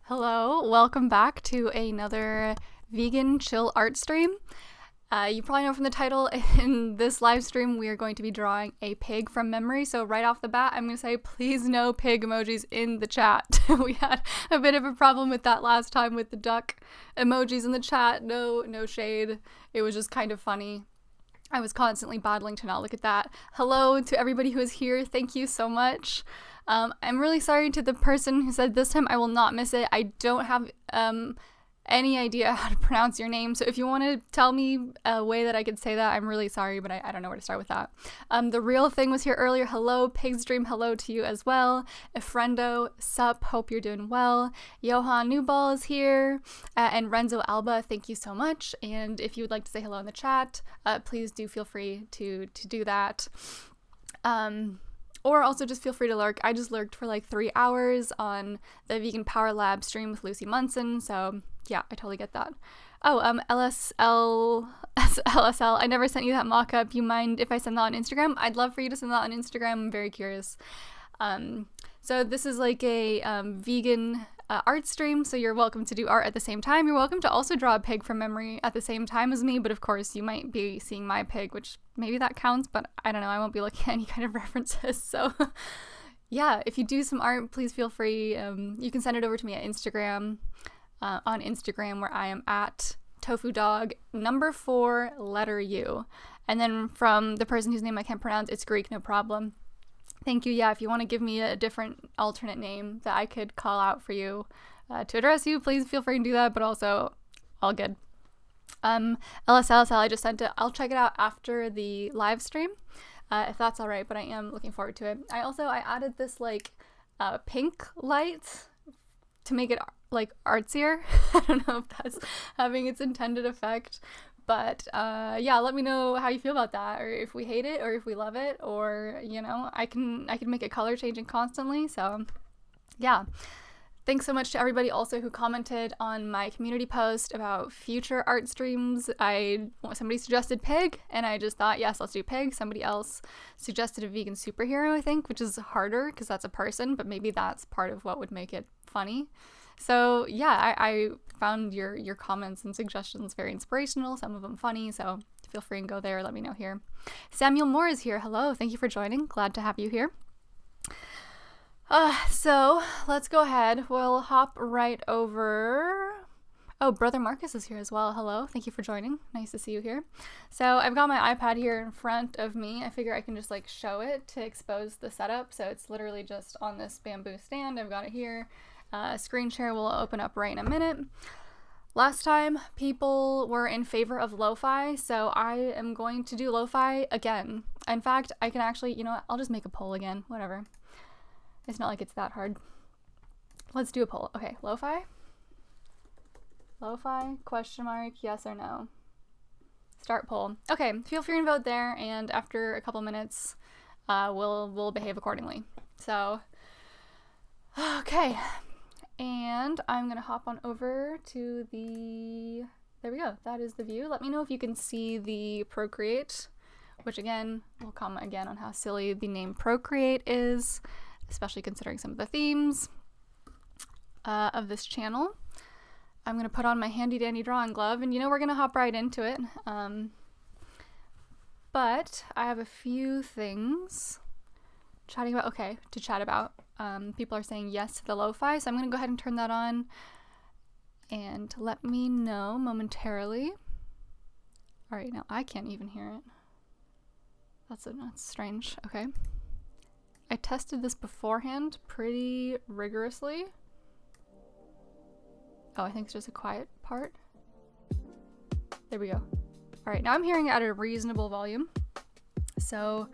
Hello, welcome back to another vegan chill art stream. You probably know from the title, in this live stream we are going to be drawing a pig from memory, so right off the bat I'm going to say please no pig emojis in the chat. We had a bit of a problem with that last time with the duck emojis in the chat. No shade, it was just kind of funny. I was constantly battling to not look at that. Hello to everybody who is here, thank you so much. I'm really sorry to the person who said this time I will not miss it. I don't have any idea how to pronounce your name, so if you want to tell me a way that I could say that, I'm really sorry, but I don't know where to start with that. The real thing was here earlier. Hello, Pig's Dream, hello to you as well. Efrendo, sup, hope you're doing well. Johan Newball is here, and Renzo Alba, thank you so much. And if you would like to say hello in the chat, please do feel free to do that. Or also just feel free to lurk. I just lurked for like 3 hours on the Vegan Power Lab stream with Lucy Munson, so yeah, I totally get that. Oh, LSL, I never sent you that mock-up. You mind if I send that on Instagram? I'd love for you to send that on Instagram. I'm very curious. So this is like a vegan art stream, so you're welcome to do art at the same time. You're welcome to also draw a pig from memory at the same time as me, but of course you might be seeing my pig, which maybe that counts, but I don't know, I won't be looking at any kind of references, so yeah, if you do some art, please feel free. You can send it over to me at Instagram, on Instagram, where I am at tofudog4U, and then from the person whose name I can't pronounce, it's Greek, no problem. Thank you. Yeah, if you want to give me a different alternate name that I could call out for you to address you, please feel free to do that, but also all good. LSL, I just sent it. I'll check it out after the live stream, if that's all right, but I am looking forward to it. I added this like pink light to make it like artsier. I don't know if that's having its intended effect. But yeah, let me know how you feel about that, or if we hate it, or if we love it, or you know, I can make it color changing constantly. So yeah, thanks so much to everybody also who commented on my community post about future art streams. Somebody suggested pig, and I just thought, yes, let's do pig. Somebody else suggested a vegan superhero, I think, which is harder because that's a person, but maybe that's part of what would make it funny. So yeah, I found your comments and suggestions very inspirational, some of them funny, so feel free and go there, let me know here. Samuel Moore is here. Hello, thank you for joining. Glad to have you here. So let's go ahead. We'll hop right over. Oh, Brother Marcus is here as well. Hello, thank you for joining. Nice to see you here. So I've got my iPad here in front of me. I figure I can just like show it to expose the setup. So it's literally just on this bamboo stand. I've got it here. Screen share will open up right in a minute. Last time people were in favor of lo-fi, so I am going to do lo-fi again. In fact, I can actually, you know what, I'll just make a poll again, whatever. It's not like it's that hard. Let's do a poll. Okay, lo-fi? Lo-fi, question mark, yes or no? Start poll. Okay, feel free and vote there, and after a couple minutes, we'll behave accordingly. So, okay. And I'm going to hop on over to there we go, that is the view. Let me know if you can see the Procreate, which again, we'll comment again on how silly the name Procreate is, especially considering some of the themes of this channel. I'm going to put on my handy dandy drawing glove, and you know we're going to hop right into it. But I have a few things to chat about. People are saying yes to the lo-fi, so I'm going to go ahead and turn that on and let me know momentarily. All right, now I can't even hear it. That's strange. Okay. I tested this beforehand pretty rigorously. Oh, I think it's just a quiet part. There we go. All right, now I'm hearing it at a reasonable volume. So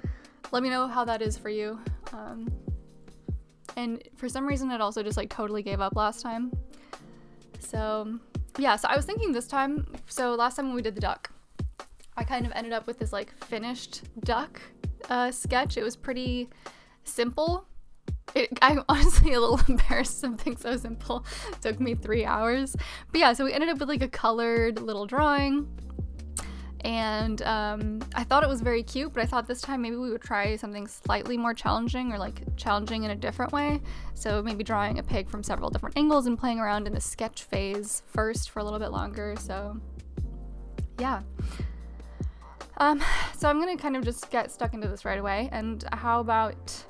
let me know how that is for you. And for some reason it also just like totally gave up last time. So yeah, so I was thinking this time, so last time when we did the duck, I kind of ended up with this like finished duck sketch. It was pretty simple. I'm honestly a little embarrassed, something so simple took me 3 hours. But yeah, so we ended up with like a colored little drawing. And I thought it was very cute, but I thought this time maybe we would try something slightly more challenging, or like challenging in a different way. So maybe drawing a pig from several different angles and playing around in the sketch phase first for a little bit longer. So yeah. So I'm gonna kind of just get stuck into this right away. And how about,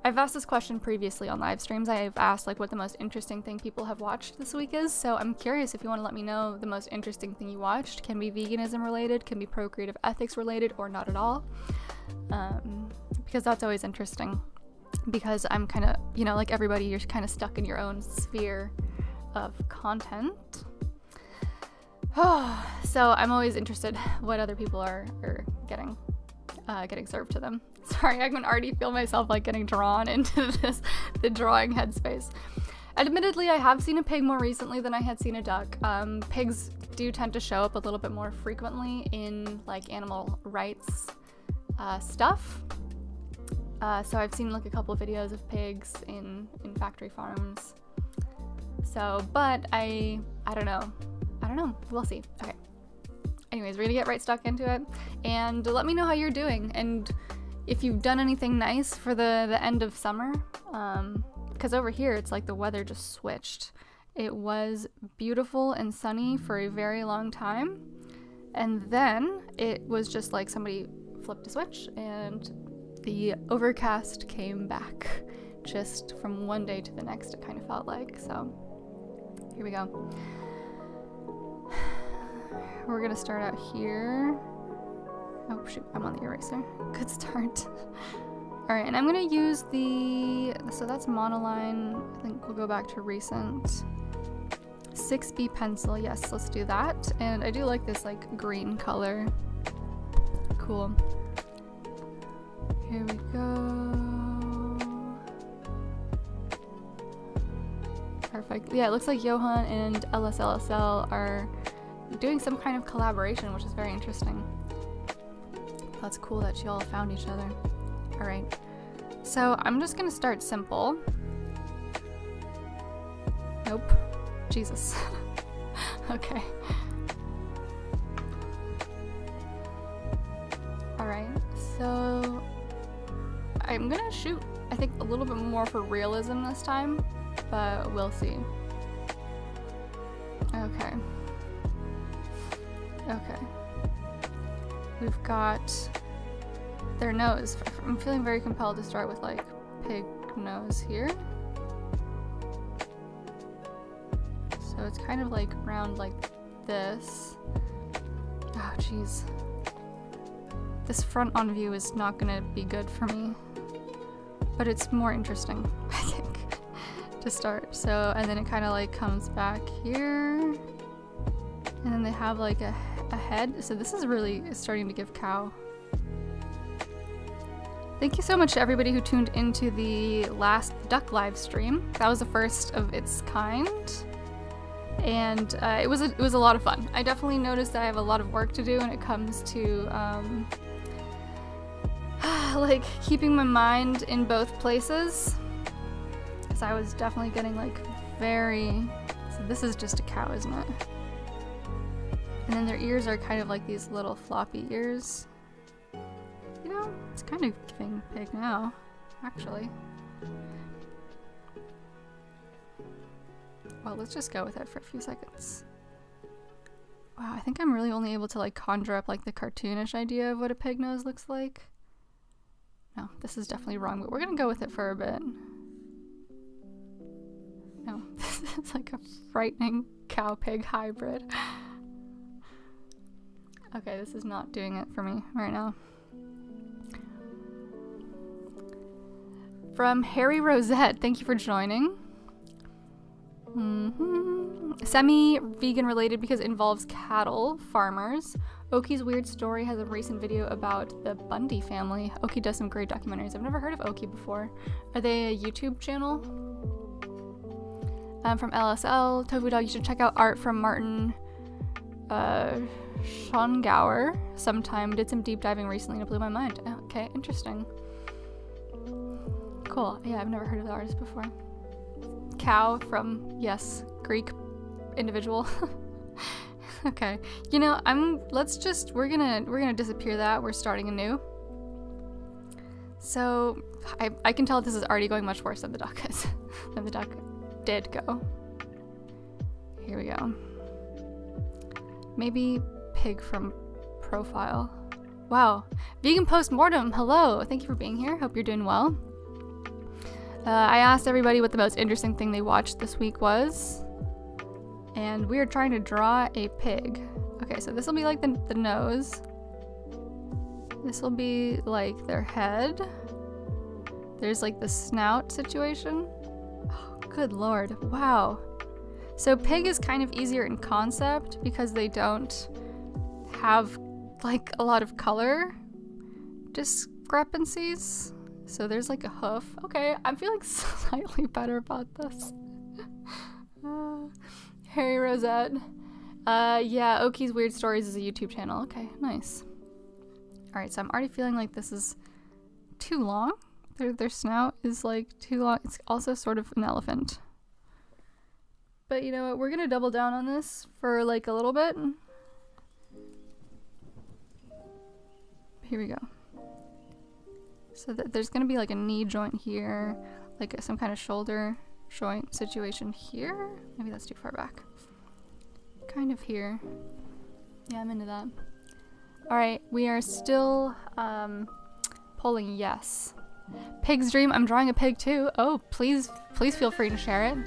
I've asked this question previously on live streams. I've asked like what the most interesting thing people have watched this week is. So I'm curious if you want to let me know the most interesting thing you watched. Can be veganism related, can be procreative ethics related, or not at all. Because that's always interesting. Because I'm kind of, you know, like everybody, you're kind of stuck in your own sphere of content. So I'm always interested what other people are getting served to them. Sorry, I can already feel myself like getting drawn into the drawing headspace. Admittedly, I have seen a pig more recently than I had seen a duck. Pigs do tend to show up a little bit more frequently in like animal rights stuff. So I've seen like a couple of videos of pigs in factory farms. So, but I don't know. We'll see. Okay. Anyways, we're gonna get right stuck into it, and let me know how you're doing, and if you've done anything nice for the end of summer, because over here it's like the weather just switched. It was beautiful and sunny for a very long time, and then it was just like somebody flipped a switch and the overcast came back just from one day to the next, it kind of felt like. So here we go. We're gonna start out here. Oh shoot, I'm on the eraser. Good start. Alright, and I'm gonna use so that's monoline. I think we'll go back to recent. 6B pencil, yes, let's do that. And I do like this like green color. Cool. Here we go. Perfect. Yeah, it looks like Johan and LSLSL are doing some kind of collaboration, which is very interesting. That's cool that you all found each other. Alright, so I'm just gonna start simple. Nope. Jesus. Okay. Alright, so I'm gonna shoot, I think, a little bit more for realism this time, but we'll see. Okay. Okay. We've got their nose. I'm feeling very compelled to start with like pig nose here. So it's kind of like round like this. Oh jeez. This front on view is not gonna be good for me, but it's more interesting, I think, to start. So, and then it kind of like comes back here, and then they have like a head. So this is really starting to give cow. Thank you so much to everybody who tuned into the last duck live stream. That was the first of its kind, and it was a lot of fun. I definitely noticed that I have a lot of work to do when it comes to like keeping my mind in both places, because I was definitely getting like very. So this is just a cow, isn't it? And then their ears are kind of like these little floppy ears. You know, it's kind of giving pig now, actually. Well, let's just go with it for a few seconds. Wow, I think I'm really only able to like conjure up like the cartoonish idea of what a pig nose looks like. No, this is definitely wrong, but we're gonna go with it for a bit. No, this is like a frightening cow-pig hybrid. Okay, this is not doing it for me right now. From Harry Rosette, thank you for joining. Semi-vegan related because it involves cattle farmers. Oki's Weird Story has a recent video about the Bundy family. Oki does some great documentaries. I've never heard of Oki before. Are they a YouTube channel? From LSL, Tofu Dog, you should check out art from Martin Schongauer sometime. Did some deep diving recently and it blew my mind. Okay, interesting. Cool. Yeah, I've never heard of the artist before. Cow from, yes, Greek individual. Okay. You know, we're gonna disappear that. We're starting anew. So I can tell this is already going much worse than the duck is. Than the duck did go. Here we go. Maybe pig from profile. Wow. Vegan postmortem. Hello. Thank you for being here. Hope you're doing well. I asked everybody what the most interesting thing they watched this week was. And we are trying to draw a pig. Okay, so this will be like the nose. This will be like their head. There's like the snout situation. Oh, good lord. Wow. So pig is kind of easier in concept because they don't have like a lot of color discrepancies. So there's like a hoof. Okay, I'm feeling slightly better about this. Harry Rosette. Yeah, Oki's Weird Stories is a YouTube channel. Okay, nice. Alright, so I'm already feeling like this is too long. Their snout is like too long. It's also sort of an elephant. But you know what? We're gonna double down on this for like a little bit. Here we go. So there's gonna be like a knee joint here, like some kind of shoulder joint situation here. Maybe that's too far back. Kind of here. Yeah, I'm into that. Alright, we are still polling yes. Pig's dream. I'm drawing a pig too. Oh, please feel free to share it.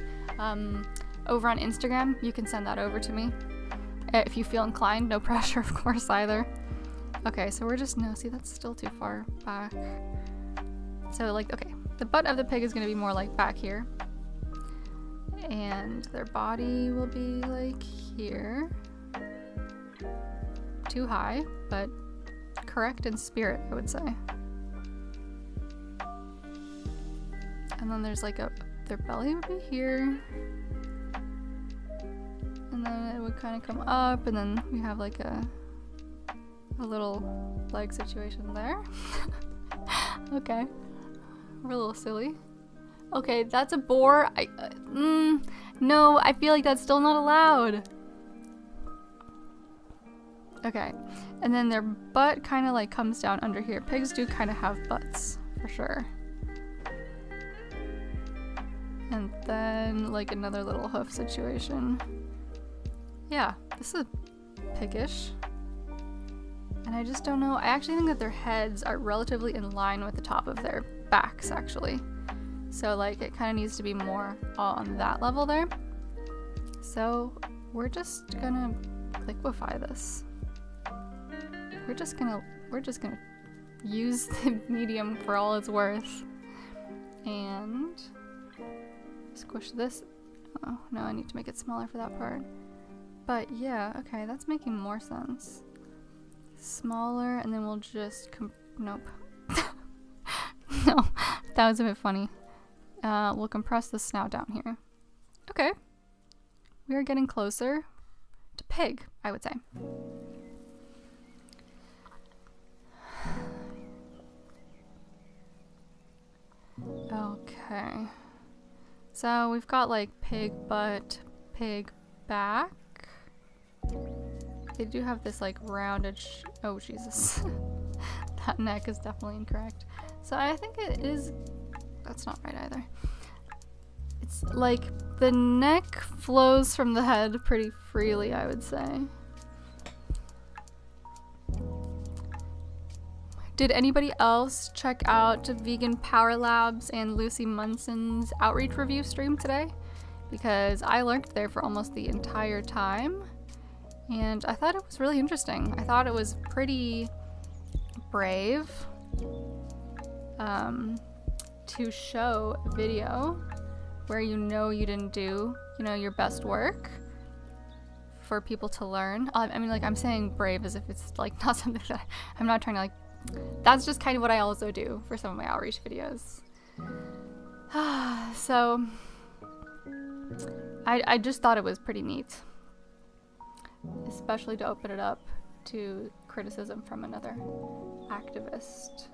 Over on Instagram, you can send that over to me. If you feel inclined, no pressure, of course, either. Okay, so we're just, no, see, that's still too far back. So, like, okay, the butt of the pig is going to be more, like, back here. And their body will be, like, here. Too high, but correct in spirit, I would say. And then there's, like, their belly would be here. And then it would kind of come up, and then we have, like, a little leg situation there. Okay. We're a little silly. Okay, that's a boar. No, I feel like that's still not allowed. Okay. And then their butt kind of like comes down under here. Pigs do kind of have butts, for sure. And then like another little hoof situation. Yeah, this is piggish. And I just don't know. I actually think that their heads are relatively in line with the top of their backs, actually. So, like, it kind of needs to be more on that level there. So, we're just gonna liquefy this. We're just gonna use the medium for all it's worth. And squish this. Oh, no, I need to make it smaller for that part. But, yeah, okay, that's making more sense. Smaller, and then we'll just nope. No, that was a bit funny. We'll compress the snout down here. Okay. We are getting closer to pig, I would say. Okay. So we've got like pig butt, pig back. They do have this like rounded oh Jesus. That neck is definitely incorrect. So I think it is, that's not right either. It's like the neck flows from the head pretty freely, I would say. Did anybody else check out Vegan Power Labs and Lucy Munson's outreach review stream today? Because I lurked there for almost the entire time. And I thought it was really interesting. I thought it was pretty brave to show a video where you didn't do, your best work for people to learn. I mean, like, I'm saying brave as if it's, like, not something that I'm not trying to, like, that's just kind of what I also do for some of my outreach videos. So, I just thought it was pretty neat. Especially to open it up to criticism from another activist.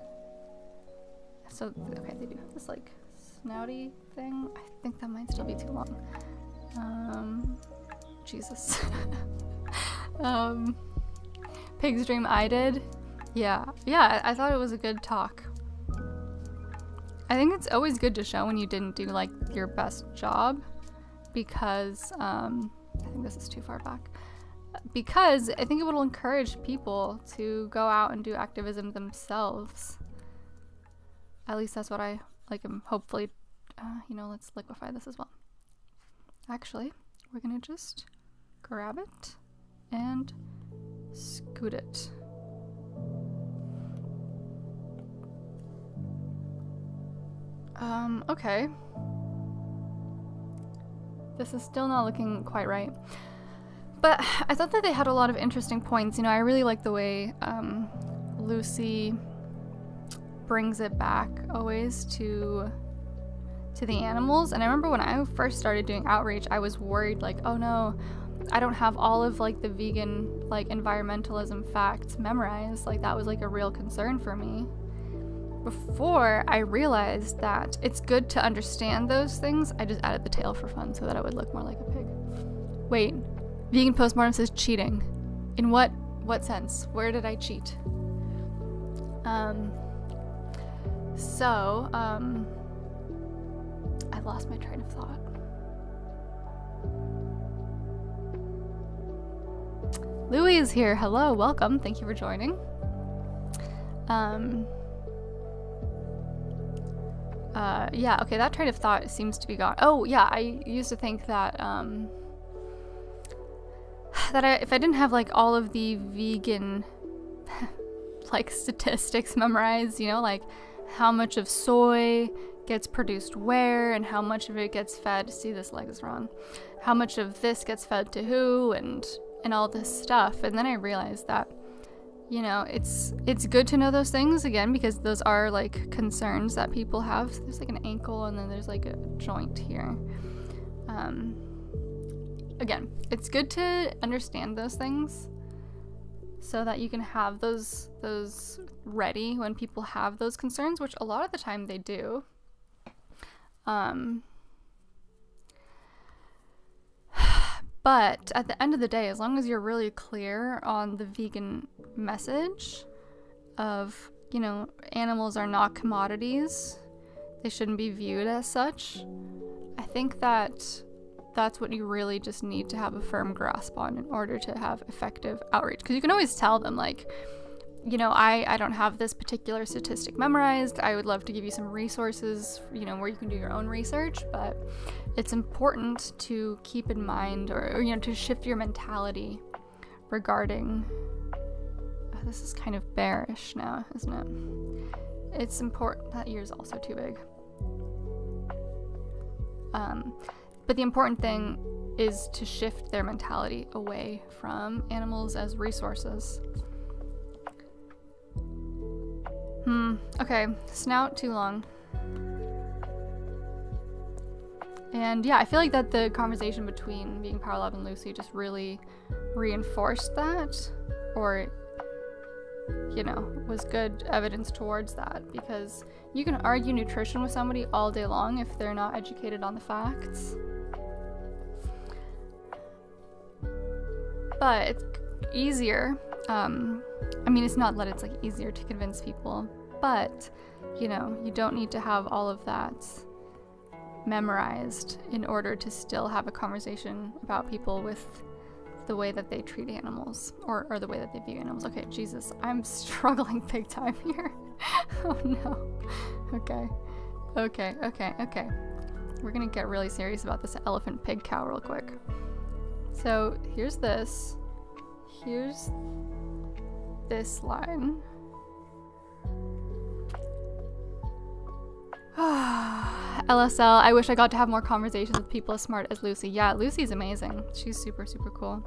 So, okay, they do have this, like, snouty thing. I think that might still be too long. Jesus. Pig's dream I did. Yeah, I thought it was a good talk. I think it's always good to show when you didn't do like your best job, because I think this is too far back. Because I think it will encourage people to go out and do activism themselves. At least that's what I like. Hopefully, let's liquefy this as well. Actually, we're gonna just grab it and scoot it. Okay. This is still not looking quite right. But I thought that they had a lot of interesting points. I really like the way Lucy brings it back always to the animals. And I remember when I first started doing outreach, I was worried like, oh no, I don't have all of like the vegan like environmentalism facts memorized. Like that was like a real concern for me. Before I realized that it's good to understand those things, I just added the tail for fun so that I would look more like a pig. Wait, vegan postmortem says cheating. In what sense? Where did I cheat? I lost my train of thought. Louie is here. Hello, welcome. Thank you for joining. Yeah, okay, that train of thought seems to be gone. Oh, yeah, I used to think that, if I didn't have, like, all of the vegan, like, statistics memorized, like, how much of soy gets produced where, and how much of it gets fed, see, this leg is wrong, how much of this gets fed to who, and all this stuff, and then I realized that, it's good to know those things, again, because those are, like, concerns that people have. There's, like, an ankle, and then there's, like, a joint here. Again, it's good to understand those things so that you can have those ready when people have those concerns, which a lot of the time they do. But at the end of the day, as long as you're really clear on the vegan message of, animals are not commodities, they shouldn't be viewed as such, I think that that's what you really just need to have a firm grasp on in order to have effective outreach. Because you can always tell them, like, I don't have this particular statistic memorized. I would love to give you some resources, where you can do your own research, but it's important to keep in mind or to shift your mentality regarding, this is kind of bearish now, isn't it? It's important, that ear's also too big. But the important thing is to shift their mentality away from animals as resources. Okay, snout too long. And yeah, I feel like that the conversation between Vegan Power Lab and Lucy just really reinforced that, or, was good evidence towards that, because you can argue nutrition with somebody all day long if they're not educated on the facts. But it's easier, it's not that it's, like, easier to convince people, but, you don't need to have all of that memorized in order to still have a conversation about people with the way that they treat animals, or the way that they view animals. Okay, Jesus, I'm struggling big time here. Oh no. Okay. We're gonna get really serious about this elephant pig cow real quick. So here's this line. LSL, I wish I got to have more conversations with people as smart as Lucy. Yeah, Lucy's amazing. She's super, super cool.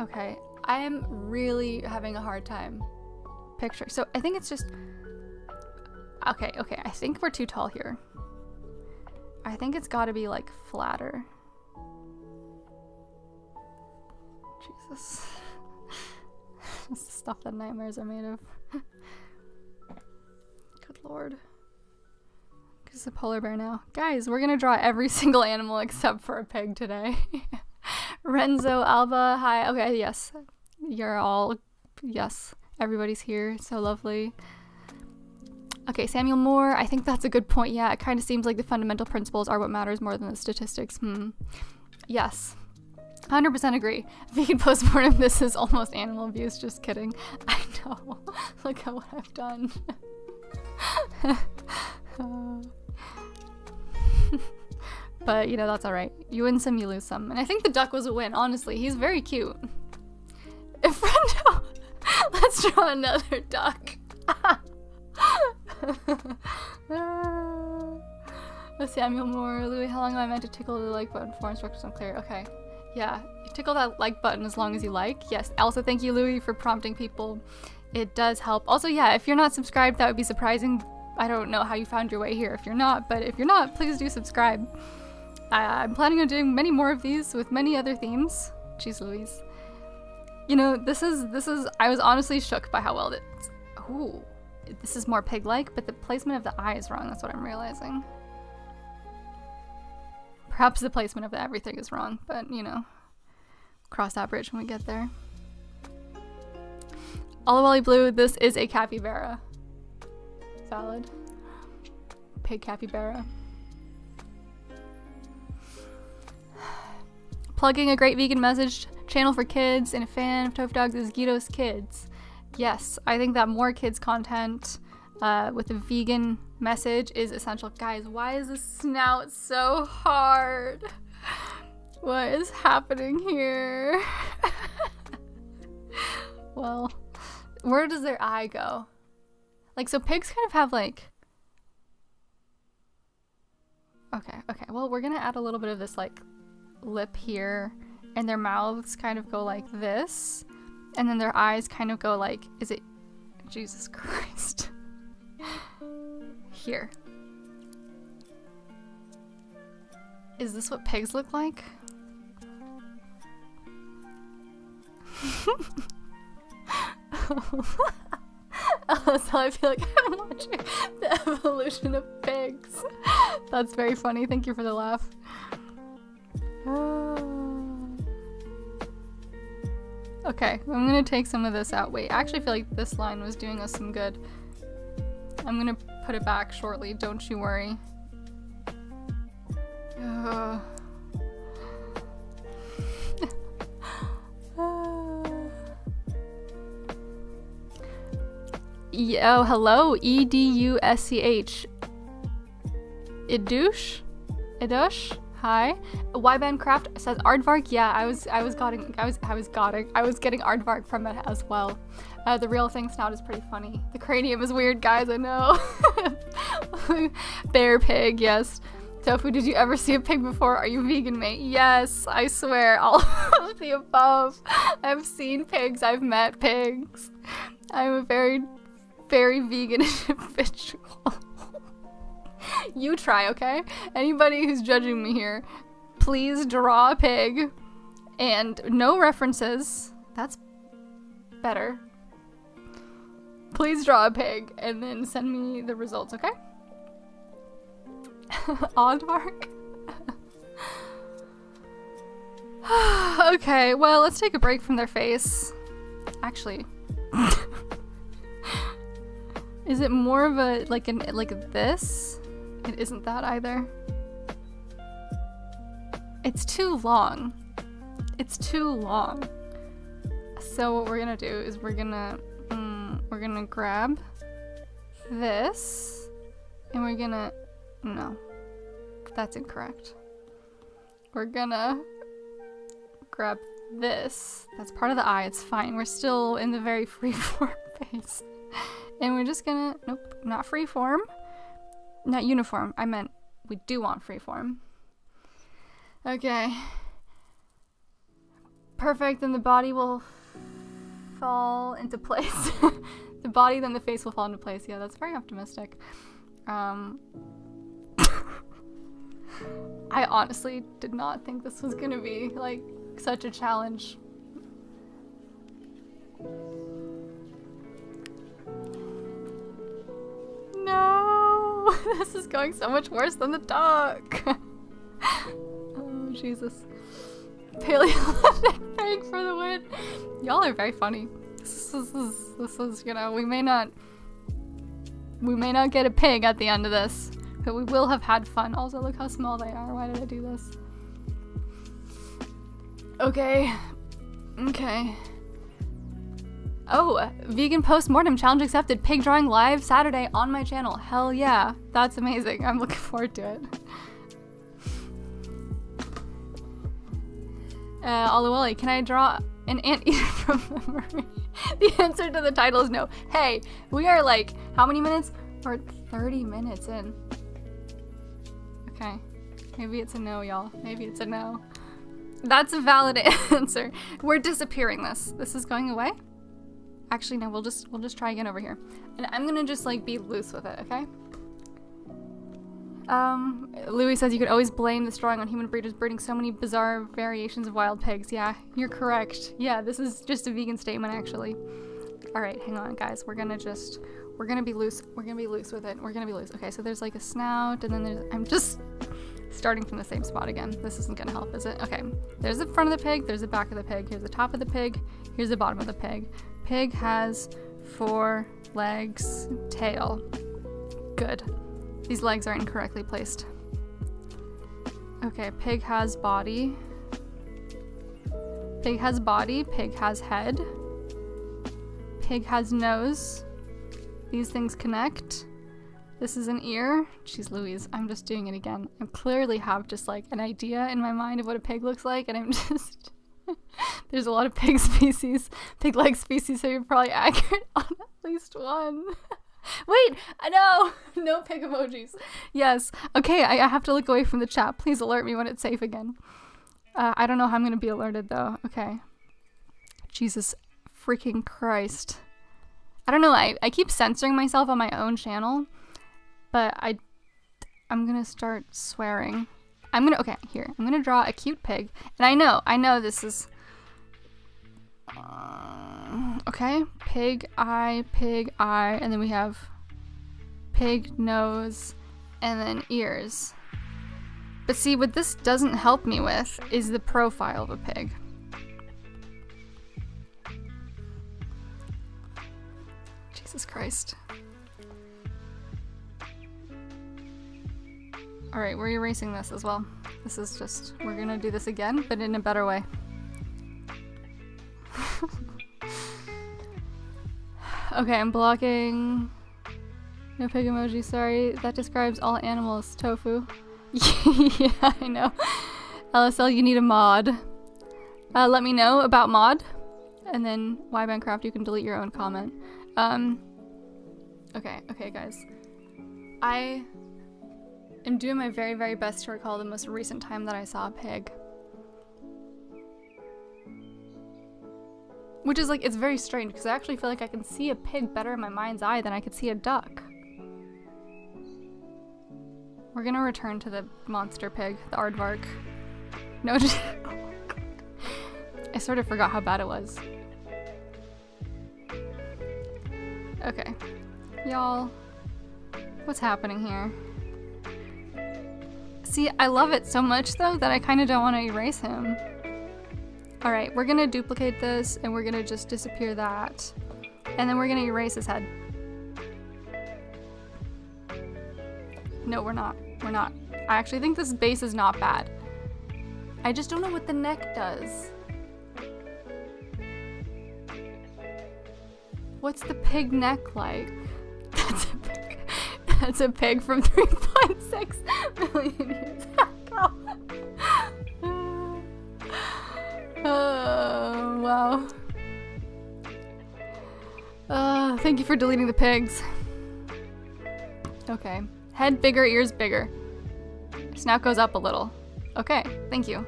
Okay, I am really having a hard time picturing. So I think it's just... Okay, I think we're too tall here. I think it's gotta be, like, flatter. Jesus. This is the stuff that nightmares are made of. Good lord. It's a polar bear now. Guys, we're gonna draw every single animal except for a pig today. Renzo, Alba, hi. Okay, yes. You're all, yes. Everybody's here. So lovely. Okay, Samuel Moore. I think that's a good point. Yeah, it kind of seems like the fundamental principles are what matters more than the statistics. Yes. 100% agree. Vegan postmortem, this is almost animal abuse. Just kidding. I know. Look at what I've done. But, you know, that's alright. You win some, you lose some. And I think the duck was a win, honestly. He's very cute. Friendo! Let's draw another duck. Samuel Moore, Louis, how long am I meant to tickle the like button for? Instructions unclear. Okay. Yeah, you tickle that like button as long as you like. Yes. Also, thank you, Louis, for prompting people. It does help. Also, yeah, if you're not subscribed, that would be surprising. I don't know how you found your way here if you're not, but if you're not, please do subscribe. I'm planning on doing many more of these with many other themes. Jeez Louise. You know, this is, I was honestly shook by how well it's, ooh, this is more pig-like, but the placement of the eye is wrong, that's what I'm realizing. Perhaps the placement of everything is wrong, but, you know, cross that bridge when we get there. Olawali Blue, this is a capybara. Valid. Pig capybara. Plugging a great vegan message channel for kids and a fan of Tofu Dogs is Guido's Kids. Yes, I think that more kids content with a vegan message is essential. Guys, why is this snout so hard? What is happening here? Well, where does their eye go? Like, so pigs kind of have like... Okay, well, we're gonna add a little bit of this like lip here, and their mouths kind of go like this, and then their eyes kind of go like, is it... Jesus Christ. Here. Is this what pigs look like? So I feel like I'm watching the evolution of pigs. That's very funny. Thank you for the laugh. Okay, I'm gonna take some of this out. Wait, I actually feel like this line was doing us some good. I'm gonna put it back shortly, don't you worry. Oh, hello, E-D-U-S-C-H. Idush? Hi. Ybancraft says Aardvark. Yeah, I was getting Aardvark from it as well. The real thing snout is pretty funny. The cranium is weird, guys, I know. Bear pig, yes. Tofu, did you ever see a pig before? Are you vegan, mate? Yes, I swear, all of the above. I've seen pigs, I've met pigs. I'm a very, very vegan individual. You try, okay? Anybody who's judging me here, please draw a pig and no references. That's better. Please draw a pig and then send me the results, okay? Aardvark. Okay, well, let's take a break from their face. Actually, is it more of a like this? It isn't that either. It's too long. It's too long. So what we're gonna do is we're gonna grab this and we're gonna, no, that's incorrect. We're gonna grab this. That's part of the eye. It's fine. We're still in the very freeform phase. And we're just gonna, nope, not freeform. Not uniform. I meant we do want freeform. Okay. Perfect. Then the body will fall into place. The body, then the face will fall into place. Yeah, that's very optimistic. I honestly did not think this was gonna be like such a challenge. No. This is going so much worse than the duck. Oh, Jesus. Paleolithic pig for the win. Y'all are very funny. This is, you know, we may not get a pig at the end of this, but we will have had fun. Also, look how small they are. Why did I do this? Okay. Oh, vegan post-mortem challenge accepted. Pig drawing live Saturday on my channel. Hell yeah. That's amazing. I'm looking forward to it. Olawelli, can I draw an anteater from memory? The answer to the title is no. Hey, we are like, how many minutes? We're 30 minutes in. Okay. Maybe it's a no, y'all. Maybe it's a no. That's a valid answer. We're disappearing this. This is going away? Actually, no, we'll just try again over here. And I'm gonna just like be loose with it, okay? Louis says you could always blame this drawing on human breeders breeding so many bizarre variations of wild pigs. Yeah, you're correct. Yeah, this is just a vegan statement, actually. Alright, hang on, guys. We're gonna be loose. We're gonna be loose with it. We're gonna be loose. Okay, so there's like a snout, and then I'm just starting from the same spot again. This isn't gonna help, is it? Okay, there's the front of the pig, there's the back of the pig, here's the top of the pig, here's the bottom of the pig. Pig has 4 legs, tail. Good. These legs are incorrectly placed. Okay, pig has body. Pig has body, pig has head. Pig has nose. These things connect. This is an ear. Jeez Louise, I'm just doing it again. I clearly have just like an idea in my mind of what a pig looks like, and I'm just... There's a lot of pig species, pig-like species, so you're probably accurate on at least one. Wait, I know! No pig emojis. Yes. Okay, I have to look away from the chat. Please alert me when it's safe again. I don't know how I'm gonna be alerted though. Okay. Jesus freaking Christ. I don't know, I keep censoring myself on my own channel, but I'm gonna start swearing. Okay, here. I'm gonna draw a cute pig. And I know this is... okay, pig eye, and then we have pig nose, and then ears. But see, what this doesn't help me with is the profile of a pig. Jesus Christ. Alright, we're erasing this as well. This is just, we're gonna do this again, but in a better way. Okay, I'm blocking. No pig emoji, sorry. That describes all animals. Tofu. Yeah, I know. LSL, you need a mod. Let me know about mod. And then, Minecraft, you can delete your own comment. Okay, guys. I am doing my very, very best to recall the most recent time that I saw a pig. Which is like, it's very strange because I actually feel like I can see a pig better in my mind's eye than I could see a duck. We're gonna return to the monster pig, the aardvark. No, just I sort of forgot how bad it was. Okay. Y'all, what's happening here? See, I love it so much though that I kind of don't want to erase him. Alright, we're gonna duplicate this and we're gonna just disappear that. And then we're gonna erase his head. No, we're not. We're not. I actually think this base is not bad. I just don't know what the neck does. What's the pig neck like? That's a pig. That's a pig from 3.6 million years ago. Oh, wow. Thank you for deleting the pigs. Okay. Head bigger, ears bigger. Snout goes up a little. Okay, thank you.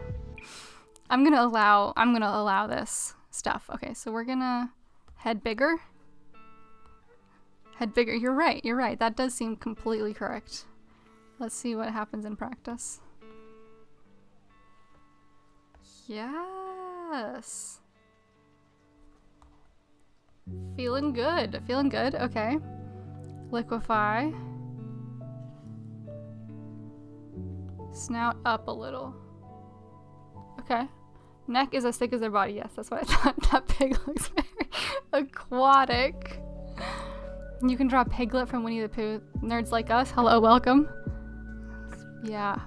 I'm gonna allow this stuff. Okay, so we're gonna head bigger. Head bigger. You're right. That does seem completely correct. Let's see what happens in practice. Yes. Feeling good. Okay. Liquefy. Snout up a little. Okay. Neck is as thick as their body. Yes, that's what I thought. That pig looks very aquatic. You can draw Piglet from Winnie the Pooh. Nerds like us, hello, welcome. Yeah,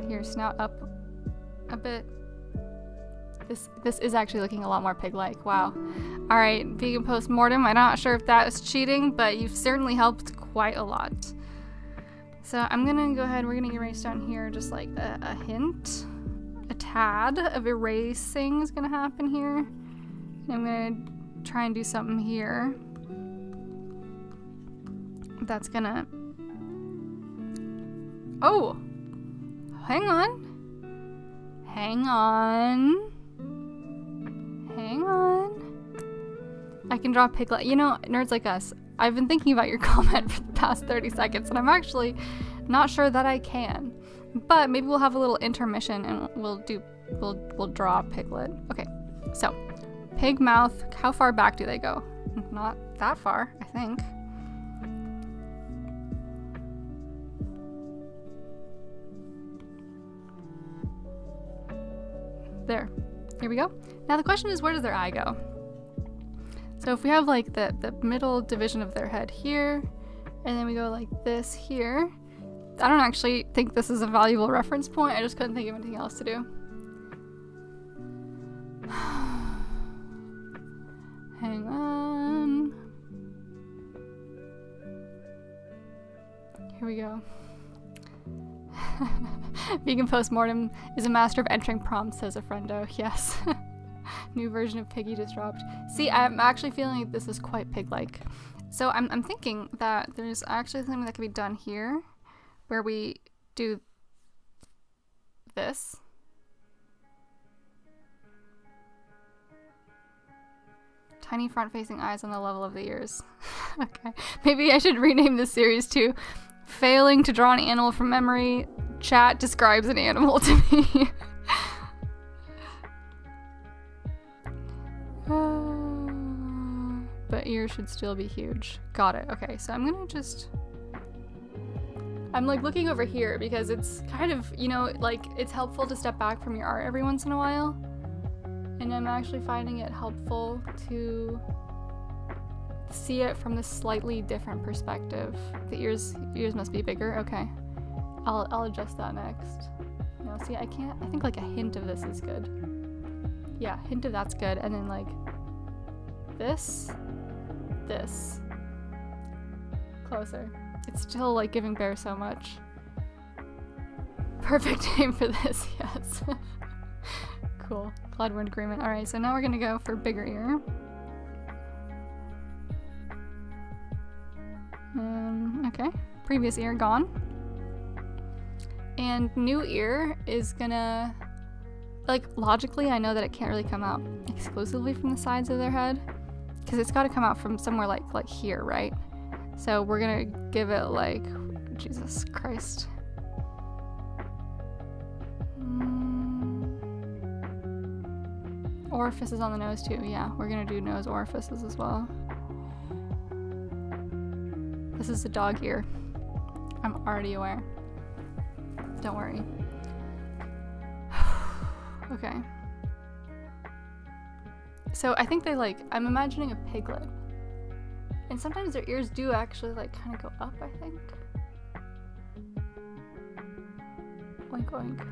here, snout up a bit. This is actually looking a lot more pig-like. Wow. All right, vegan post-mortem. I'm not sure if that was cheating, but you've certainly helped quite a lot. So I'm gonna go ahead. We're gonna erase down here just like a hint, a tad of erasing is gonna happen here. And I'm gonna try and do something here. That's gonna. Oh, hang on. Hang on. Hang on. I can draw Piglet. You know, nerds like us, I've been thinking about your comment for the past 30 seconds, and I'm actually not sure that I can. But maybe we'll have a little intermission and we'll draw Piglet. Okay, so pig mouth. How far back do they go? Not that far, I think. There. Here we go. Now the question is, where does their eye go? So if we have like the middle division of their head here, and then we go like this here, I don't actually think this is a valuable reference point. I just couldn't think of anything else to do. Hang on. Here we go. Vegan postmortem is a master of entering prompts, says a friendo. Yes. New version of Piggy just dropped. See, I'm actually feeling like this is quite pig-like. So I'm thinking that there's actually something that can be done here, where we do this. Tiny front-facing eyes on the level of the ears. Okay. Maybe I should rename this series to Failing to Draw an Animal from Memory. Chat describes an animal to me. But ears should still be huge. Got it. Okay, so I'm gonna just... I'm like looking over here because it's kind of, you know, like it's helpful to step back from your art every once in a while. And I'm actually finding it helpful to see it from this slightly different perspective. The ears must be bigger. Okay. I'll adjust that next. No, see, I think like a hint of this is good. Yeah, hint of that's good. And then like this. Closer. It's still like giving Bear so much. Perfect name for this, yes. Cool. Glad we're in agreement. Alright, so now we're gonna go for bigger ear. Okay. Previous ear gone. And new ear is gonna, like, logically I know that it can't really come out exclusively from the sides of their head, because it's got to come out from somewhere like here, right? So we're gonna give it like, Jesus Christ. Orifices on the nose too. Yeah, we're gonna do nose orifices as well. This is a dog ear. I'm already aware. Don't worry. Okay. So I think they like, I'm imagining a piglet. And sometimes their ears do actually like kind of go up, I think. Oink oink.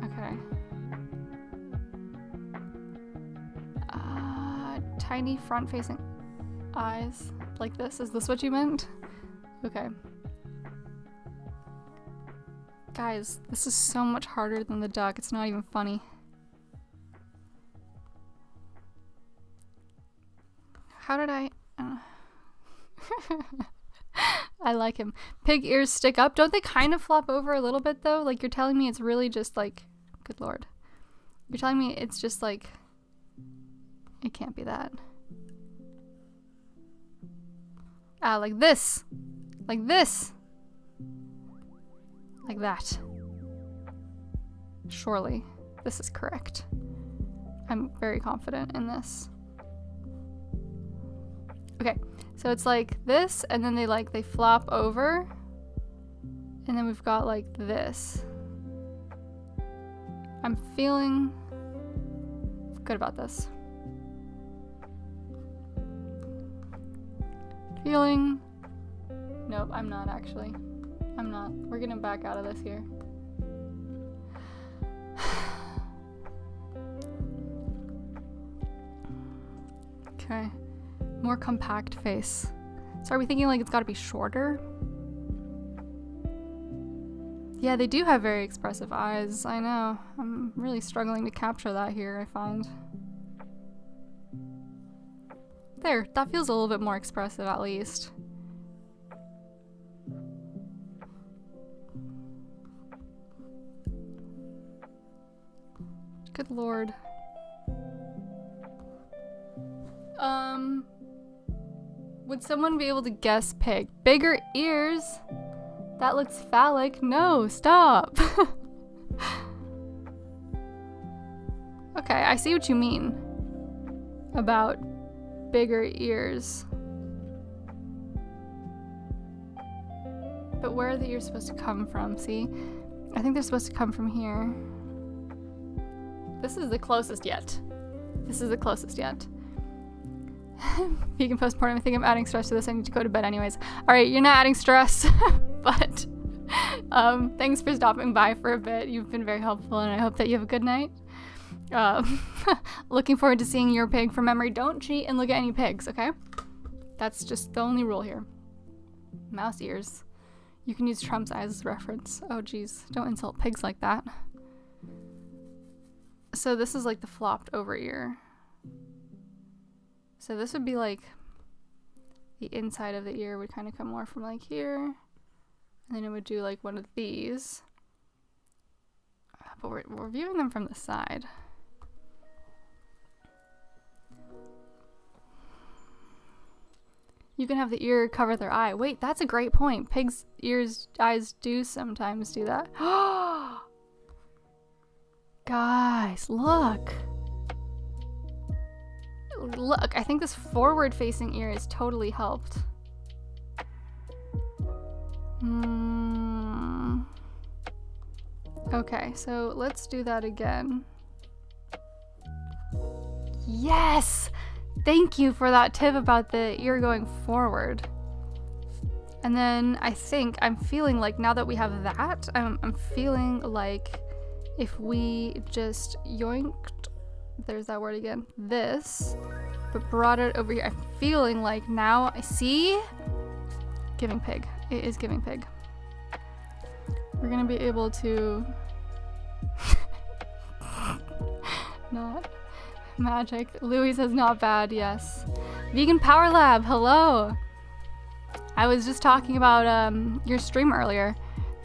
Yeah. Okay. Tiny front-facing eyes. Like this? Is this what you meant? Okay. Guys, this is so much harder than the duck. It's not even funny. How did I... I like him. Pig ears stick up. Don't they kind of flop over a little bit, though? Like, you're telling me it's really just, like... Good lord. You're telling me it's just, like... It can't be that. Ah, like this. Like this. Like that. Surely. This is correct. I'm very confident in this. Okay, so it's like this, and then they flop over, And then we've got like this. I'm feeling good about this. Feeling... Nope, I'm not actually. I'm not. We're gonna back out of this here. Okay. More compact face. So are we thinking like it's gotta be shorter? Yeah, they do have very expressive eyes. I know. I'm really struggling to capture that here, I find. There, that feels a little bit more expressive at least. Good lord. Would someone be able to guess pig? Bigger ears? That looks phallic. No, stop. Okay, I see what you mean about bigger ears. But where are the ears supposed to come from? See? I think they're supposed to come from here. This is the closest yet. This is the closest yet. Vegan postpartum, I think I'm adding stress to this. I need to go to bed anyways. Alright, you're not adding stress, but thanks for stopping by for a bit. You've been very helpful, and I hope that you have a good night. Looking forward to seeing your pig from memory. Don't cheat and look at any pigs, okay? That's just the only rule here. Mouse ears. You can use Trump's eyes as reference. Oh geez, don't insult pigs like that. So this is like the flopped over ear. So this would be like the inside of the ear would kind of come more from like here. And then it would do like one of these. But we're viewing them from the side. You can have the ear cover their eye. Wait, that's a great point. Pigs' eyes do sometimes do that. Guys, look. Look, I think this forward-facing ear is totally helped. Okay, so let's do that again. Yes! Thank you for that tip about the ear going forward. And then I think I'm feeling like now that we have that, I'm feeling like if we just yoinked, there's that word again, this, but brought it over here. I'm feeling like now I see giving pig. It is giving pig. We're gonna be able to not magic. Louis says not bad, yes. Vegan Power Lab, hello. I was just talking about your stream earlier.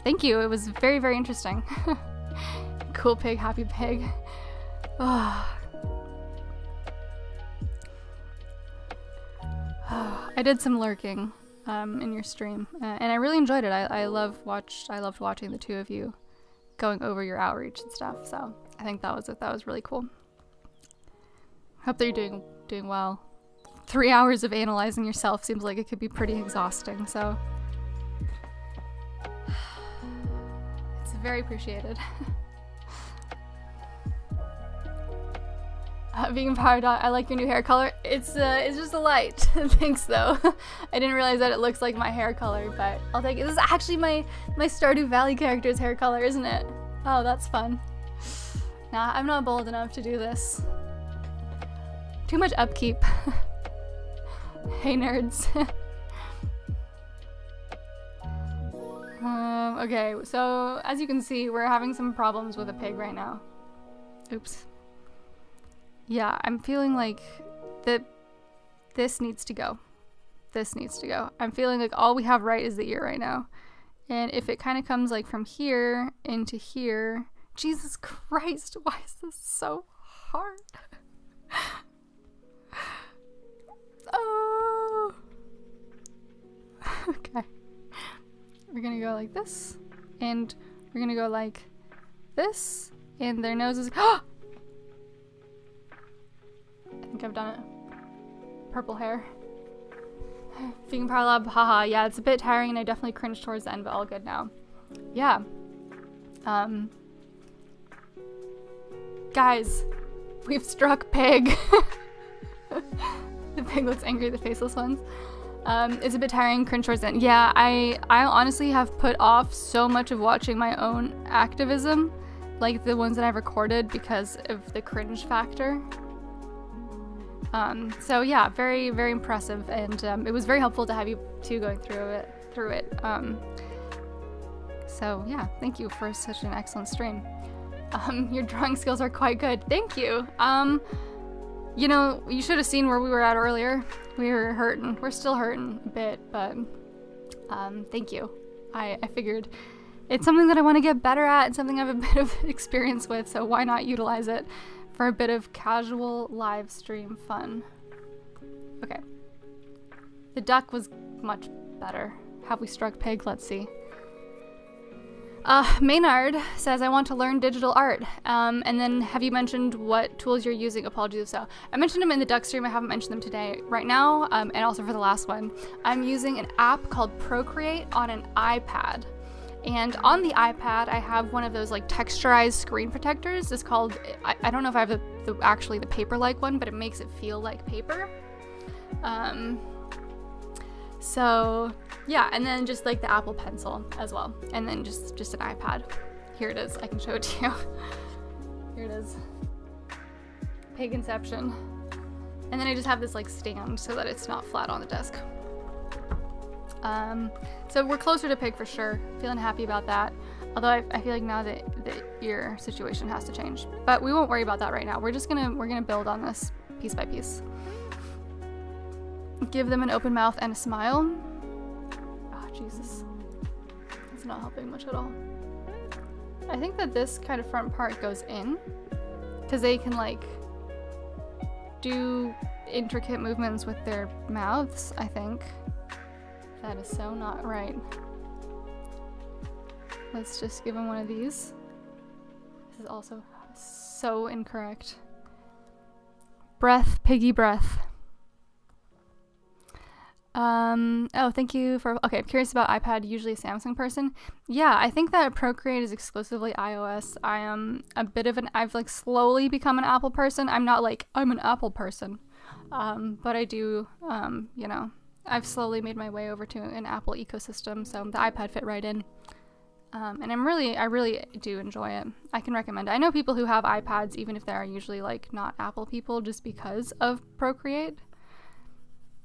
Thank you, it was very, very interesting. Cool pig, happy pig. Oh. I did some lurking in your stream, and I really enjoyed it. I loved watching the two of you going over your outreach and stuff. So I think that was really cool. Hope that you're doing well. 3 hours of analyzing yourself seems like it could be pretty exhausting. So it's very appreciated. Vegan Power Dot, I like your new hair color. It's just a light. Thanks though. I didn't realize that it looks like my hair color, but I'll take it. This is actually my Stardew Valley character's hair color, isn't it? Oh, that's fun. Nah, I'm not bold enough to do this. Too much upkeep. Hey nerds. Okay, so as you can see, we're having some problems with a pig right now. Oops. Yeah, I'm feeling like this needs to go. This needs to go. I'm feeling like all we have right is the ear right now. And if it kind of comes like from here into here, Jesus Christ, why is this so hard? Oh. Okay. We're gonna go like this, and we're gonna go like this, and their nose is. I think I've done it. Purple hair. Vegan Power Lab, haha, yeah, it's a bit tiring and I definitely cringed towards the end, but all good now. yeah. Guys, we've struck pig. The pig looks angry, the faceless ones. It's a bit tiring, cringe towards the end. Yeah, I honestly have put off so much of watching my own activism, like the ones that I've recorded, because of the cringe factor. So yeah, very, very impressive, and it was very helpful to have you two going through it. So yeah, thank you for such an excellent stream. Your drawing skills are quite good. Thank you. You know, you should have seen where we were at earlier. We were hurting. We're still hurting a bit, but thank you. I figured it's something that I want to get better at and something I have a bit of experience with, so why not utilize it for a bit of casual live stream fun. Okay. The duck was much better. Have we struck pig? Let's see. Maynard says, I want to learn digital art. And then have you mentioned what tools you're using? Apologies if so. I mentioned them in the duck stream. I haven't mentioned them today. Right now, and also for the last one, I'm using an app called Procreate on an iPad. And on the iPad, I have one of those like texturized screen protectors. It's called, I don't know if I have actually the paper-like one, but it makes it feel like paper. So yeah, and then just like the Apple Pencil as well. And then just an iPad. Here it is. I can show it to you. Here it is. Pig Inception. And then I just have this like stand so that it's not flat on the desk. So we're closer to pig for sure. Feeling happy about that. Although I feel like now that your situation has to change. But we won't worry about that right now. We're gonna build on this piece by piece. Give them an open mouth and a smile. Oh, Jesus. It's not helping much at all. I think that this kind of front part goes in, because they can like do intricate movements with their mouths, I think. That is so not right. Let's just give them one of these. This is also so incorrect. Breath, piggy breath. Oh, thank you for, okay, I'm curious about iPad, usually a Samsung person. Yeah, I think that Procreate is exclusively iOS. I am a bit of I've like slowly become an Apple person. I'm not like, I'm an Apple person. But I do, you know, I've slowly made my way over to an Apple ecosystem, so the iPad fit right in. And I really do enjoy it. I can recommend it. I know people who have iPads, even if they're usually like not Apple people, just because of Procreate.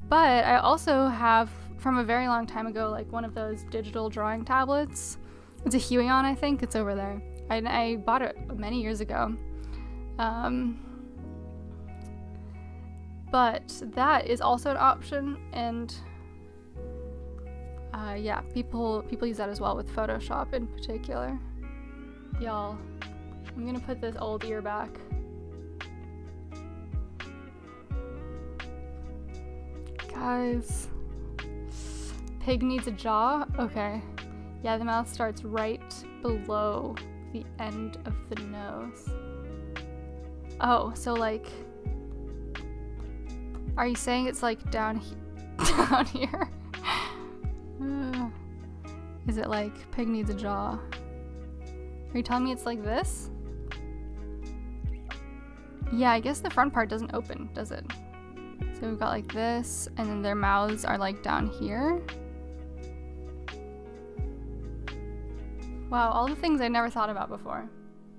But I also have, from a very long time ago, like one of those digital drawing tablets. It's a Huion, I think. It's over there. I bought it many years ago. But that is also an option, and yeah, people use that as well with Photoshop in particular. Y'all, I'm gonna put this old ear back. Guys, pig needs a jaw? Okay. Yeah, the mouth starts right below the end of the nose. Oh, so like, are you saying it's like down here? Is it like pig needs a jaw? Are you telling me it's like this? Yeah, I guess the front part doesn't open, does it? So we've got like this, and then their mouths are like down here. Wow, all the things I never thought about before.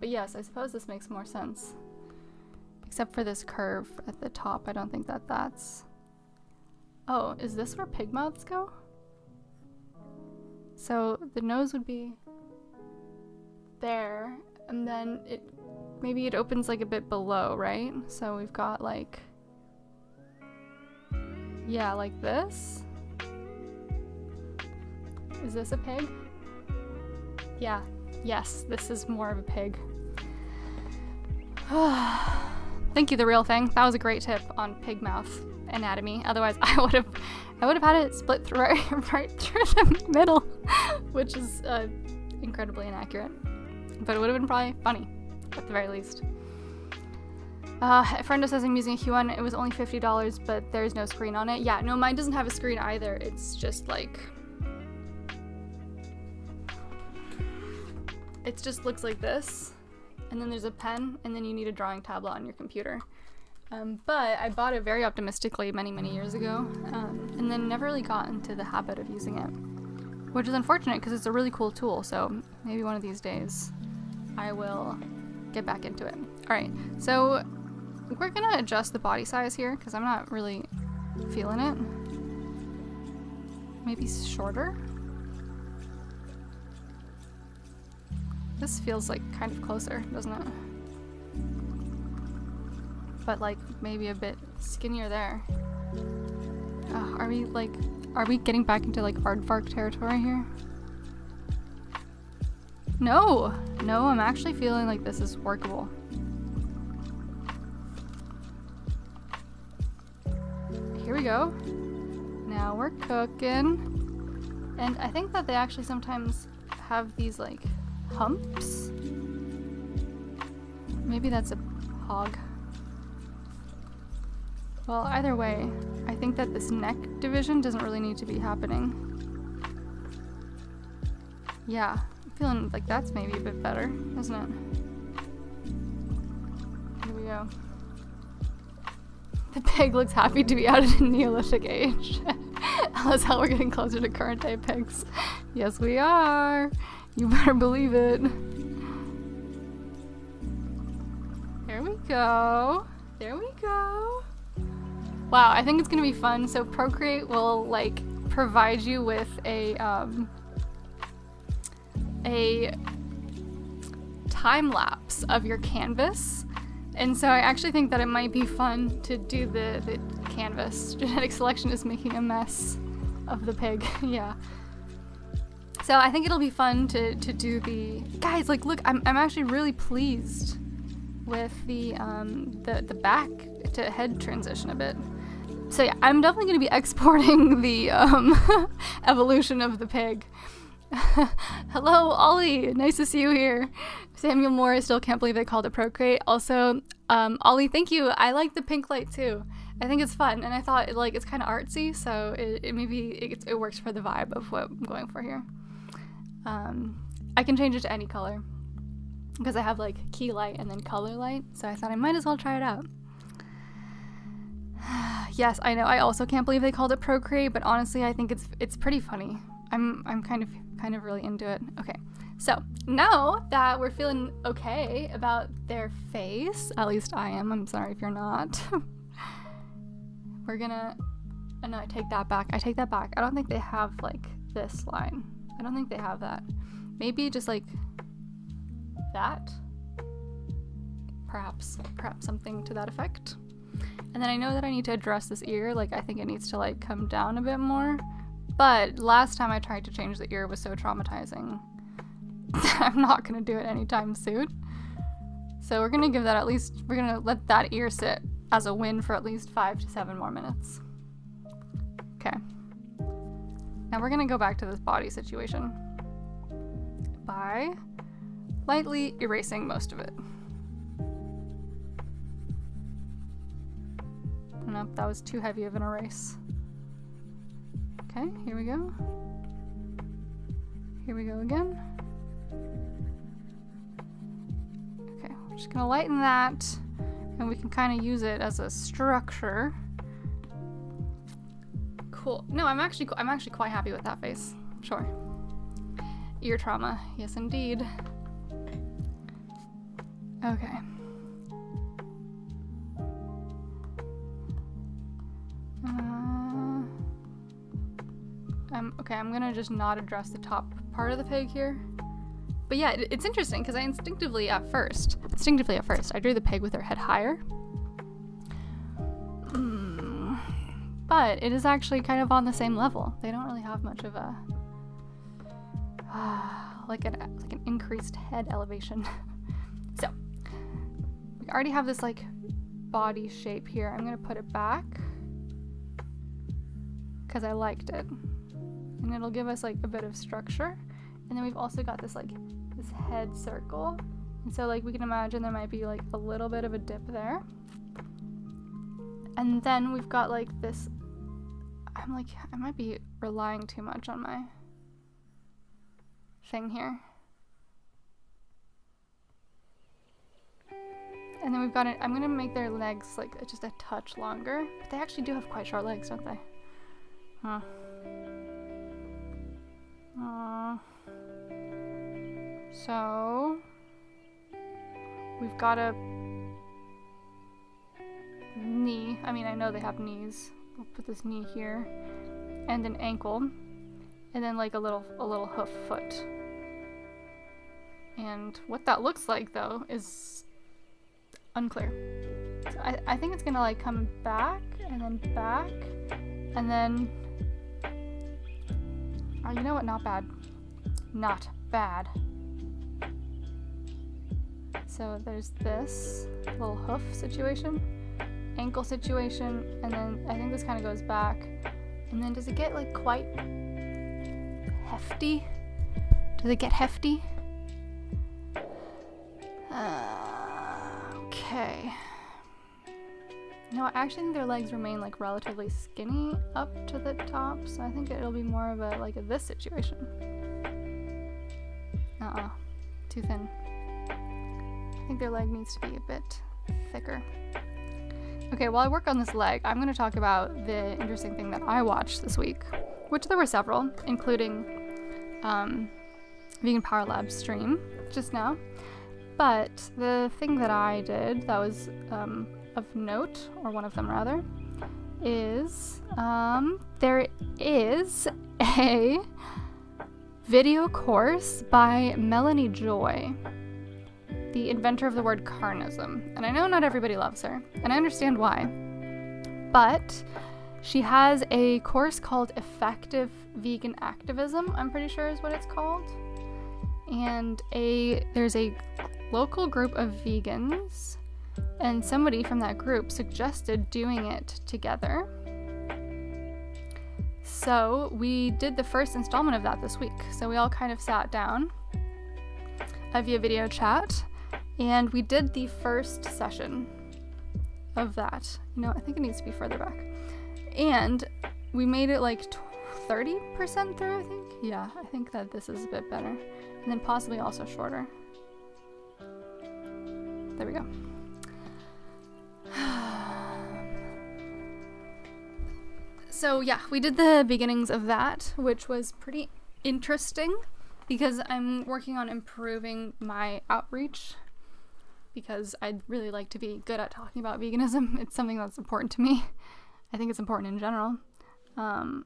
But yes, I suppose this makes more sense. Except for this curve at the top, I don't think that's... Oh, is this where pig mouths go? So the nose would be there, and then maybe it opens like a bit below, right? So we've got like... Yeah, like this. Is this a pig? Yeah. Yes, this is more of a pig. Thank you, The Real Thing. That was a great tip on pig mouth anatomy. Otherwise, I would have had it split right through the middle, which is incredibly inaccurate. But it would have been probably funny, at the very least. A friend says I'm using a Huion. It was only $50, but there's no screen on it. Yeah, no, mine doesn't have a screen either. It's just like... it just looks like this, and then there's a pen, and then you need a drawing tablet on your computer. But I bought it very optimistically many years ago, and then never really got into the habit of using it, which is unfortunate because it's a really cool tool. So maybe one of these days I will get back into it. All right, so we're gonna adjust the body size here because I'm not really feeling it. Maybe shorter. This feels like kind of closer, doesn't it? But like maybe a bit skinnier there. Are we getting back into like aardvark territory here? No, I'm actually feeling like this is workable. Here we go. Now we're cooking. And I think that they actually sometimes have these like humps. Maybe that's a hog. Well, either way, I think that this neck division doesn't really need to be happening. Yeah, I'm feeling like that's maybe a bit better, isn't it? Here we go. The pig looks happy to be out of the Neolithic age. That's how we're getting closer to current day pigs. Yes, we are. You better believe it. There we go. There we go. Wow, I think it's gonna be fun. So Procreate will like provide you with a time lapse of your canvas. And so I actually think that it might be fun to do the canvas. Genetic selection is making a mess of the pig. Yeah. So I think it'll be fun to do the guys. Like, look, I'm actually really pleased with the back to head transition a bit. So yeah, I'm definitely going to be exporting the evolution of the pig. Hello, Ollie. Nice to see you here. Samuel Moore, I still can't believe they called it Procreate. Also, Ollie, thank you. I like the pink light too. I think it's fun, and I thought it's kind of artsy, so it works for the vibe of what I'm going for here. I can change it to any color because I have like key light and then color light, so I thought I might as well try it out. Yes, I know. I also can't believe they called it Procreate, but honestly, I think it's pretty funny. I'm kind of really into it. Okay, so now that we're feeling okay about their face, at least I am. I'm sorry if you're not. We're gonna. Oh, no, I take that back. I don't think they have like this line. I don't think they have that. Maybe just like that. Perhaps something to that effect. And then I know that I need to address this ear. Like, I think it needs to like come down a bit more. But last time I tried to change the ear was so traumatizing. I'm not gonna do it anytime soon. So we're gonna give that we're gonna let that ear sit as a win for at least 5 to 7 more minutes. Okay. Now we're gonna go back to this body situation by lightly erasing most of it. Nope, that was too heavy of an erase. Okay, here we go. Here we go again. Okay, we're just gonna lighten that, and we can kind of use it as a structure. Cool. No, I'm actually quite happy with that face. Sure. Ear trauma, yes indeed. Okay. Okay, I'm gonna just not address the top part of the pig here. But yeah, it's interesting because I instinctively at first, I drew the pig with her head higher. But it is actually kind of on the same level. They don't really have much of a like an increased head elevation. So we already have this like body shape here. I'm gonna put it back because I liked it. And it'll give us like a bit of structure. And then we've also got this like this head circle. And so like we can imagine there might be like a little bit of a dip there. And then we've got like this, I'm like, I might be relying too much on my thing here. And then we've got it. I'm gonna make their legs like just a touch longer. But they actually do have quite short legs, don't they? Huh. So we've got a knee. I mean, I know they have knees. We'll put this knee here, and an ankle, and then like a little hoof foot. And what that looks like though is unclear. So I think it's gonna like come back and then back, and then oh, you know what? Not bad. Not bad. So there's this little hoof situation, ankle situation, and then I think this kind of goes back. And then does it get like quite hefty? Does it get hefty? Okay. No, I actually think their legs remain like relatively skinny up to the top, so I think it'll be more of a like this situation. Too thin. I think their leg needs to be a bit thicker. Okay, while I work on this leg, I'm going to talk about the interesting thing that I watched this week, which there were several, including Vegan Power Lab's stream just now. But the thing that I did that was of note, or one of them rather, is there is a video course by Melanie Joy, the inventor of the word carnism. And I know not everybody loves her, and I understand why. But she has a course called Effective Vegan Activism, I'm pretty sure is what it's called. And there's a local group of vegans, and somebody from that group suggested doing it together. So we did the first installment of that this week. So we all kind of sat down via video chat, and we did the first session of that. You know, I think it needs to be further back. And we made it like 30% through, I think. Yeah, I think that this is a bit better. And then possibly also shorter. There we go. So yeah, we did the beginnings of that, which was pretty interesting because I'm working on improving my outreach because I'd really like to be good at talking about veganism. It's something that's important to me. I think it's important in general. And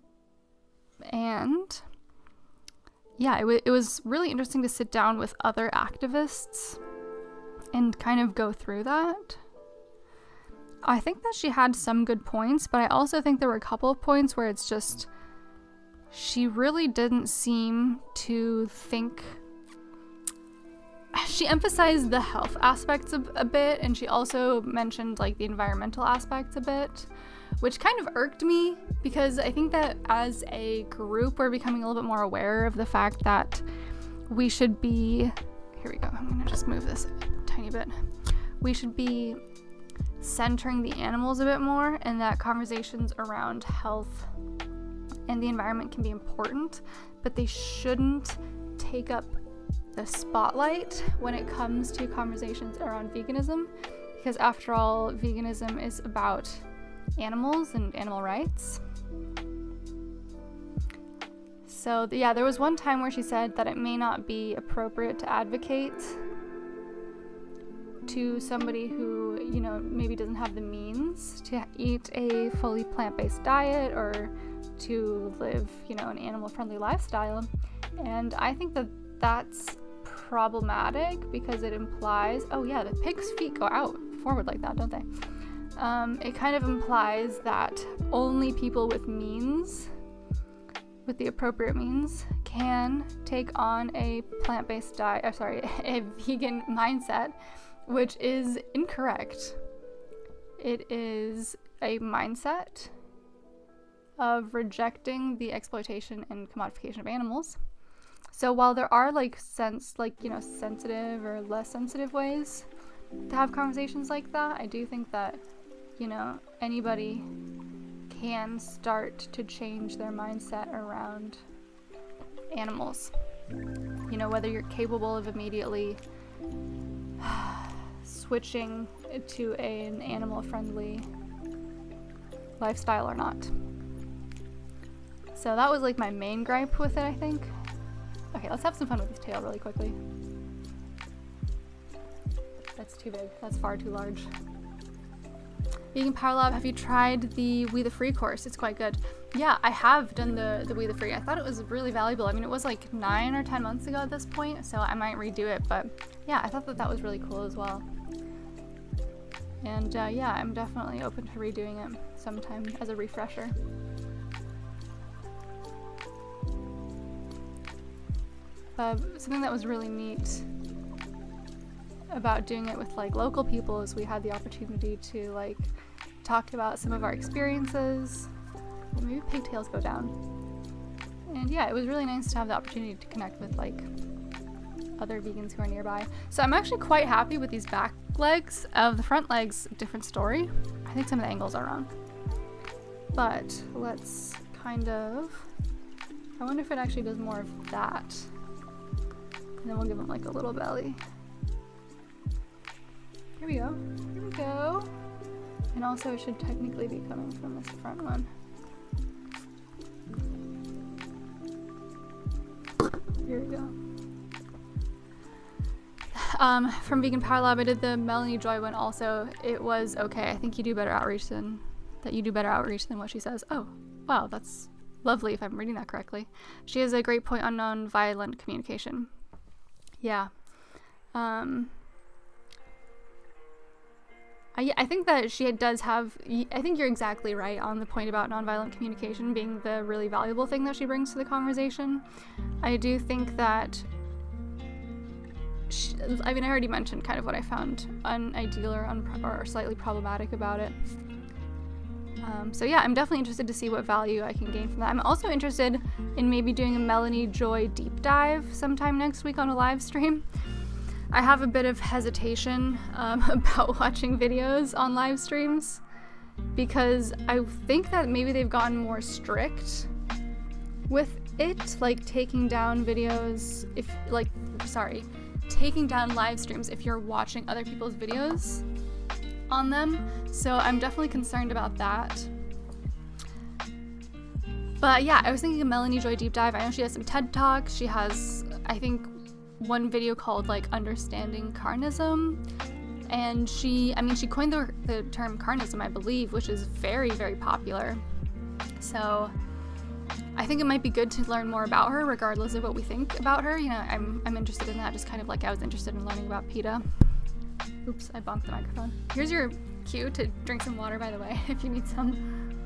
yeah, it was really interesting to sit down with other activists and kind of go through that. I think that she had some good points, but I also think there were a couple of points where it's just, she really didn't seem to think, she emphasized the health aspects a bit, and she also mentioned like the environmental aspects a bit, which kind of irked me because I think that as a group we're becoming a little bit more aware of the fact that we should be, here we go, I'm gonna just move this a tiny bit, we should be centering the animals a bit more, and that conversations around health and the environment can be important, but they shouldn't take up the spotlight when it comes to conversations around veganism, because after all, veganism is about animals and animal rights. So yeah, there was one time where she said that it may not be appropriate to advocate to somebody who, you know, maybe doesn't have the means to eat a fully plant-based diet or to live, you know, an animal-friendly lifestyle. And I think that that's problematic because it implies, oh yeah, the pig's feet go out forward like that, don't they? It kind of implies that only people with means, with the appropriate means, can take on a plant-based diet, a vegan mindset, which is incorrect. It is a mindset of rejecting the exploitation and commodification of animals. So while there are sensitive or less sensitive ways to have conversations like that, I do think that, you know, anybody can start to change their mindset around animals. You know, whether you're capable of immediately switching to an animal-friendly lifestyle or not. So that was like my main gripe with it, I think. Okay, let's have some fun with this tail really quickly. That's too big. That's far too large. Vegan Power Lab, have you tried the We the Free course? It's quite good. Yeah, I have done the We the Free. I thought it was really valuable. I mean, it was like 9 or 10 months ago at this point, so I might redo it, but yeah, I thought that was really cool as well. And yeah, I'm definitely open to redoing it sometime as a refresher. Something that was really neat about doing it with like local people is we had the opportunity to like talk about some of our experiences. Maybe pigtails go down. And yeah, it was really nice to have the opportunity to connect with like other vegans who are nearby. So I'm actually quite happy with these back legs. Of the front legs, different story. I think some of the angles are wrong. But let's kind of, I wonder if it actually does more of that. And then we'll give them like a little belly. Here we go. Here we go. And also it should technically be coming from this front one. Here we go. From Vegan Power Lab, I did the Melanie Joy one also. It was okay. I think you do better outreach than what she says. Oh, wow, that's lovely if I'm reading that correctly. She has a great point on nonviolent communication. Yeah. I think that she does have, I think you're exactly right on the point about nonviolent communication being the really valuable thing that she brings to the conversation. I do think that, I mean, I already mentioned kind of what I found unideal or slightly problematic about it. So yeah, I'm definitely interested to see what value I can gain from that. I'm also interested in maybe doing a Melanie Joy deep dive sometime next week on a live stream. I have a bit of hesitation about watching videos on live streams because I think that maybe they've gotten more strict with it, like taking down videos taking down live streams if you're watching other people's videos on them. So I'm definitely concerned about that. But yeah, I was thinking of Melanie Joy deep dive. I know she has some TED Talks. She has, I think, one video called like Understanding Carnism, and she coined the term carnism, I believe, which is very, very popular. So I think it might be good to learn more about her regardless of what we think about her. You know, I'm interested in that, just kind of like I was interested in learning about PETA. Oops, I bumped the microphone. Here's your cue to drink some water, by the way, if you need some.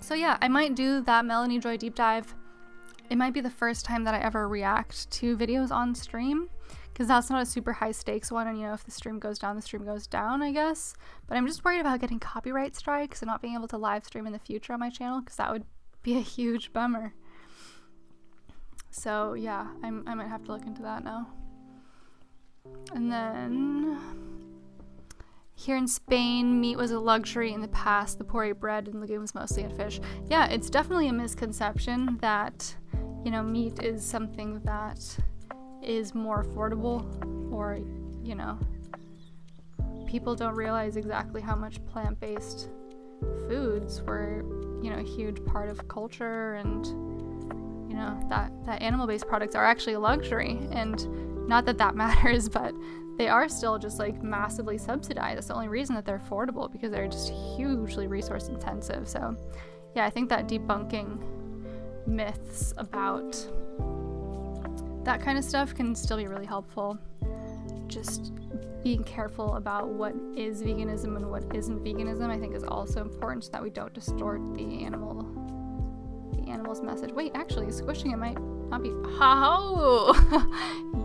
So yeah, I might do that Melanie Joy deep dive. It might be the first time that I ever react to videos on stream, because that's not a super high stakes one, and you know, if the stream goes down, the stream goes down, I guess. But I'm just worried about getting copyright strikes and not being able to live stream in the future on my channel, because that would be a huge bummer. So yeah, I might have to look into that now. And then here in Spain, meat was a luxury in the past. The poor ate bread and legumes mostly, and fish. Yeah, it's definitely a misconception that, you know, meat is something that is more affordable, or, you know, people don't realize exactly how much plant-based foods were, you know, a huge part of culture, and, you know, that animal-based products are actually a luxury. And not that that matters, but they are still just like massively subsidized. That's the only reason that they're affordable, because they're just hugely resource intensive. So yeah, I think that debunking myths about that kind of stuff can still be really helpful. Just being careful about what is veganism and what isn't veganism, I think, is also important, so that we don't distort the animal's message. Wait, actually, squishing it might not be. How?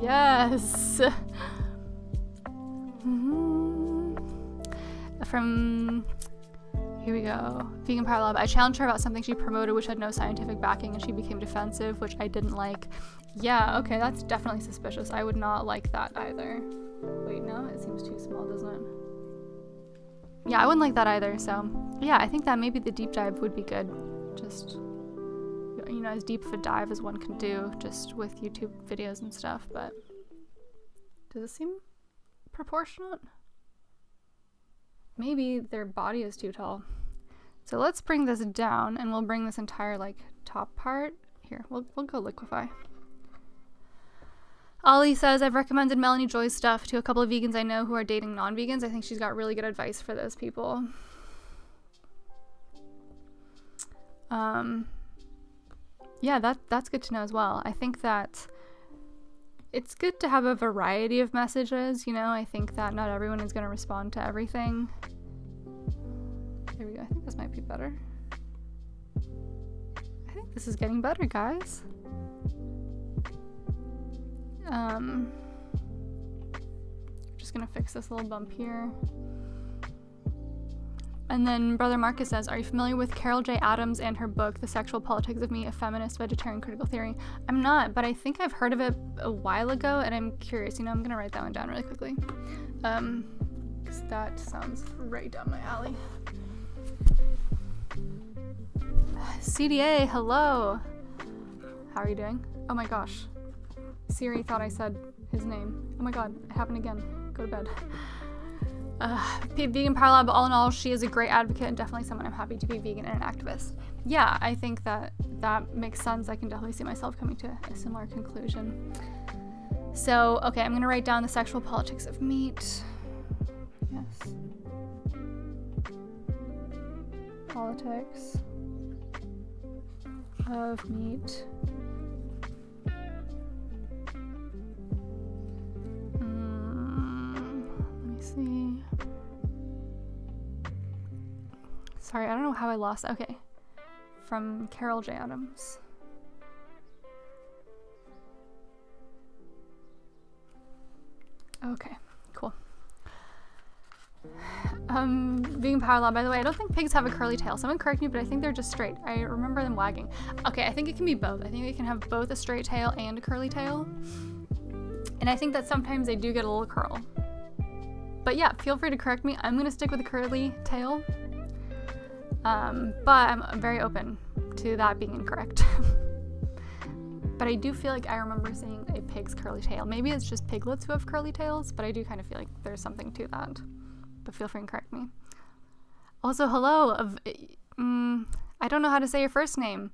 Yes. From, here we go, Vegan Power Lab. I challenged her about something she promoted which had no scientific backing, and she became defensive, which I didn't like. Yeah, okay, that's definitely suspicious. I would not like that either. Wait, no, it seems too small, doesn't it? Yeah, I wouldn't like that either. So yeah, I think that maybe the deep dive would be good. just, you know, as deep of a dive as one can do just with YouTube videos and stuff, but does it seem proportionate? Maybe their body is too tall. So let's bring this down, and we'll bring this entire like top part here. We'll go liquefy. Ollie says, I've recommended Melanie Joy's stuff to a couple of vegans I know who are dating non-vegans. I think she's got really good advice for those people. Yeah, that's good to know as well. I think that it's good to have a variety of messages, you know. I think that not everyone is going to respond to everything. There we go. I think this might be better. I think this is getting better, guys. Just gonna fix this little bump here. And then Brother Marcus says, are you familiar with Carol J. Adams and her book, The Sexual Politics of Me, A Feminist Vegetarian Critical Theory? I'm not, but I think I've heard of it a while ago, and I'm curious. You know, I'm gonna write that one down really quickly. Because that sounds right down my alley. CDA, hello! How are you doing? Oh my gosh. Siri thought I said his name. Oh my god, it happened again. Go to bed. Vegan Power Lab, all in all, she is a great advocate and definitely someone I'm happy to be vegan and an activist. Yeah, I think that makes sense. I can definitely see myself coming to a similar conclusion. So, okay, I'm gonna write down the sexual politics of meat. Yes. Politics of meat. See. Sorry, I don't know how I lost. Okay. From Carol J. Adams. Okay, cool. Vegan Power Lab, by the way, I don't think pigs have a curly tail. Someone correct me, but I think they're just straight. I remember them wagging. Okay, I think it can be both. I think they can have both a straight tail and a curly tail. And I think that sometimes they do get a little curl. But yeah, feel free to correct me. I'm gonna stick with a curly tail. But I'm very open to that being incorrect. But I do feel like I remember seeing a pig's curly tail. Maybe it's just piglets who have curly tails, but I do kind of feel like there's something to that. But feel free to correct me. Also, hello. I don't know how to say your first name.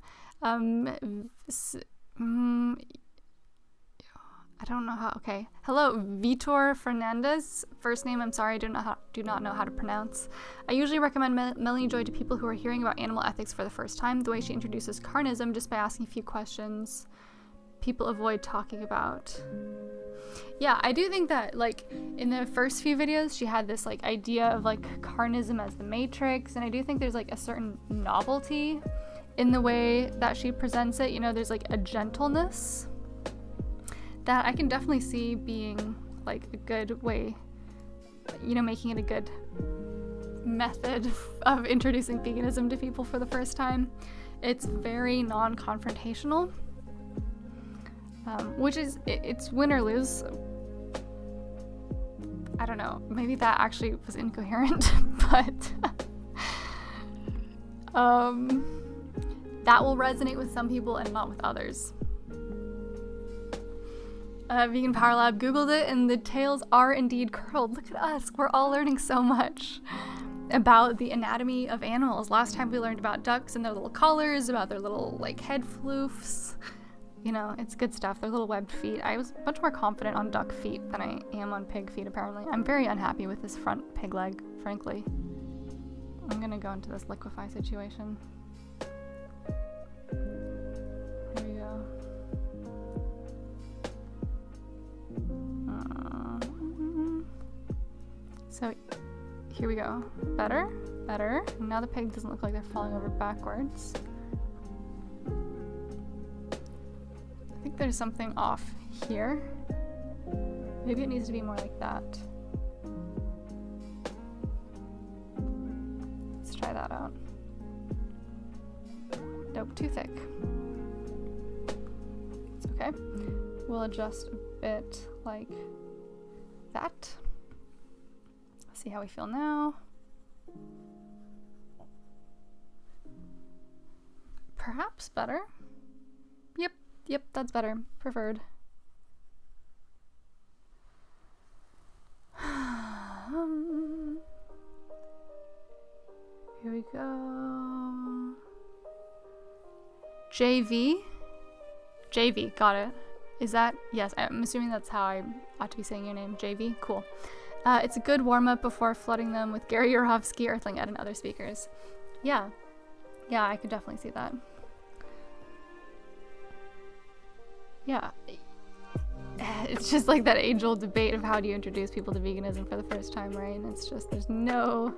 I don't know how. Okay. Hello, Vitor Fernandez. First name, I'm sorry, I do not know how to pronounce. I usually recommend Melanie Joy to people who are hearing about animal ethics for the first time. The way she introduces carnism, just by asking a few questions people avoid talking about. Yeah, I do think that, like, in the first few videos, she had this, like, idea of, like, carnism as the Matrix, and I do think there's, like, a certain novelty in the way that she presents it. You know, there's, like, a gentleness that I can definitely see being like a good way, you know, making it a good method of introducing veganism to people for the first time. It's very non-confrontational, which is, it's win or lose. I don't know, maybe that actually was incoherent, but that will resonate with some people and not with others. Vegan Power Lab Googled it, and the tails are indeed curled. Look at us. We're all learning so much about the anatomy of animals. Last time we learned about ducks and their little collars, about their little, like, head floofs. You know, it's good stuff. Their little webbed feet. I was much more confident on duck feet than I am on pig feet, apparently. I'm very unhappy with this front pig leg, frankly. I'm gonna go into this liquefy situation. Here we go. So here we go. Better. Now the pig doesn't look like they're falling over backwards. I think there's something off here. Maybe it needs to be more like that. Let's try that out. Nope, too thick. It's okay. We'll adjust a bit like that. See how we feel now. perhaps better. Yep, that's better. Preferred. Here we go. JV, got it. Is that? Yes, I'm assuming that's how I ought to be saying your name. JV, cool. It's a good warm-up before flooding them with Gary Yourofsky, Earthling Ed, and other speakers. Yeah, I could definitely see that. Yeah. It's just like that age-old debate of how do you introduce people to veganism for the first time, right? And it's just, there's no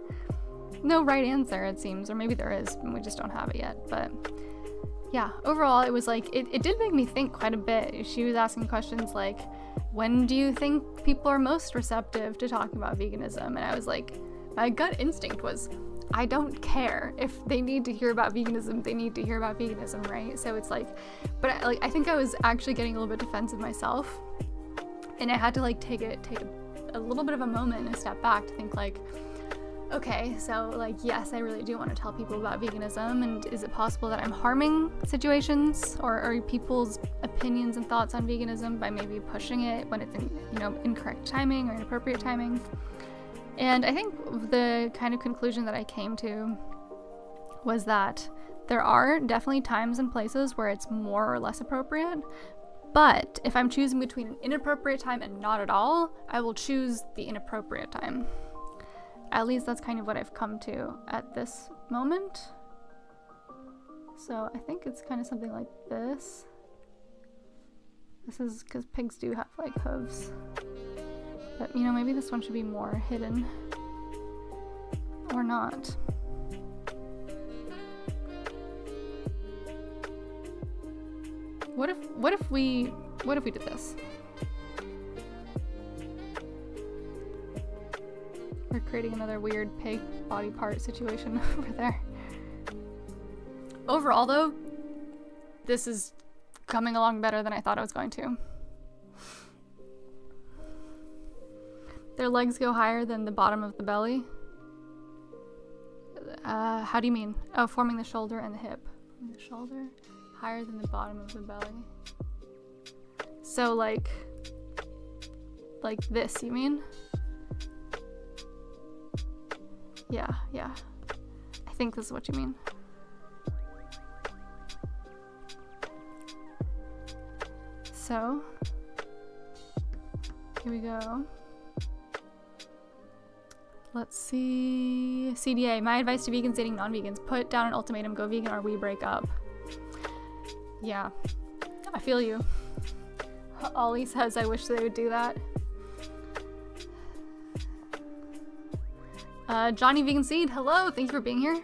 right answer, it seems, or maybe there is, and we just don't have it yet. But yeah, overall, it was like, it did make me think quite a bit. She was asking questions like, when do you think people are most receptive to talking about veganism? And I was like, my gut instinct was, I don't care. If they need to hear about veganism, they need to hear about veganism, right? So it's like, but I think I was actually getting a little bit defensive myself, and I had to like take a little bit of a moment and a step back to think like, okay, so like, yes, I really do want to tell people about veganism, and is it possible that I'm harming situations or people's opinions and thoughts on veganism by maybe pushing it when it's in, incorrect timing or inappropriate timing? And I think the kind of conclusion that I came to was that there are definitely times and places where it's more or less appropriate, but if I'm choosing between an inappropriate time and not at all, I will choose the inappropriate time. At least that's kind of what I've come to at this moment. So I think it's kind of something like this. This is because pigs do have like hooves. But, maybe this one should be more hidden. Or not. What if we did this? We're creating another weird pig body part situation over there. Overall, though, this is coming along better than I thought it was going to. Their legs go higher than the bottom of the belly. How do you mean? Oh, forming the shoulder and the hip. The shoulder higher than the bottom of the belly. So like this, you mean? Yeah. I think this is what you mean. So, here we go. Let's see. CDA, my advice to vegans dating non-vegans: put down an ultimatum, go vegan or we break up. Yeah, I feel you. Ollie says, I wish they would do that. Johnny Vegan Seed, hello, thank you for being here.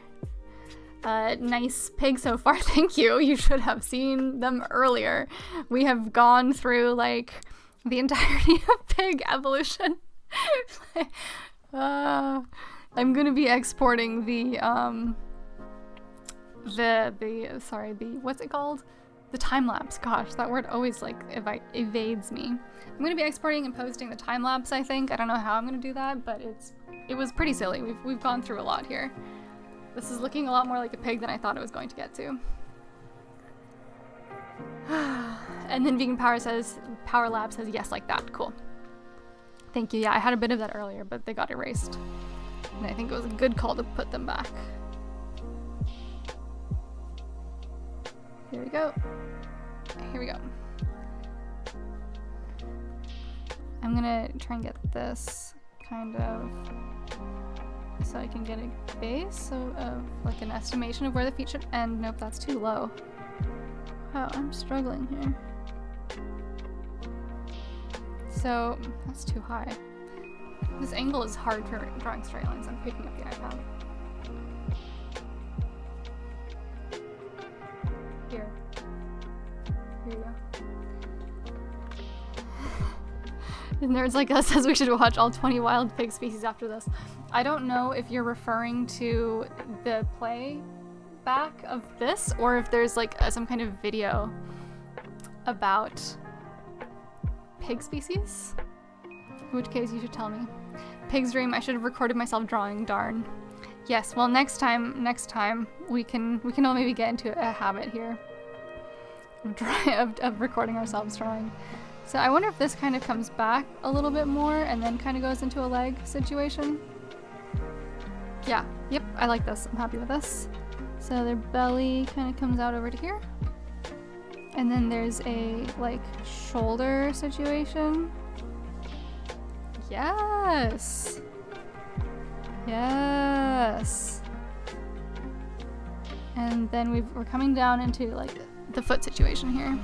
Nice pig so far, thank you. You should have seen them earlier. We have gone through like the entirety of pig evolution. I'm gonna be exporting the what's it called? The time lapse. Gosh, that word always like evades me. I'm gonna be exporting and posting the time lapse, I think. I don't know how I'm gonna do that, but it was pretty silly. We've gone through a lot here. This is looking a lot more like a pig than I thought it was going to get to. And then Vegan Power Lab says yes, like that. Cool. Thank you. Yeah, I had a bit of that earlier, but they got erased. And I think it was a good call to put them back. Here we go. Here we go. I'm gonna try and get this kind of so I can get a base of like an estimation of where the feet should end. Nope, that's too low. Wow, I'm struggling here. So that's too high. This angle is hard for drawing straight lines. I'm picking up the iPad. Here you go. And Nerds Like Us says we should watch all 20 wild pig species after this. I don't know if you're referring to the playback of this or if there's like some kind of video about pig species. In which case you should tell me. Pig's dream, I should have recorded myself drawing, darn. Yes, well, next time we can all maybe get into a habit here of recording ourselves drawing. So I wonder if this kind of comes back a little bit more and then kind of goes into a leg situation. Yeah, yep, I like this. I'm happy with this. So their belly kind of comes out over to here. And then there's a, like, shoulder situation. Yes! Yes! And then we're coming down into, like, the foot situation here.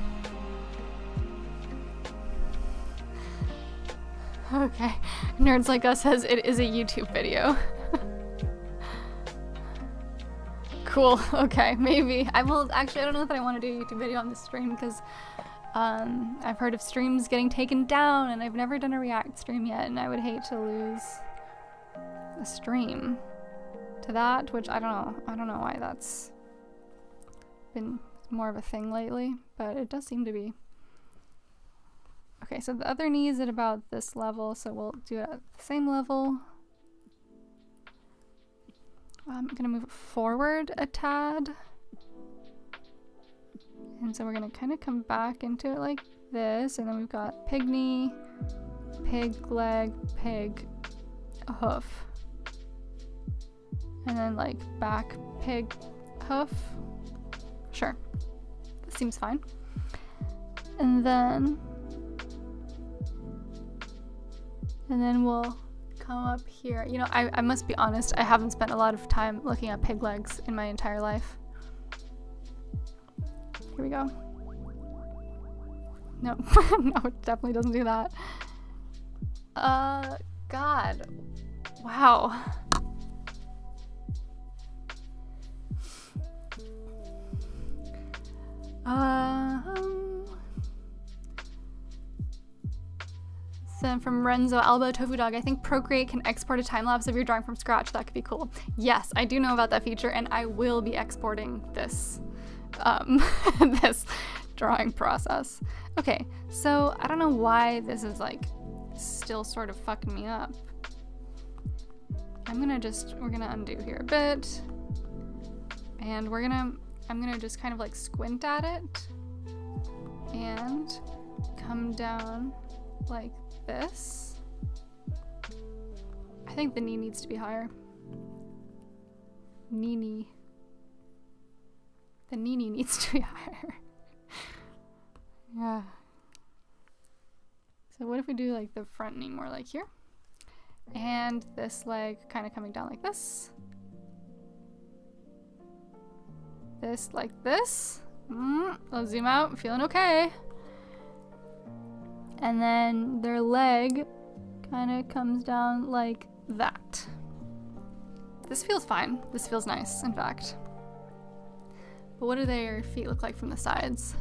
Okay. Nerds Like Us says it is a YouTube video. Cool. Okay, maybe. I don't know if I want to do a YouTube video on this stream because I've heard of streams getting taken down and I've never done a React stream yet, and I would hate to lose a stream to that, which I don't know why that's been more of a thing lately, but it does seem to be. Okay, so the other knee is at about this level, so we'll do it at the same level. I'm gonna move it forward a tad. And so we're gonna kind of come back into it like this, and then we've got pig knee, pig leg, pig hoof. And then like back pig hoof. Sure, that seems fine. And then we'll come up here. You know, I must be honest, I haven't spent a lot of time looking at pig legs in my entire life. Here we go. No, no, it definitely doesn't do that. God. Wow. Then from Renzo Alba Tofu Dog, I think Procreate can export a time lapse of your drawing from scratch. That could be cool. Yes, I do know about that feature, and I will be exporting this this drawing process. Okay, so I don't know why this is like still sort of fucking me up. We're gonna undo here a bit, and I'm gonna just kind of like squint at it and come down like this. I think the knee needs to be higher. Knee. The knee needs to be higher. Yeah. So what if we do like the front knee more like here? And this leg kind of coming down like this. This like this. I'll zoom out, feeling okay. And then their leg kind of comes down like that. This feels fine. This feels nice, in fact. But what do their feet look like from the sides?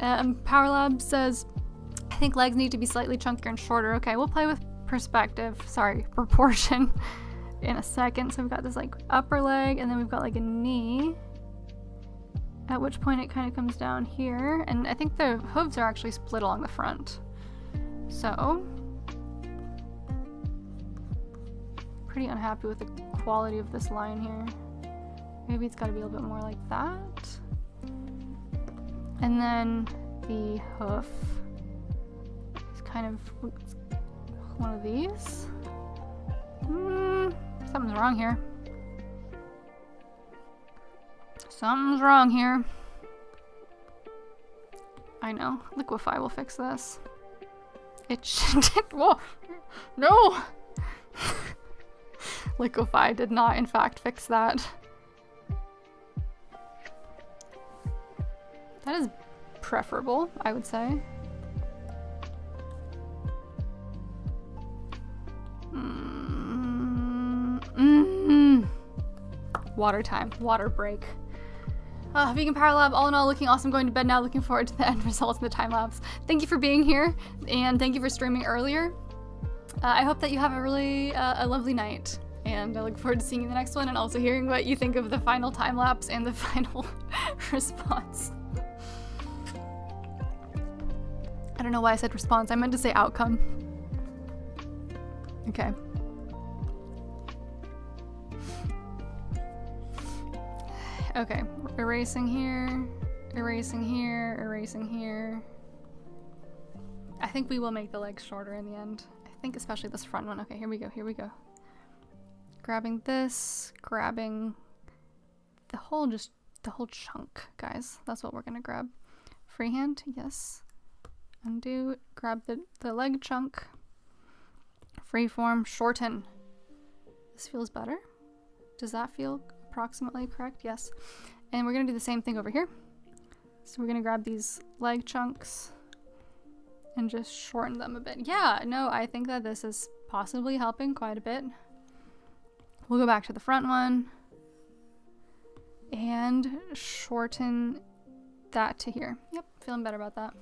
PowerLab says, I think legs need to be slightly chunkier and shorter. Okay, we'll play with proportion in a second. So we've got this like upper leg, and then we've got like a knee, at which point it kind of comes down here. And I think the hooves are actually split along the front. So, pretty unhappy with the quality of this line here. Maybe it's got to be a little bit more like that. And then the hoof is kind of one of these. Something's wrong here. Something's wrong here. I know. Liquify will fix this. It shouldn't. Whoa! No! Liquify did not, in fact, fix that. That is preferable, I would say. Water time. Water break. Vegan Power Lab, all in all, looking awesome. Going to bed now. Looking forward to the end results of the time lapse. Thank you for being here, and thank you for streaming earlier. I hope that you have a really a lovely night, and I look forward to seeing you in the next one, and also hearing what you think of the final time lapse and the final response. I don't know why I said response. I meant to say outcome. Okay. Okay, erasing here, erasing here, erasing here. I think we will make the legs shorter in the end. I think especially this front one. Okay, here we go, here we go. Grabbing this, grabbing the whole chunk, guys. That's what we're gonna grab. Freehand, yes. Undo, grab the leg chunk. Freeform, shorten. This feels better. Does that feel approximately correct? Yes. And we're gonna do the same thing over here. So we're gonna grab these leg chunks and just shorten them a bit. Yeah, no, I think that this is possibly helping quite a bit. We'll go back to the front one and shorten that to here. Yep, feeling better about that.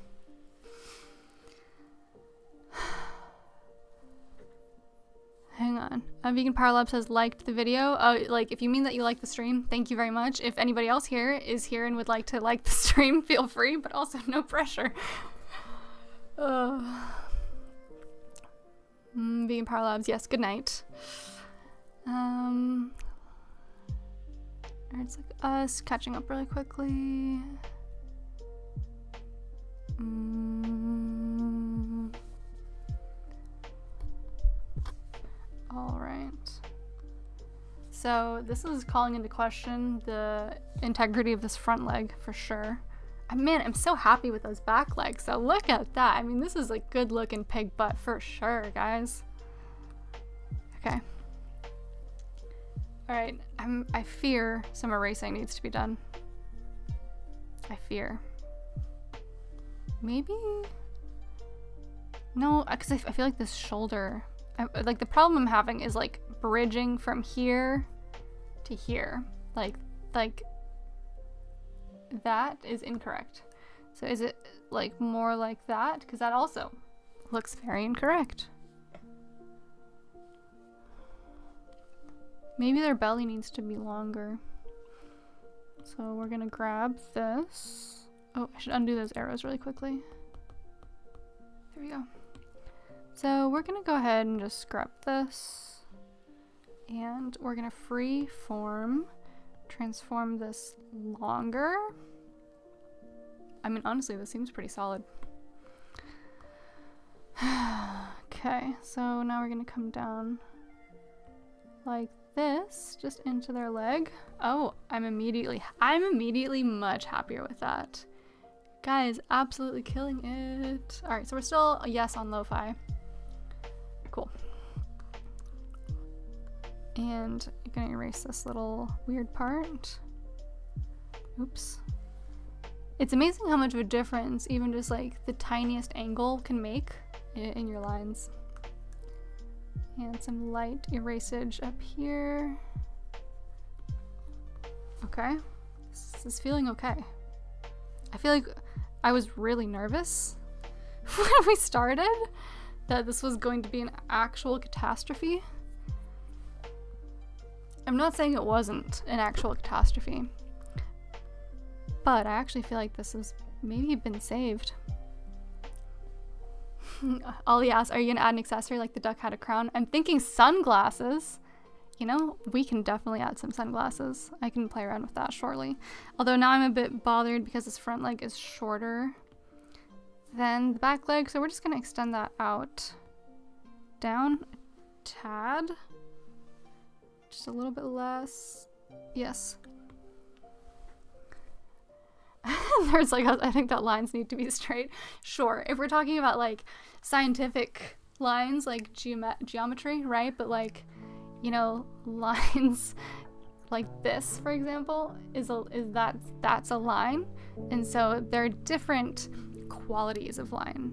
Hang on. Vegan Power Lab says liked the video. Like if you mean that you like the stream, thank you very much. If anybody else here is here and would like to like the stream, feel free, but also no pressure. Vegan Power Labs, yes, good night. It's like us catching up really quickly. All right. So this is calling into question the integrity of this front leg for sure. Man, I'm so happy with those back legs. So look at that. I mean, this is a good looking pig butt for sure, guys. Okay. All right. I fear some erasing needs to be done. I fear. Maybe. No, because I feel like this shoulder. Like the problem I'm having is like bridging from here to here. Like that is incorrect. So is it like more like that? Because that also looks very incorrect. Maybe their belly needs to be longer. So we're gonna grab this. Oh, I should undo those arrows really quickly. There we go. So we're gonna go ahead and just grab this. And we're gonna free form, transform this longer. I mean, honestly, this seems pretty solid. Okay, so now we're gonna come down like this, just into their leg. Oh, I'm immediately much happier with that. Guys, absolutely killing it. All right, so we're still a yes on lo-fi. Cool. And you're gonna erase this little weird part. Oops. It's amazing how much of a difference even just like the tiniest angle can make in your lines. And some light erasage up here. Okay. This is feeling okay. I feel like I was really nervous when we started that this was going to be an actual catastrophe. I'm not saying it wasn't an actual catastrophe, but I actually feel like this has maybe been saved. Ollie asks, are you gonna add an accessory like the duck had a crown? I'm thinking sunglasses. You know, we can definitely add some sunglasses. I can play around with that shortly. Although now I'm a bit bothered because this front leg is shorter than the back leg, so we're just gonna extend that out down a tad. Just a little bit less. Yes. There's like, I think that lines need to be straight. Sure, if we're talking about like scientific lines, like geometry, right? But like, you know, lines like this, for example, that's a line, and so there are different qualities of line.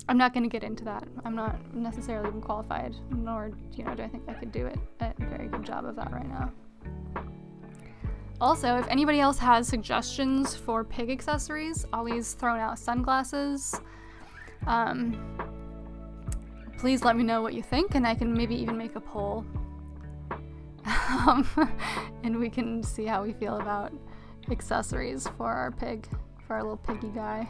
I'm not going to get into that. I'm not necessarily even qualified, nor do I think I could do a very good job of that right now. Also, if anybody else has suggestions for pig accessories, Ollie's thrown out sunglasses. Please let me know what you think, and I can maybe even make a poll. And we can see how we feel about accessories for our pig, for our little piggy guy.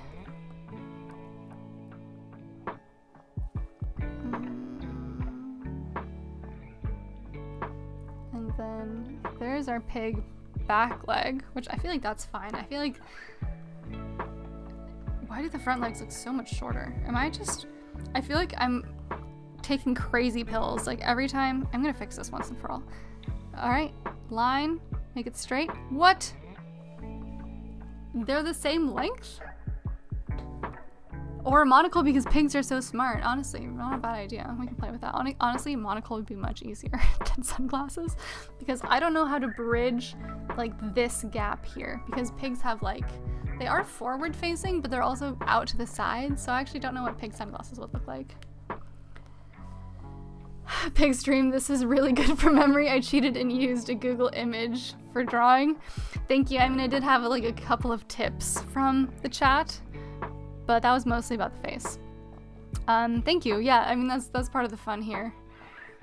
And then there's our pig back leg, which I feel like that's fine. I feel like, why do the front legs look so much shorter? I feel like I'm taking crazy pills like every time. I'm gonna fix this once and for all. All right, line, make it straight. What? They're the same length? Or a monocle, because pigs are so smart. Honestly, not a bad idea. We can play with that. Honestly, monocle would be much easier than sunglasses, because I don't know how to bridge like this gap here, because pigs have like, they are forward facing, but they're also out to the side. So I actually don't know what pig sunglasses would look like. Pig stream, this is really good for memory. I cheated and used a Google image for drawing. Thank you. I mean, I did have like a couple of tips from the chat, but that was mostly about the face. Thank you. Yeah, I mean, that's part of the fun here.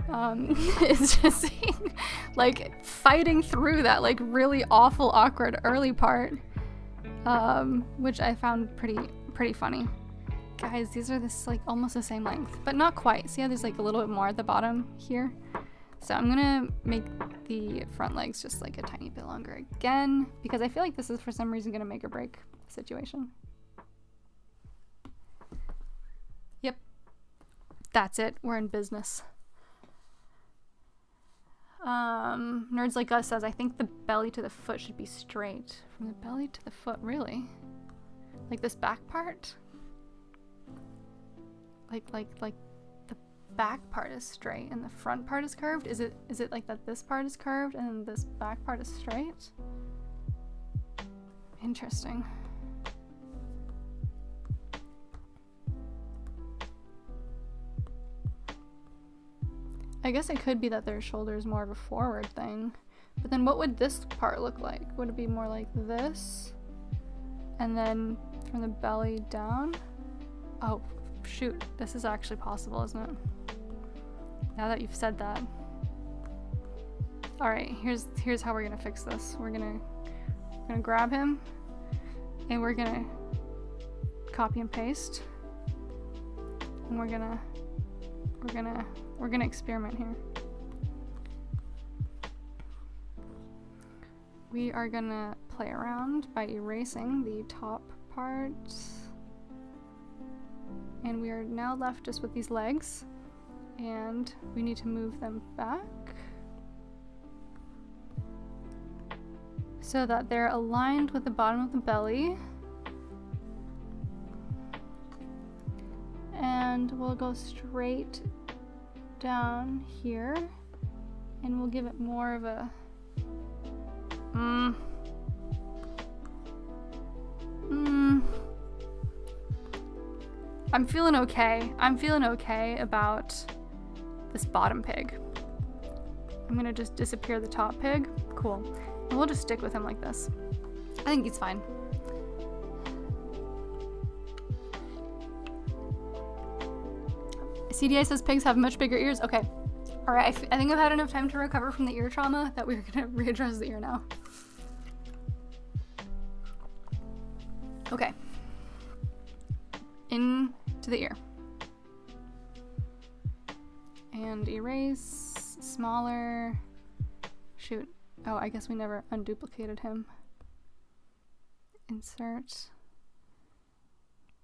It's just seeing, like, fighting through that, like, really awful, awkward early part, which I found pretty funny. Guys, these are like almost the same length, but not quite. See how there's like a little bit more at the bottom here? So I'm gonna make the front legs just like a tiny bit longer again, because I feel like this is for some reason gonna make or break the situation. Yep, that's it. We're in business. Nerds Like Us says, I think the belly to the foot should be straight. From the belly to the foot, really? Like this back part? Like the back part is straight and the front part is curved? Is it like that this part is curved and this back part is straight? Interesting. I guess it could be that their shoulder is more of a forward thing, but then what would this part look like? Would it be more like this? And then from the belly down? Oh, shoot, this is actually possible, isn't it? Now that you've said that. All right, here's how we're gonna fix this. We're gonna grab him, and we're gonna copy and paste, and we're gonna experiment here. We are gonna play around by erasing the top part. And we are now left just with these legs, and we need to move them back so that they're aligned with the bottom of the belly. And we'll go straight down here, and we'll give it more of a I'm feeling okay. I'm feeling okay about this bottom pig. I'm gonna just disappear the top pig. Cool. And we'll just stick with him like this. I think he's fine. CDI says pigs have much bigger ears. Okay. All right. I think I've had enough time to recover from the ear trauma that we're gonna readdress the ear now. Okay. Into the ear. And erase, smaller. Shoot. Oh, I guess we never unduplicated him. Insert.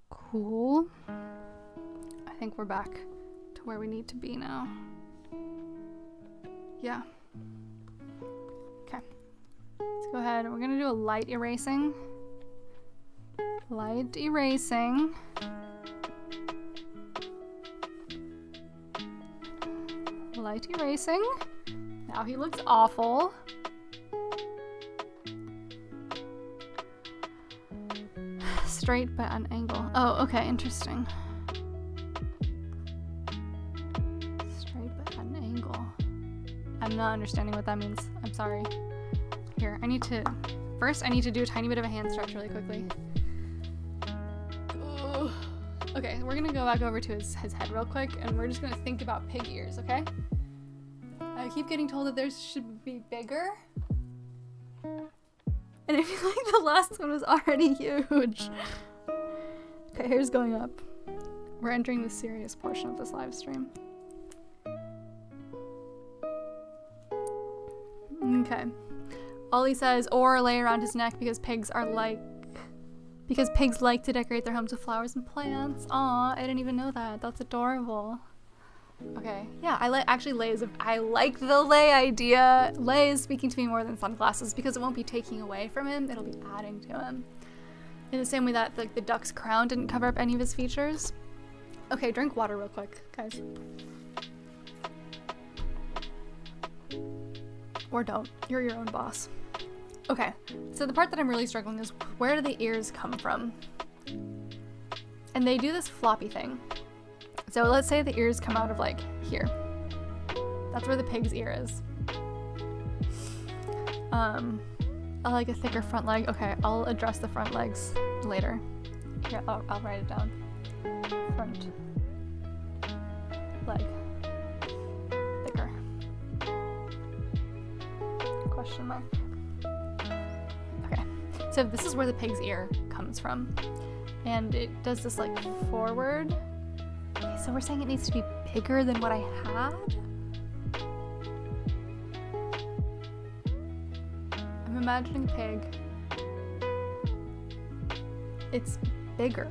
Cool. I think we're back to where we need to be now. Yeah. Okay. Let's go ahead. We're gonna do a light erasing. Light erasing. Light erasing. Now he looks awful. Straight but an angle. Oh, okay, interesting. Straight but an angle. I'm not understanding what that means. I'm sorry. Here, first I need to do a tiny bit of a hand stretch really quickly. Ugh. Okay, we're gonna go back over to his head real quick, and we're just gonna think about pig ears, okay? I keep getting told that theirs should be bigger. And I feel like the last one was already huge. Okay, here's going up. We're entering the serious portion of this live stream. Okay. Ollie says, or lay around his neck because pigs like to decorate their homes with flowers and plants. Aw, I didn't even know that. That's adorable. Okay, yeah, I like the lay idea. Lay is speaking to me more than sunglasses because it won't be taking away from him, it'll be adding to him. In the same way that like the duck's crown didn't cover up any of his features. Okay, drink water real quick, guys. Or don't, you're your own boss. Okay, so the part that I'm really struggling is where do the ears come from? And they do this floppy thing. So let's say the ears come out of like here. That's where the pig's ear is. I like a thicker front leg. Okay, I'll address the front legs later. Here, I'll write it down. Front leg. Thicker. Question mark. Okay, so this is where the pig's ear comes from. And it does this like forward. Okay, so we're saying it needs to be bigger than what I had? I'm imagining a pig. It's bigger.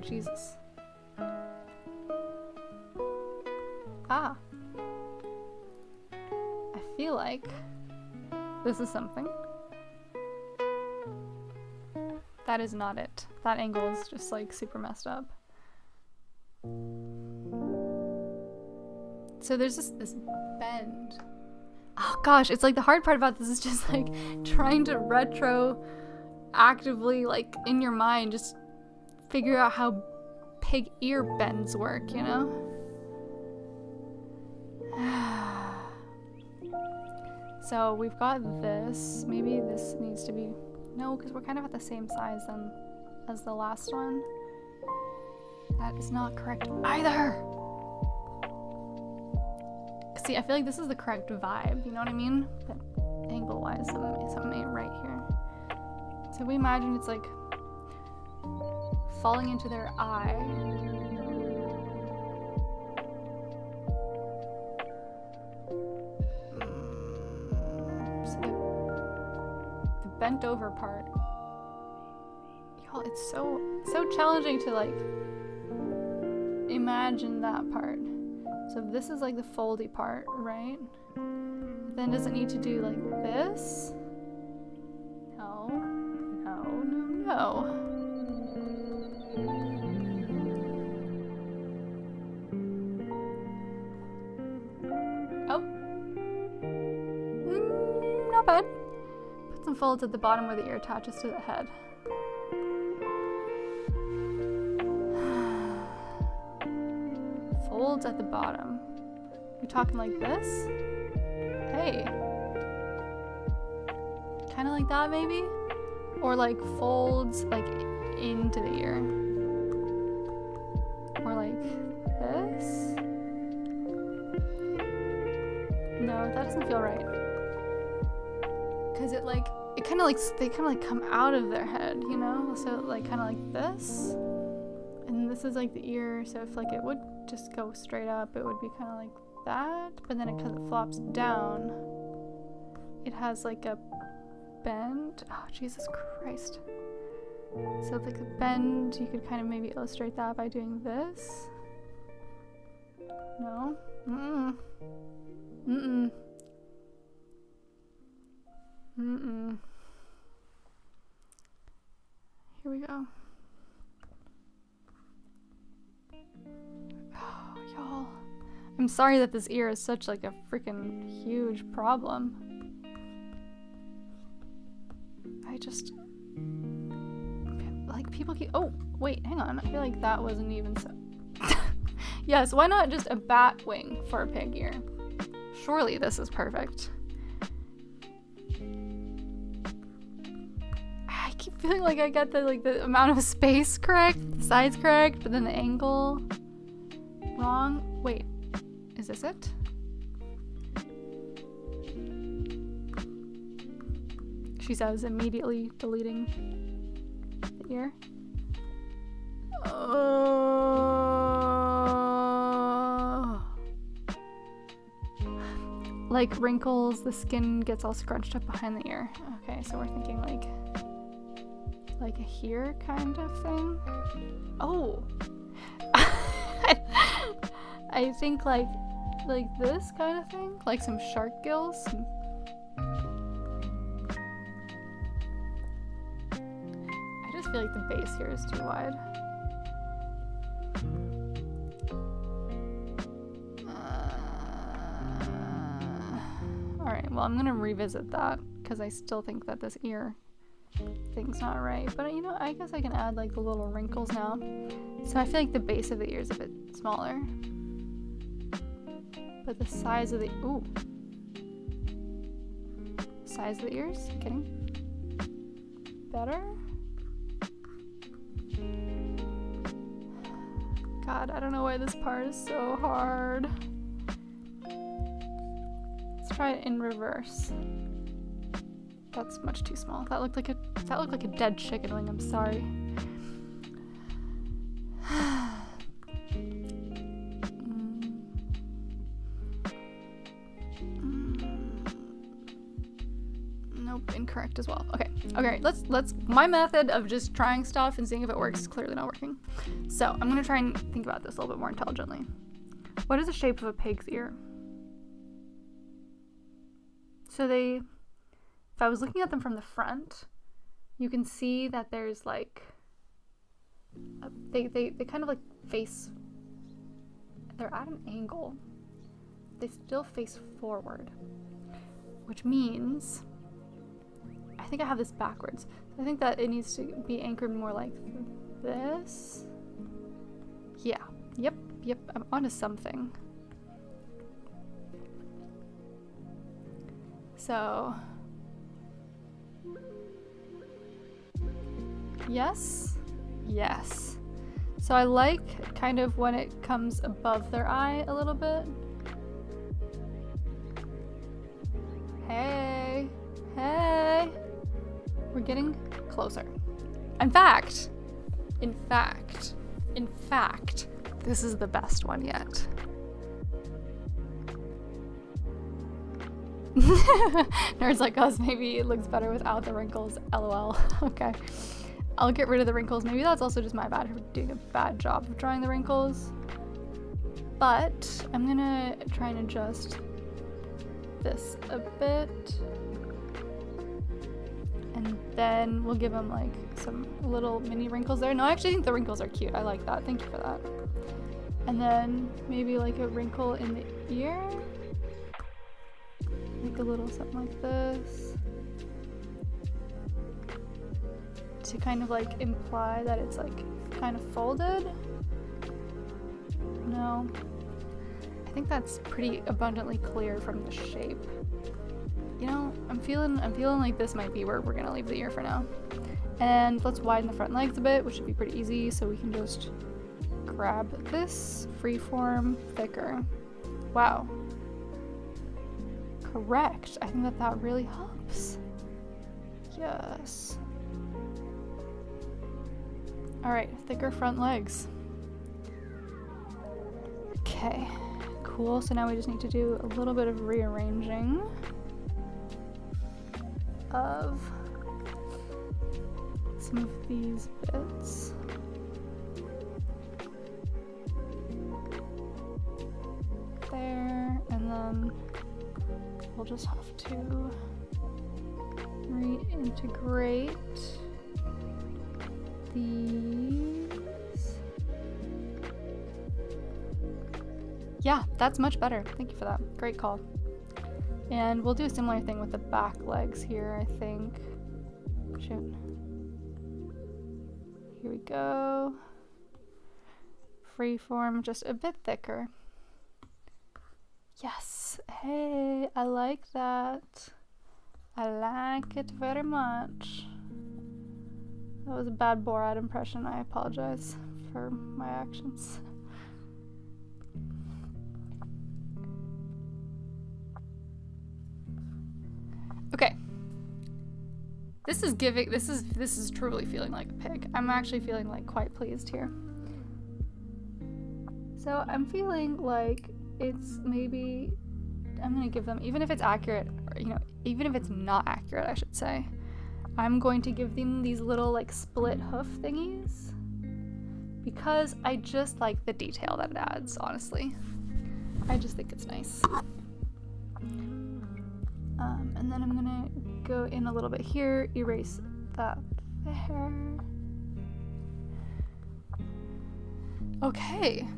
Jesus. Ah. I feel like this is something. That is not it. That angle is just like super messed up. So there's this bend. Oh gosh, it's like the hard part about this is just like trying to actively like in your mind just figure out how pig ear bends work, you know? So we've got this. Maybe this needs to be... No, because we're kind of at the same size then as the last one. That is not correct either. See, I feel like this is the correct vibe, you know what I mean? But angle-wise, something ain't right here. So we imagine it's like falling into their eye. So the bent over part. Y'all, it's so challenging to like imagine that part. So this is like the foldy part, right? Then does it need to do like this? No. Oh. Not bad. Put some folds at the bottom where the ear attaches to the head. Folds at the bottom. You talking like this? Hey. Kind of like that maybe? Or like folds like into the ear. Or like this? No, that doesn't feel right. Cause they kind of like come out of their head, you know? So like kind of like this. And this is like the ear, so if like it would just go straight up, it would be kind of like that. But then because it flops down, it has like a bend. Oh, Jesus Christ. So like a bend, you could kind of maybe illustrate that by doing this. No? Here we go. Oh, y'all. I'm sorry that this ear is such like a freaking huge problem. I just... like people keep... Oh, wait, hang on. I feel like that wasn't even so... Yes, why not just a bat wing for a pig ear? Surely this is perfect. I keep feeling like I got the amount of space correct, the size correct, but then the angle wrong. Wait, is this it? She says, immediately deleting the ear. like wrinkles, the skin gets all scrunched up behind the ear. Okay, so we're thinking like a here kind of thing. Oh, I think like this kind of thing, like some shark gills. I just feel like the base here is too wide. Alright, well, I'm gonna revisit that because I still think that this ear thing's not right. But you know, I guess I can add like the little wrinkles now. So I feel like the base of the ear is a bit smaller. But the size of the size of the ears getting better. God, I don't know why this part is so hard. Let's try it in reverse. That's much too small. That looked like a dead chicken wing. I'm sorry. Nope, incorrect as well. Okay, let's my method of just trying stuff and seeing if it works is clearly not working. So I'm gonna try and think about this a little bit more intelligently. What is the shape of a pig's ear? So if I was looking at them from the front, you can see that there's like they kind of like face, they're at an angle. They still face forward, which means I think I have this backwards. I think that it needs to be anchored more like this. Yeah. Yep. I'm onto something. So, yes. So I like kind of when it comes above their eye a little bit. Hey. We're getting closer. In fact, this is the best one yet. Nerds like us, maybe it looks better without the wrinkles. LOL. Okay. I'll get rid of the wrinkles. Maybe that's also just my bad for doing a bad job of drawing the wrinkles. But I'm gonna try and adjust this a bit. And then we'll give them like some little mini wrinkles there. No, I actually think the wrinkles are cute. I like that. Thank you for that. And then maybe like a wrinkle in the ear. Make a little something like this. To kind of like imply that it's like kind of folded. No. I think that's pretty abundantly clear from the shape. You know, I'm feeling like this might be where we're gonna leave the ear for now. And let's widen the front legs a bit, which should be pretty easy. So we can just grab this freeform thicker. Wow. Correct. I think that really helps. Yes. All right, thicker front legs. Okay, cool. So now we just need to do a little bit of rearranging of some of these bits. There, and then we'll just have to reintegrate these. Yeah, that's much better. Thank you for that. Great call. And we'll do a similar thing with the back legs here, I think. Shoot. Here we go. Freeform, just a bit thicker. Yes. Hey, I like that. I like it very much. That was a bad Borat impression. I apologize for my actions. Okay. This is truly feeling like a pig. I'm actually feeling like quite pleased here. So I'm feeling like it's maybe gonna give them, even if it's accurate, or, you know, even if it's not accurate, I should say, I'm going to give them these little like split hoof thingies because I just like the detail that it adds, honestly. I just think it's nice. And then I'm gonna go in a little bit here, erase that there. Okay.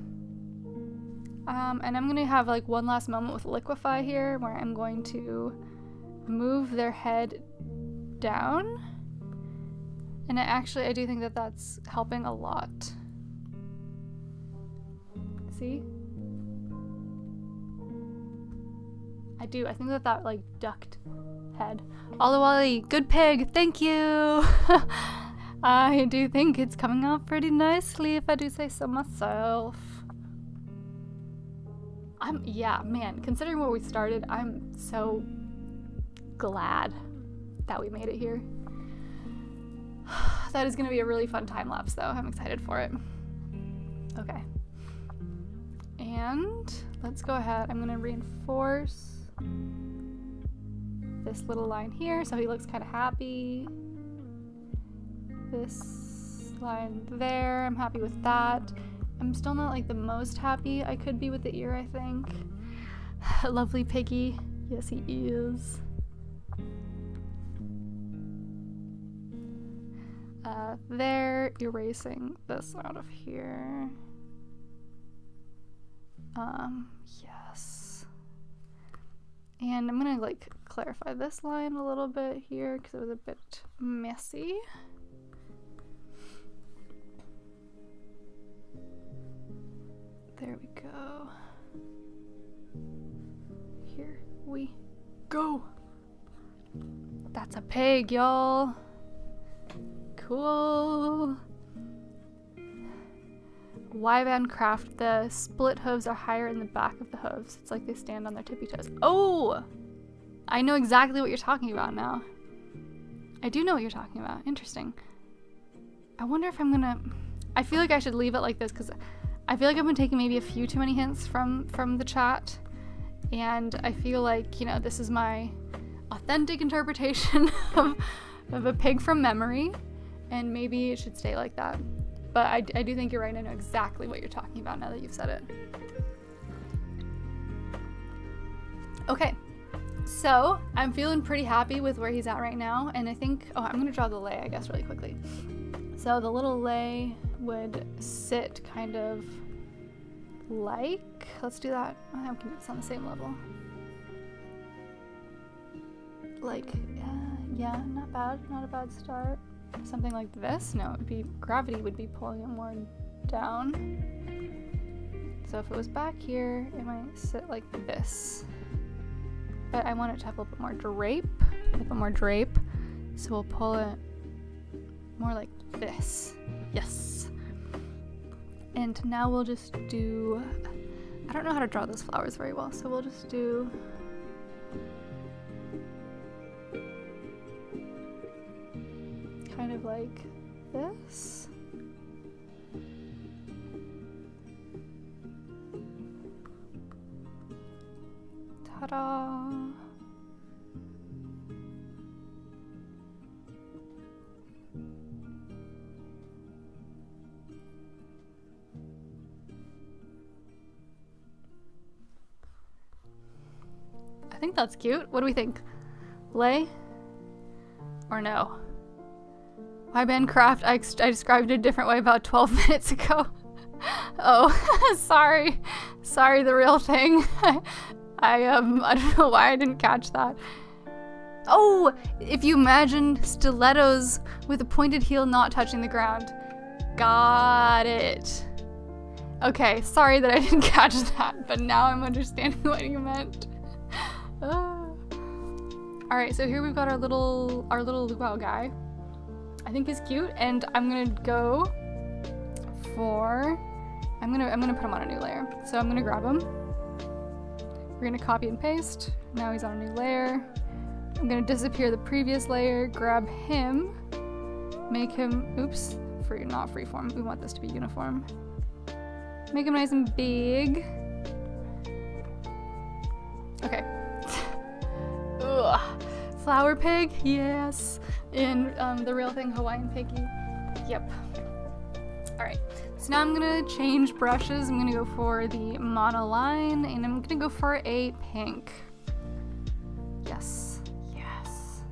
And I'm gonna have like one last moment with liquefy here where I'm going to move their head down. And I do think that that's helping a lot. See? I think that like ducked head. Olawali, good pig, thank you! I do think it's coming off pretty nicely if I do say so myself. Yeah, man, considering where we started, I'm so glad that we made it here. That is gonna be a really fun time lapse though, I'm excited for it. Okay. And let's go ahead, I'm gonna reinforce this little line here so he looks kind of happy. This line there, I'm happy with that. I'm still not like the most happy I could be with the ear, I think. Lovely piggy. Yes, he is. There, erasing this out of here. Yes. And I'm gonna like clarify this line a little bit here because it was a bit messy. There we go. Here we go. That's a pig, y'all. Cool. Y-band craft, the split hooves are higher in the back of the hooves. It's like they stand on their tippy toes. Oh! I know exactly what you're talking about now. I do know what you're talking about. Interesting. I wonder if I'm gonna... I feel like I should leave it like this because I feel like I've been taking maybe a few too many hints from the chat. And I feel like, you know, this is my authentic interpretation of a pig from memory. And maybe it should stay like that. But I do think you're right. I know exactly what you're talking about now that you've said it. Okay, so I'm feeling pretty happy with where he's at right now. And I think, oh, I'm gonna draw the lay, I guess, really quickly. So the little lay would sit kind of like, let's do that. I can do this on the same level. Like, yeah, not bad, not a bad start. Something like this. No, it would be, gravity would be pulling it more down. So if it was back here, it might sit like this. But I want it to have a little bit more drape, so we'll pull it more like this. Yes. And now we'll just do, I don't know how to draw those flowers very well, so we'll just do kind of like this. Ta-da! I think that's cute. What do we think? Lay? Or no? Y-band craft, I described it a different way about 12 minutes ago. Oh, sorry. Sorry, the real thing. I don't know why I didn't catch that. Oh, if you imagined stilettos with a pointed heel not touching the ground. Got it. Okay, sorry that I didn't catch that, but now I'm understanding what you meant. Alright, so here we've got our little luau guy. I think he's cute, and I'm gonna go for, I'm gonna put him on a new layer. So I'm gonna grab him. We're gonna copy and paste. Now he's on a new layer. I'm gonna disappear the previous layer, grab him, make him, oops, not freeform. We want this to be uniform. Make him nice and big. Okay. Flower pig, yes. In the real thing, Hawaiian piggy. Yep. Alright, so now I'm gonna change brushes. I'm gonna go for the monoline, and I'm gonna go for a pink. Yes, yes.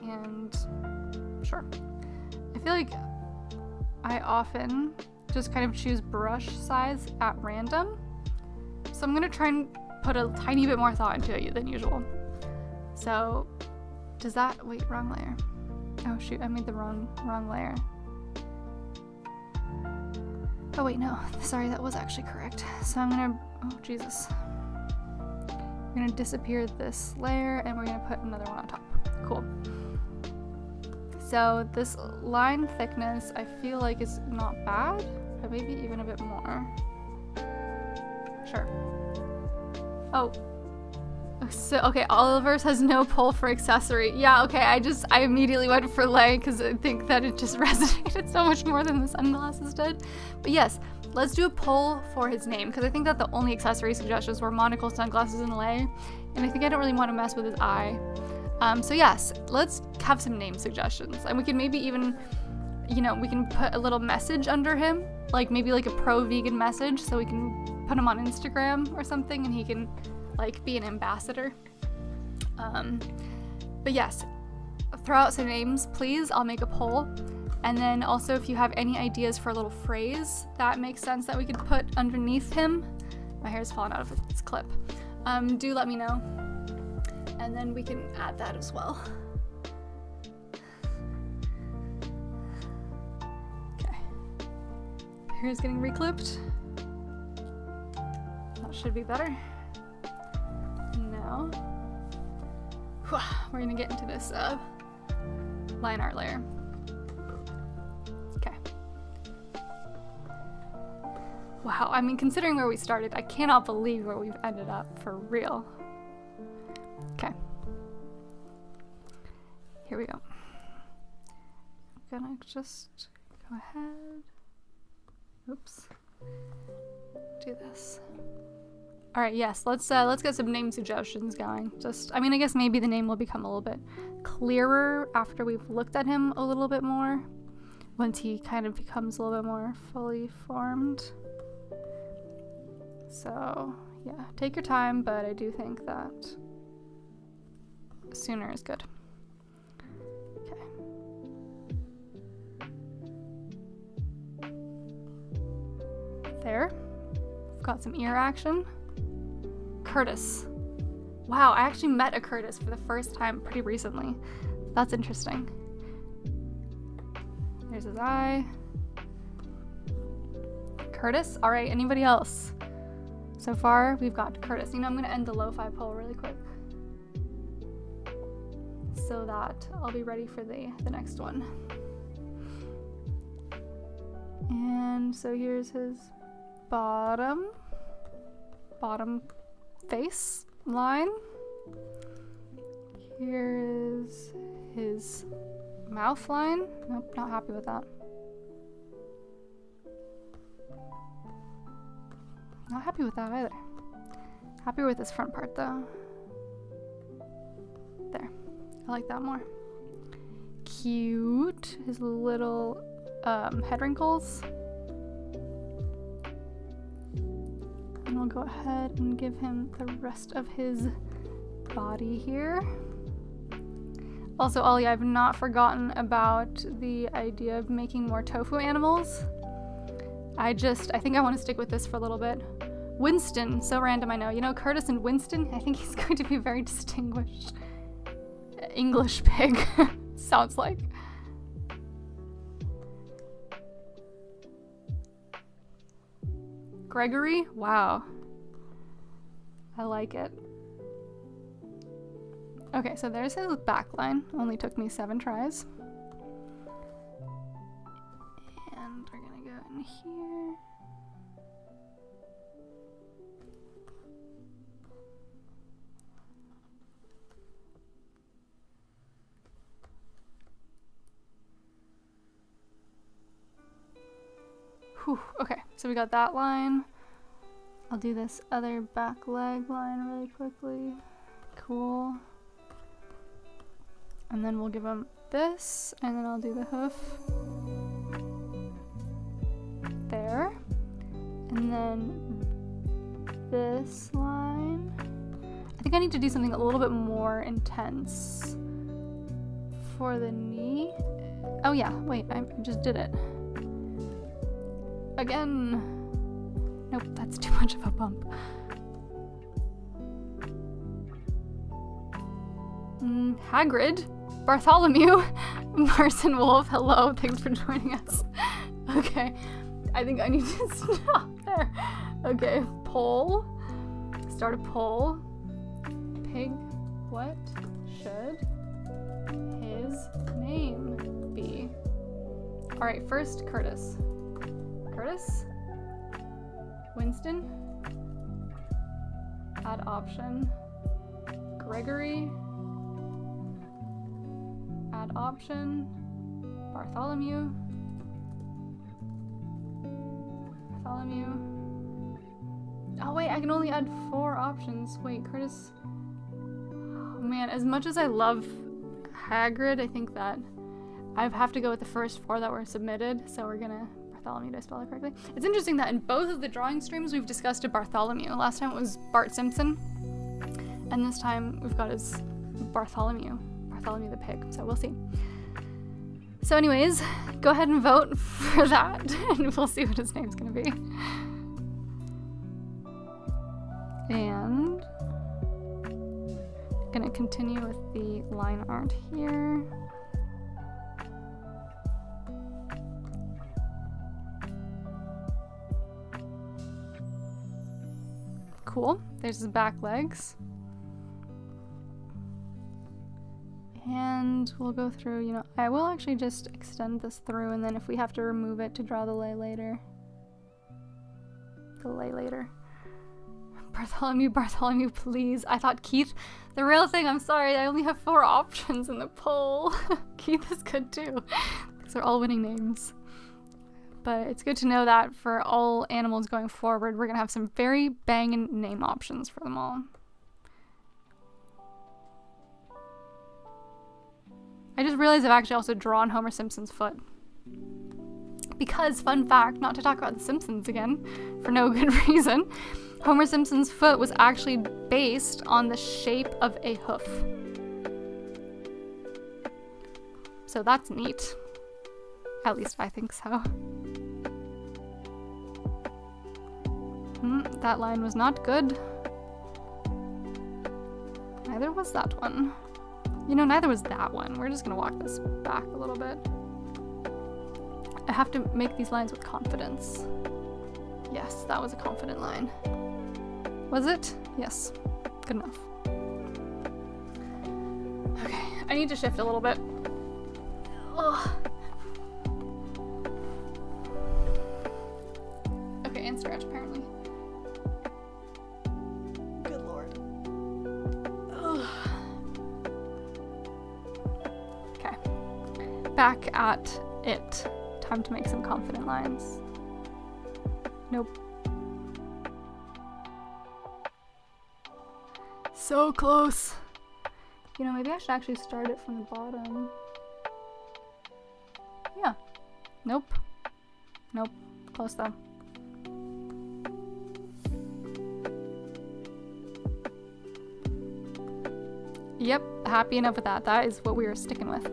And sure. I feel like I often just kind of choose brush size at random. So I'm gonna try and put a tiny bit more thought into it than usual. So, does that, wait, wrong layer. Oh shoot, I made the wrong layer. Oh wait, no, sorry, that was actually correct. So I'm gonna, oh Jesus. We're gonna disappear this layer and we're gonna put another one on top. Cool. So this line thickness, I feel like is not bad, but maybe even a bit more. Sure. Oh. So, okay, Oliver's has no pull for accessory. Yeah, okay, I immediately went for lay because I think that it just resonated so much more than the sunglasses did. But yes, let's do a pull for his name because I think that the only accessory suggestions were monocle, sunglasses, and lay. And I think I don't really want to mess with his eye. So yes, let's have some name suggestions. And we can maybe even, you know, we can put a little message under him, like maybe like a pro-vegan message so we can put him on Instagram or something and he can like be an ambassador. But yes, throw out some names, please. I'll make a poll. And then also if you have any ideas for a little phrase that makes sense that we could put underneath him, my hair's falling out of its clip, do let me know. And then we can add that as well. Okay. Hair's getting reclipped. That should be better. Now, we're gonna get into this line art layer. Okay. Wow, I mean, considering where we started, I cannot believe where we've ended up, for real. Okay. Here we go. I'm gonna just go ahead. Oops. Do this. All right, yes, let's get some name suggestions going. I mean, I guess maybe the name will become a little bit clearer after we've looked at him a little bit more, once he kind of becomes a little bit more fully formed. So, yeah, take your time, but I do think that sooner is good. Okay. There. We've got some ear action. Curtis. Wow, I actually met a Curtis for the first time pretty recently. That's interesting. There's his eye. Curtis? Alright, anybody else? So far, we've got Curtis. You know, I'm gonna end the lo-fi poll really quick so that I'll be ready for the next one. And so here's his bottom face line. Here is his mouth line. Nope, not happy with that. Not happy with that either. Happy with this front part though. There. I like that more. Cute. His little head wrinkles. And we'll go ahead and give him the rest of his body here. Also, Ollie, I've not forgotten about the idea of making more tofu animals. I think I want to stick with this for a little bit. Winston, so random I know. You know, Curtis and Winston, I think he's going to be a very distinguished English pig, sounds like. Gregory? Wow. I like it. Okay, so there's his back line. Only took me 7 tries. And we're gonna go in here. Whew, okay, so we got that line. I'll do this other back leg line really quickly. Cool. And then we'll give him this, and then I'll do the hoof there. And then this line. I think I need to do something a little bit more intense for the knee. Oh yeah, wait, I just did it. Again. Nope, that's too much of a bump. Hagrid, Bartholomew, Marson Wolf, hello, thanks for joining us. Okay, I think I need to stop there. Okay, poll. Start a poll. Pig, what should his name be? Alright, first Curtis. Curtis? Winston? Add option. Gregory? Add option. Bartholomew? Bartholomew? Oh wait, I can only add 4 options. Wait, Curtis... Oh man, as much as I love Hagrid, I think that I have to go with the first 4 that were submitted, so we're gonna... Bartholomew, did I spell it correctly? It's interesting that in both of the drawing streams we've discussed a Bartholomew. Last time it was Bart Simpson, and this time we've got his Bartholomew the pig, so we'll see. So anyways, go ahead and vote for that, and we'll see what his name's gonna be. And I'm gonna continue with the line art here. Cool, there's his back legs. And we'll go through, you know, I will actually just extend this through, and then if we have to remove it to draw the lay later. Bartholomew, please. I thought Keith, the real thing, I'm sorry, I only have 4 options in the poll. Keith is good too. These are all winning names. But it's good to know that for all animals going forward, we're gonna have some very banging name options for them all. I just realized I've actually also drawn Homer Simpson's foot. Because, fun fact, not to talk about The Simpsons again, for no good reason, Homer Simpson's foot was actually based on the shape of a hoof. So that's neat. At least I think so. That line was not good. Neither was that one. You know, neither was that one. We're just gonna walk this back a little bit. I have to make these lines with confidence. Yes, that was a confident line. Was it? Yes. Good enough. Okay, I need to shift a little bit. Ugh. Okay, and stretch apparently. Good lord. Ugh. Okay. Back at it. Time to make some confident lines. Nope. So close. You know, maybe I should actually start it from the bottom. Yeah. Nope. Nope. Close though. Yep, happy enough with that. That is what we were sticking with.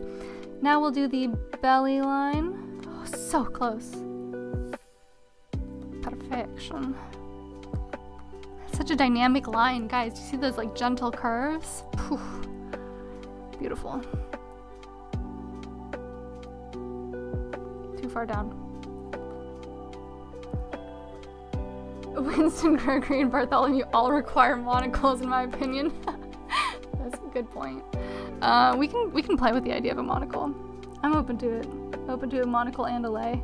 Now we'll do the belly line. Oh, so close. Perfection. Such a dynamic line, guys. Do you see those like gentle curves? Whew. Beautiful. Too far down. Winston, Gregory, and Bartholomew all require monocles, in my opinion. That's a good point. We can play with the idea of a monocle. I'm open to it. Open to a monocle and a lay.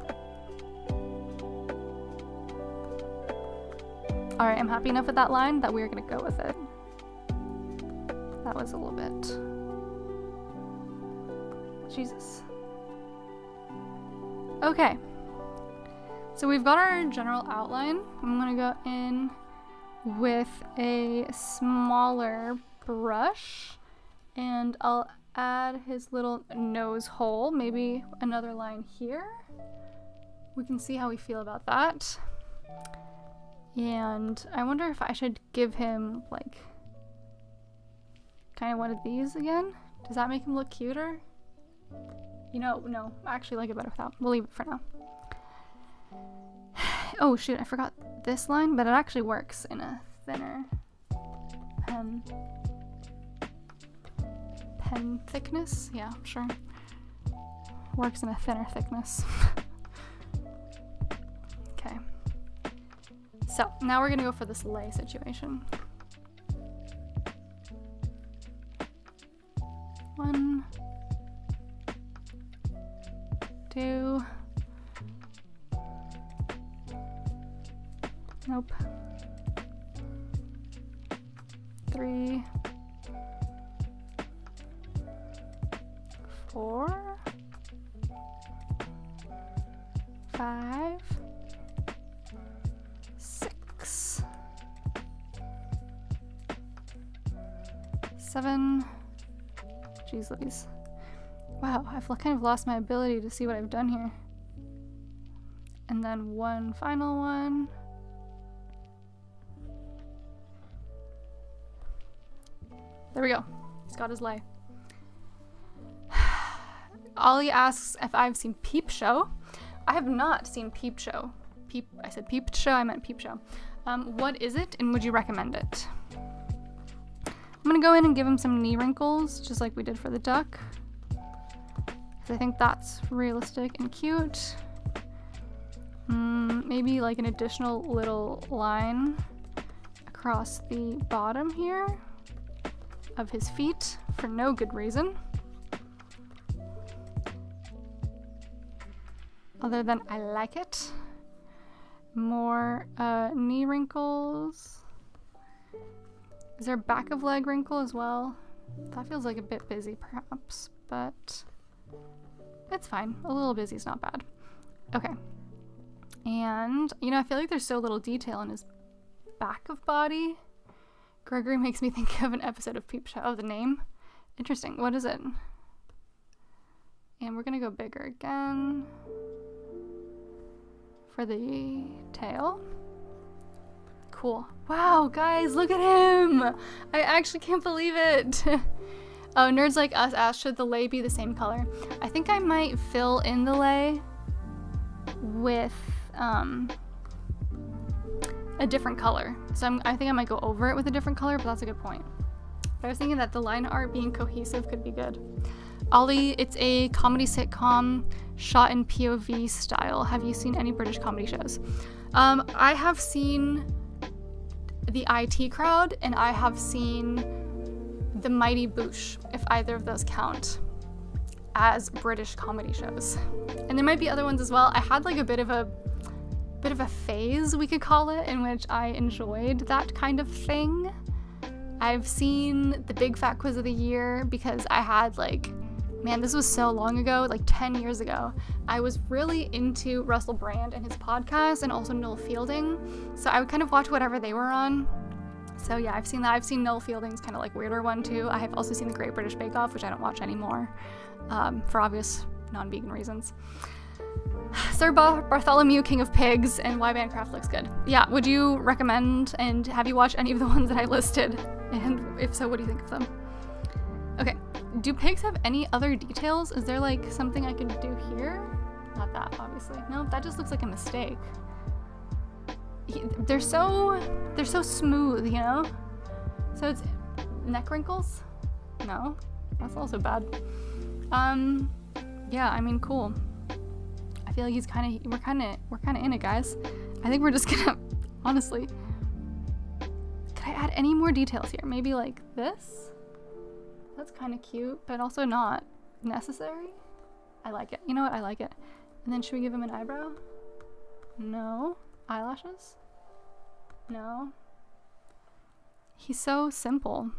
Alright, I'm happy enough with that line that we're gonna go with it. That was a little bit... Jesus. Okay. So we've got our general outline. I'm gonna go in with a smaller brush, and I'll add his little nose hole. Maybe another line here. We can see how we feel about that. And I wonder if I should give him like kind of one of these again. Does that make him look cuter? You know, no, I actually like it better without. We'll leave it for now. Oh shoot, I forgot this line, but it actually works in a thinner pen thickness. Yeah, sure. Works in a thinner thickness. Okay. So now we're gonna go for this lay situation. 1, 2. Nope. 3, 4, 5, 6, 7. Jeez Louise. Wow, I've kind of lost my ability to see what I've done here. And then one final one. There we go. He's got his lay. Ollie asks if I've seen Peep Show. I have not seen Peep Show. I said Peep Show, I meant Peep Show. What is it, and would you recommend it? I'm gonna go in and give him some knee wrinkles, just like we did for the duck. Because I think that's realistic and cute. Maybe like an additional little line across the bottom here of his feet for no good reason. Other than I like it. More knee wrinkles. Is there a back of leg wrinkle as well? That feels like a bit busy perhaps, but it's fine. A little busy is not bad. Okay. And, you know, I feel like there's so little detail in his back of body. Gregory makes me think of an episode of Peep Show. Oh, the name? Interesting. What is it? And we're gonna go bigger again for the tail. Cool. Wow, guys, look at him! I actually can't believe it! Oh, nerds like us asked, should the lei be the same color? I think I might fill in the lei with a different color. So I think I might go over it with a different color, but that's a good point. But I was thinking that the line art being cohesive could be good. Ollie, it's a comedy sitcom shot in POV style. Have you seen any British comedy shows? I have seen The IT Crowd, and I have seen The Mighty Boosh, if either of those count as British comedy shows. And there might be other ones as well. I had like a bit of a phase, we could call it, in which I enjoyed that kind of thing. I've seen the Big Fat Quiz of the Year because I had like, man, this was so long ago, like 10 years ago. I was really into Russell Brand and his podcast, and also Noel Fielding. So I would kind of watch whatever they were on. So yeah, I've seen that. I've seen Noel Fielding's kind of like weirder one too. I have also seen The Great British Bake Off, which I don't watch anymore, for obvious non-vegan reasons. Sir Bartholomew, King of Pigs, and Why Bancraft looks good. Yeah, would you recommend, and have you watched any of the ones that I listed? And if so, what do you think of them? Okay, do pigs have any other details? Is there like something I could do here? Not that, obviously. No, that just looks like a mistake. They're so smooth, you know? So it's neck wrinkles? No, that's also bad. Yeah, I mean, cool. I feel like we're kind of in it, guys. I think we're just gonna, honestly. Could I add any more details here? Maybe like this? That's kind of cute, but also not necessary. I like it. You know what? I like it. And then should we give him an eyebrow? No. Eyelashes? No. He's so simple.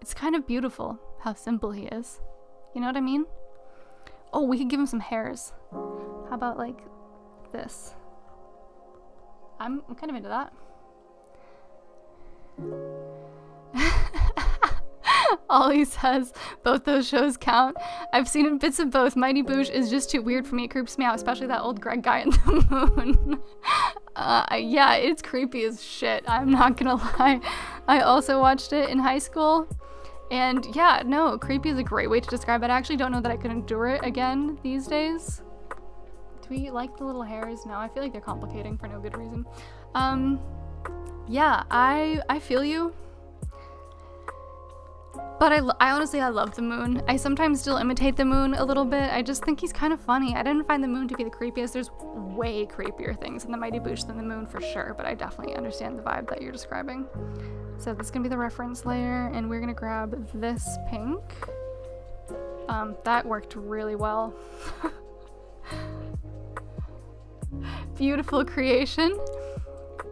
It's kind of beautiful how simple he is. You know what I mean? Oh, we could give him some hairs. How about like this? I'm kind of into that. Ollie says both those shows count. I've seen bits of both. Mighty Boosh is just too weird for me. It creeps me out, especially that old Greg guy in the moon. Yeah, it's creepy as shit. I'm not gonna lie. I also watched it in high school. And yeah, no, creepy is a great way to describe it. I actually don't know that I could endure it again these days. Do we like the little hairs? No, I feel like they're complicating for no good reason. Yeah, I feel you. But I honestly, I love the moon. I sometimes still imitate the moon a little bit. I just think he's kind of funny. I didn't find the moon to be the creepiest. There's way creepier things in the Mighty Boosh than the moon for sure, but I definitely understand the vibe that you're describing. So this is gonna be the reference layer, and we're gonna grab this pink. That worked really well. Beautiful creation.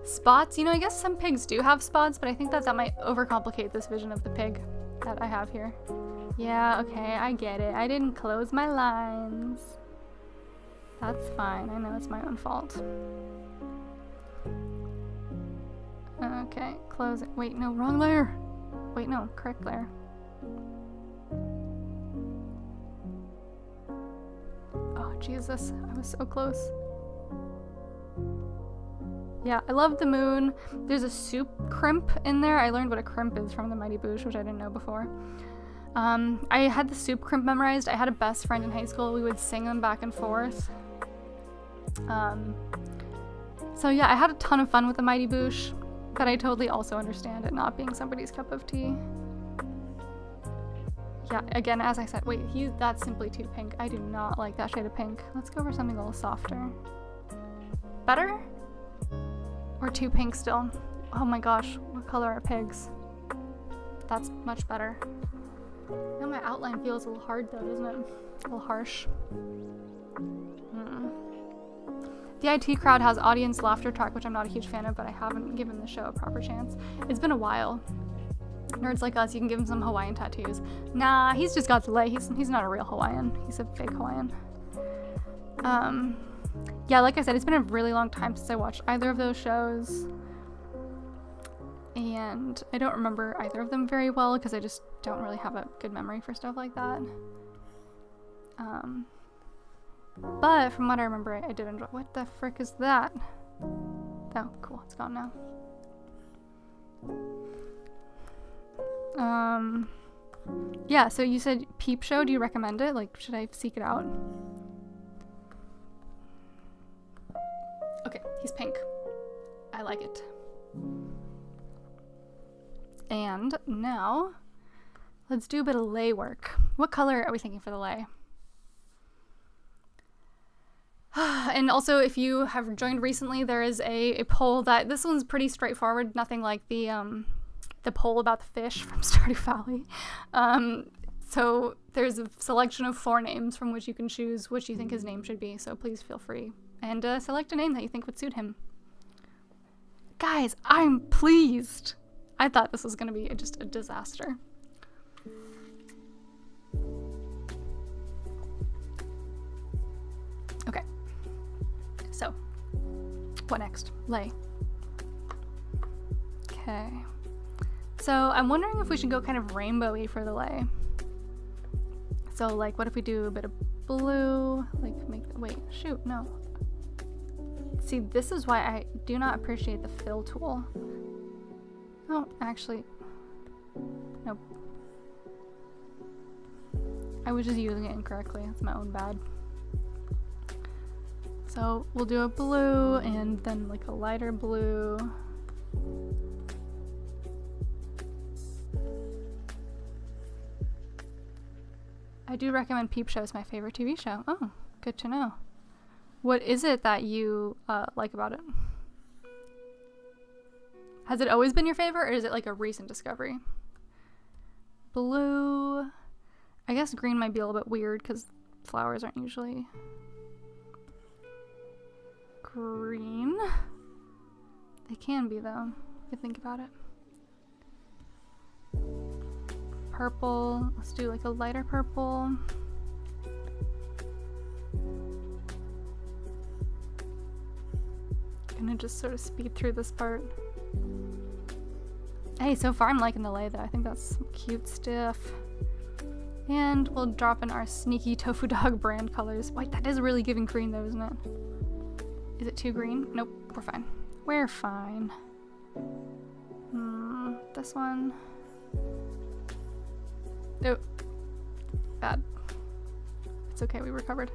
Spots, you know, I guess some pigs do have spots, but I think that might overcomplicate this vision of the pig that I have here. Yeah, okay, I get it. I didn't close my lines. That's fine. I know it's my own fault. Okay, close it. Wait, no, wrong layer. Wait, no, correct layer. Oh, Jesus, I was so close. Yeah, I love the moon. There's a soup crimp in there. I learned what a crimp is from the Mighty Boosh, which I didn't know before. I had the soup crimp memorized. I had a best friend in high school. We would sing them back and forth. So yeah, I had a ton of fun with the Mighty Boosh, but I totally also understand it not being somebody's cup of tea. Yeah, again, as I said, wait, that's simply too pink. I do not like that shade of pink. Let's go for something a little softer. Better? Or too pink still? Oh my gosh, what color are pigs? That's much better. Now my outline feels a little hard though, doesn't it? A little harsh. The IT crowd has audience laughter track, which I'm not a huge fan of, but I haven't given the show a proper chance. It's been a while. Nerds like us, you can give him some Hawaiian tattoos. Nah, he's just got delay. He's not a real Hawaiian. He's a fake Hawaiian. Yeah, like I said, it's been a really long time since I watched either of those shows. And I don't remember either of them very well because I just don't really have a good memory for stuff like that. But from what I remember, I did enjoy. What the frick is that? Oh, cool. It's gone now. Yeah, so you said Peep Show. Do you recommend it? Like, should I seek it out? Okay, he's pink. I like it. And now, let's do a bit of lay work. What color are we thinking for the lay? And also, if you have joined recently, there is a poll that, this one's pretty straightforward, nothing like the poll about the fish from Stardew Valley. So there's a selection of 4 names from which you can choose which you think his name should be, so please feel free. And select a name that you think would suit him. Guys, I'm pleased! I thought this was gonna be just a disaster. Okay. So, what next? Lay. Okay. So, I'm wondering if we should go kind of rainbowy for the lay. So, like, what if we do a bit of blue? Like, wait, shoot, no. See, this is why I do not appreciate the fill tool. Oh, actually, nope. I was just using it incorrectly. That's my own bad. So we'll do a blue and then like a lighter blue. I do recommend Peep Show as my favorite TV show. Oh, good to know. What is it that you like about it? Has it always been your favorite, or is it like a recent discovery? Blue. I guess green might be a little bit weird because flowers aren't usually green. They can be though, if you think about it. Purple. Let's do like a lighter purple. Gonna just sort of speed through this part. Hey, so far I'm liking the lay though. I think that's some cute stuff. And we'll drop in our sneaky Tofu Dog brand colors. Wait, that is really giving green though, isn't it? Is it too green? Nope, we're fine. We're fine. This one. Oh, bad. It's okay, we recovered.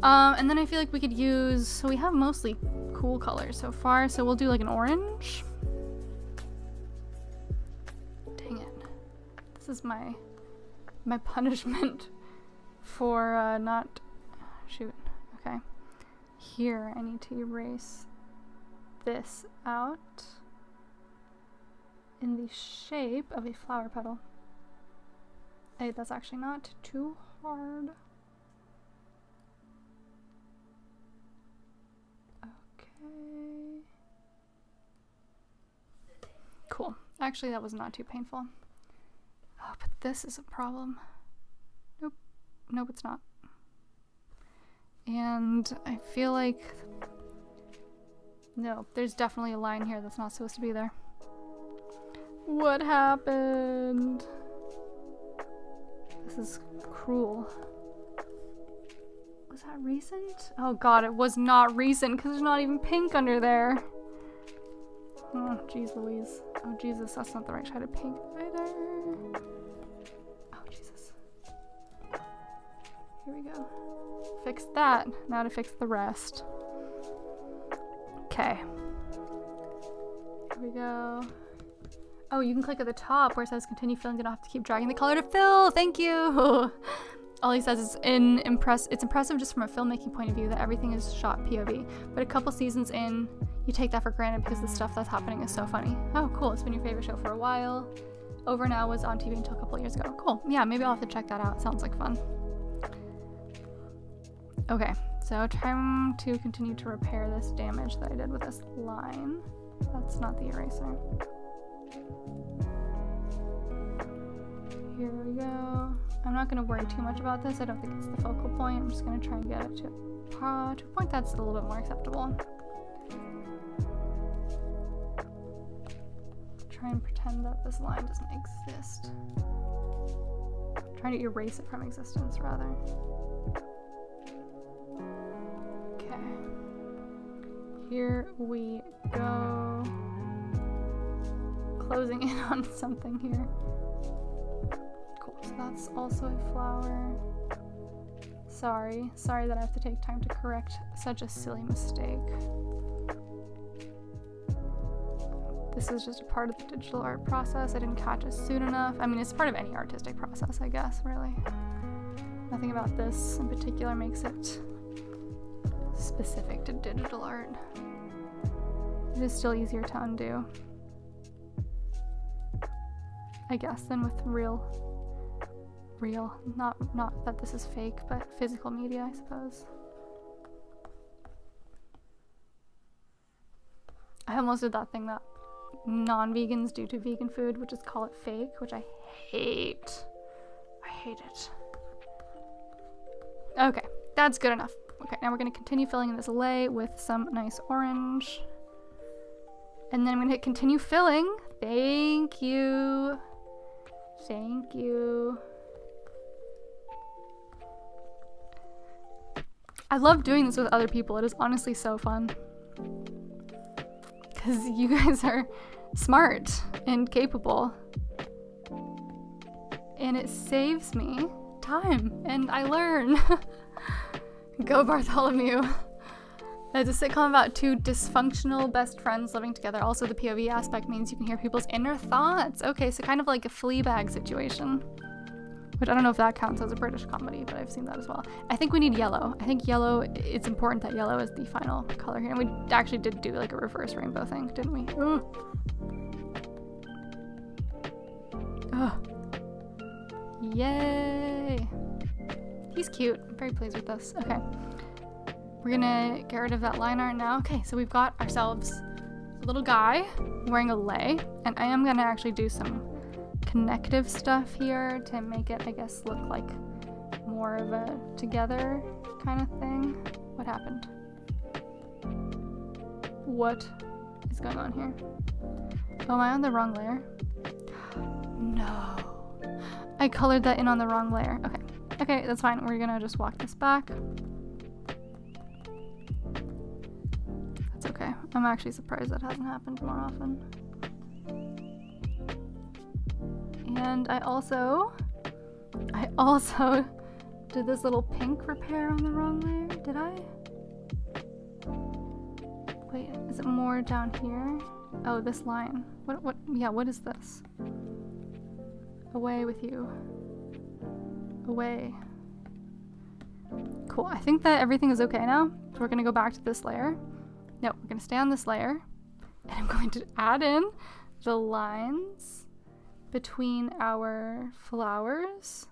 And then I feel like we could use, so we have mostly cool colors so far, so we'll do like an orange. Dang it. This is my punishment for not, shoot, okay. Here, I need to erase this out in the shape of a flower petal. Hey, that's actually not too hard. Okay. Cool. Actually, that was not too painful. Oh, but this is a problem. Nope. Nope, it's not. And I feel like... No, there's definitely a line here that's not supposed to be there. What happened? This is cruel. Was that recent? Oh god, it was not recent because there's not even pink under there. Oh, jeez Louise. Oh Jesus, that's not the right shade of pink either. Oh Jesus. Here we go. Fix that. Now to fix the rest. Okay. Here we go. Oh, you can click at the top where it says continue filling. You don't have to keep dragging the color to fill. Thank you. All he says is it's impressive just from a filmmaking point of view that everything is shot POV. But a couple seasons in, you take that for granted because the stuff that's happening is so funny. Oh, cool. It's been your favorite show for a while. Over Now was on TV until a couple years ago. Cool. Yeah, maybe I'll have to check that out. Sounds like fun. Okay, so time to continue to repair this damage that I did with this line. That's not the eraser. Here we go. I'm not going to worry too much about this. I don't think it's the focal point. I'm just going to try and get it to a point that's a little bit more acceptable. Try and pretend that this line doesn't exist. Trying to erase it from existence, rather. Okay. Here we go. Closing in on something here. Cool, so that's also a flower. Sorry that I have to take time to correct such a silly mistake. This is just a part of the digital art process. I didn't catch it soon enough. I mean, it's part of any artistic process, I guess, really. Nothing about this in particular makes it specific to digital art. It is still easier to undo, I guess, than with real, not that this is fake, but physical media, I suppose. I almost did that thing that non-vegans do to vegan food, which is call it fake, which I hate. I hate it. Okay, that's good enough. Okay, now we're gonna continue filling in this lay with some nice orange. And then I'm gonna hit continue filling. Thank you. Thank you. I love doing this with other people. It is honestly so fun. Because you guys are smart and capable. And it saves me time. And I learn. Go Bartholomew. It's a sitcom about two dysfunctional best friends living together. Also, the POV aspect means you can hear people's inner thoughts. Okay, so kind of like a Fleabag situation. Which I don't know if that counts as a British comedy, but I've seen that as well. I think we need yellow. I think yellow, it's important that yellow is the final color here. And we actually did do like a reverse rainbow thing, didn't we? Ooh. Oh. Yay. He's cute. I'm very pleased with this. Okay. We're gonna get rid of that line art now. Okay, so we've got ourselves a little guy wearing a lei, and I am gonna actually do some connective stuff here to make it, I guess, look like more of a together kind of thing. What happened? What is going on here? Oh, am I on the wrong layer? No. I colored that in on the wrong layer. Okay. Okay, that's fine. We're gonna just walk this back. That's okay. I'm actually surprised that hasn't happened more often. And I also did this little pink repair on the wrong layer. Did I? Wait, is it more down here? Oh, this line. What is this? Away with you. Away. Cool, I think that everything is okay now. So we're gonna go back to this layer. No, we're gonna stay on this layer. And I'm going to add in the lines between our flowers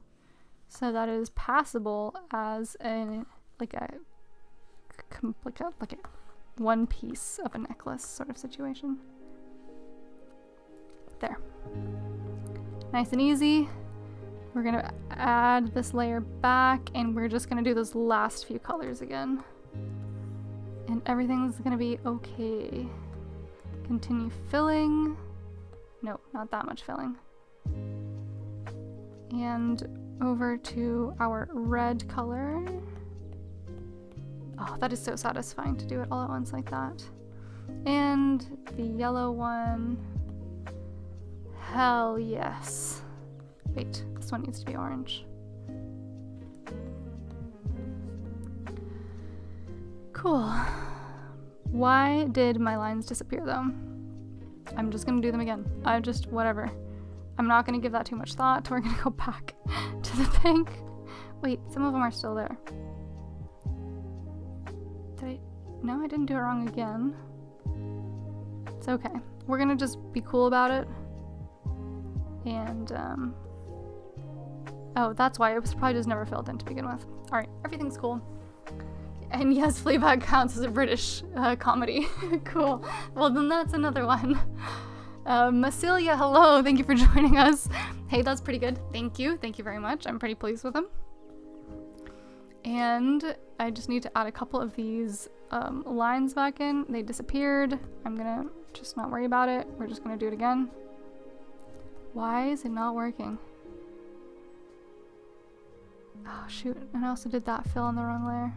so that it is passable as a one piece of a necklace sort of situation. There. Nice and easy. We're gonna add this layer back and we're just gonna do those last few colors again. And everything's gonna be okay. Continue filling. No, not that much filling. And over to our red color. Oh, that is so satisfying to do it all at once like that. And the yellow one. Hell yes. Wait, this one needs to be orange. Cool. Why did my lines disappear though? I'm just gonna do them again. Whatever. I'm not gonna give that too much thought. We're gonna go back to the pink. Wait, some of them are still there. No, I didn't do it wrong again. It's okay. We're gonna just be cool about it. And, oh, that's why it was probably just never filled in to begin with. Alright, everything's cool. And yes, Fleabag counts as a British comedy. Cool. Well, then that's another one. Massilia, hello. Thank you for joining us. Hey, that's pretty good. Thank you. Thank you very much. I'm pretty pleased with them. And I just need to add a couple of these lines back in. They disappeared. I'm gonna just not worry about it. We're just gonna do it again. Why is it not working? Oh shoot, and I also did that fill on the wrong layer.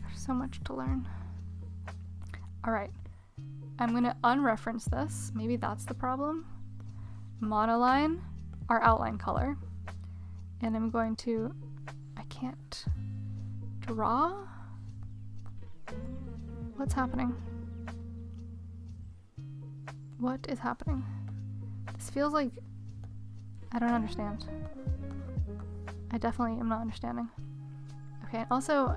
There's so much to learn. Alright, I'm gonna unreference this. Maybe that's the problem. Monoline, our outline color. And I'm going to, I can't draw? What's happening? What is happening? This feels like, I don't understand. I definitely am not understanding. Okay, also,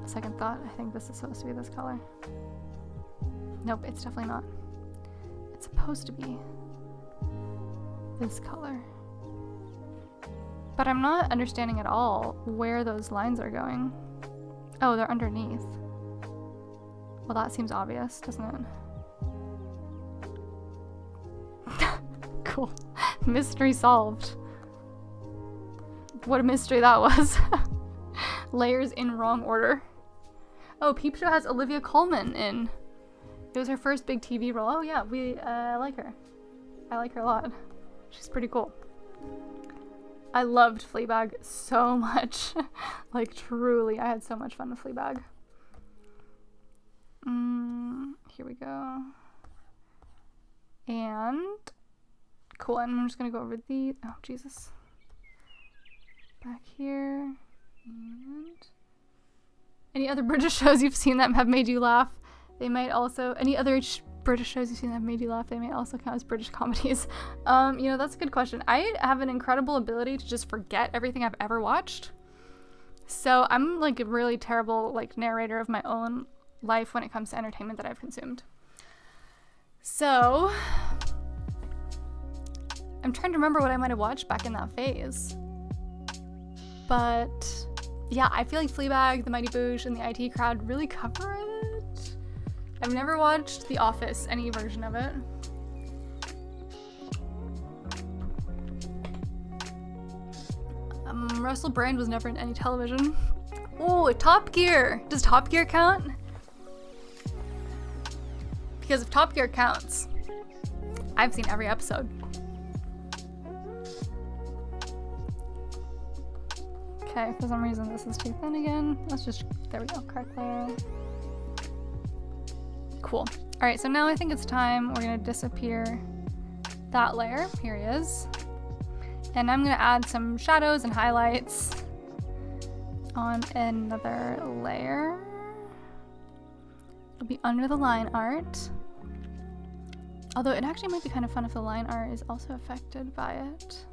second thought, I think this is supposed to be this color. Nope, it's definitely not. It's supposed to be this color. But I'm not understanding at all where those lines are going. Oh, they're underneath. Well, that seems obvious, doesn't it? Cool. Mystery solved. What a mystery that was. Layers in wrong order. Oh, Peep Show has Olivia Colman in. It was her first big TV role. Oh yeah, I like her. I like her a lot. She's pretty cool. I loved Fleabag so much. Like, truly, I had so much fun with Fleabag. Here we go. And cool, and I'm just gonna go over the, oh Jesus. Back here. And any other British shows you've seen that have made you laugh? They might also, any other British shows you've seen that have made you laugh, they may also count as British comedies. You know, that's a good question. I have an incredible ability to just forget everything I've ever watched. So I'm like a really terrible like narrator of my own life when it comes to entertainment that I've consumed. So I'm trying to remember what I might have watched back in that phase. But yeah, I feel like Fleabag, The Mighty Boosh, and The IT Crowd really cover it. I've never watched The Office, any version of it. Russell Brand was never in any television. Oh, Top Gear! Does Top Gear count? Because if Top Gear counts, I've seen every episode. Okay, for some reason this is too thin again. Let's just, there we go, correct layer. Cool. Alright, so now I think it's time we're gonna disappear that layer. Here he is. And I'm gonna add some shadows and highlights on another layer. It'll be under the line art. Although it actually might be kind of fun if the line art is also affected by it.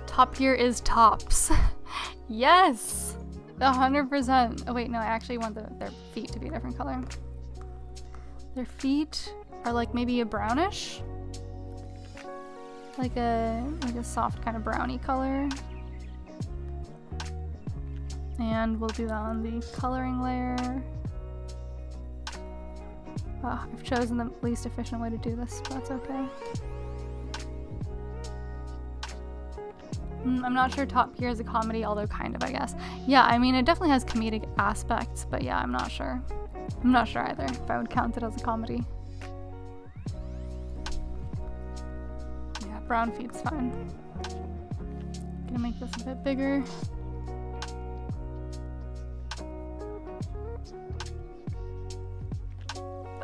Top Gear is tops. Yes! 100%. Oh wait, no, I actually want their feet to be a different color. Their feet are like maybe a brownish. Like a soft kind of brownie color. And we'll do that on the coloring layer. I've chosen the least efficient way to do this, but that's okay. I'm not sure Top Gear is a comedy, although kind of, I guess. Yeah, I mean, it definitely has comedic aspects, but yeah, I'm not sure. I'm not sure either if I would count it as a comedy. Yeah, brown feet's fine. Gonna make this a bit bigger.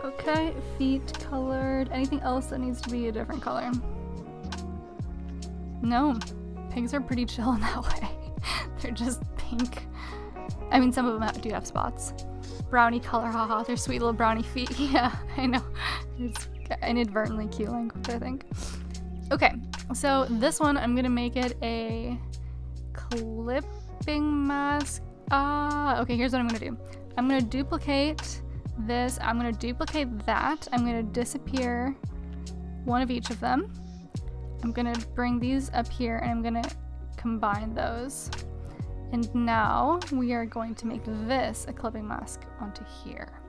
Okay, feet colored. Anything else that needs to be a different color? No. Pigs are pretty chill in that way. They're just pink. I mean, some of them do have spots. Brownie color, haha. They're sweet little brownie feet. Yeah, I know. It's inadvertently cute language, I think. Okay, so this one, I'm gonna make it a clipping mask. Okay, here's what I'm gonna do. I'm gonna duplicate this. I'm gonna duplicate that. I'm gonna disappear one of each of them. I'm gonna bring these up here and I'm gonna combine those. And now we are going to make this a clipping mask onto here.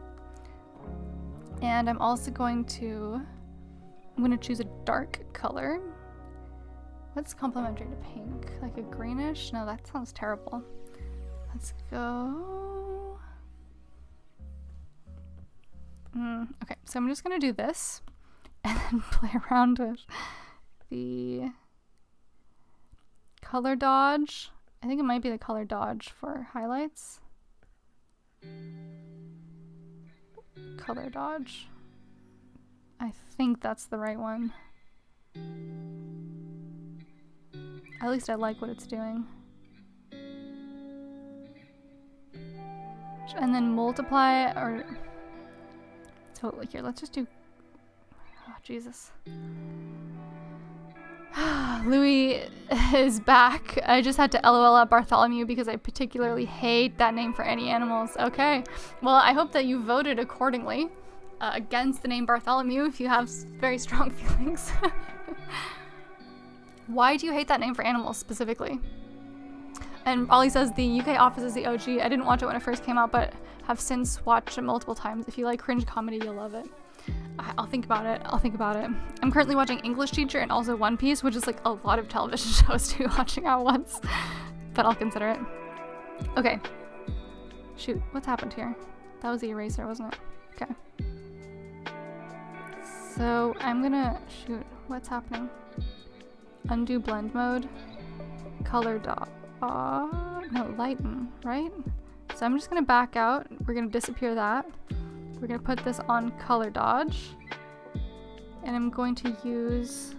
And I'm also going to, choose a dark color. What's complementary to pink? Like a greenish? No, that sounds terrible. Let's go. Okay, so I'm just gonna do this and then play around with the color dodge. I think it might be the color dodge for highlights. Color dodge. I think that's the right one. At least I like what it's doing. And then multiply, or totally here. Let's just do, oh Jesus. Louis is back. I just had to LOL at Bartholomew because I particularly hate that name for any animals. Okay, well, I hope that you voted accordingly against the name Bartholomew if you have very strong feelings. Why do you hate that name for animals specifically? And Ollie says the UK Office is the OG. I didn't watch it when it first came out, but have since watched it multiple times. If you like cringe comedy, you'll love it. I'll think about it. I'll think about it. I'm currently watching English Teacher and also One Piece, which is like a lot of television shows to be watching at once. But I'll consider it. Okay. Shoot, what's happened here? That was the eraser, wasn't it? Okay. So I'm gonna, shoot, what's happening? Undo blend mode. Color dot. No, lighten, right? So I'm just gonna back out. We're gonna disappear that. We're gonna put this on color dodge. And I'm going to use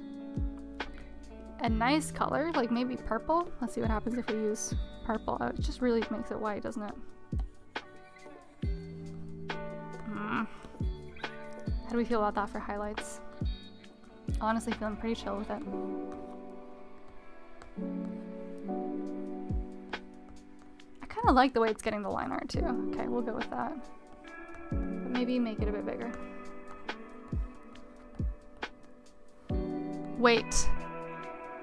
a nice color, like maybe purple. Let's see what happens if we use purple. Oh, it just really makes it white, doesn't it? How do we feel about that for highlights? Honestly, feeling pretty chill with it. I kind of like the way it's getting the line art too. Okay, we'll go with that. But maybe make it a bit bigger. Wait.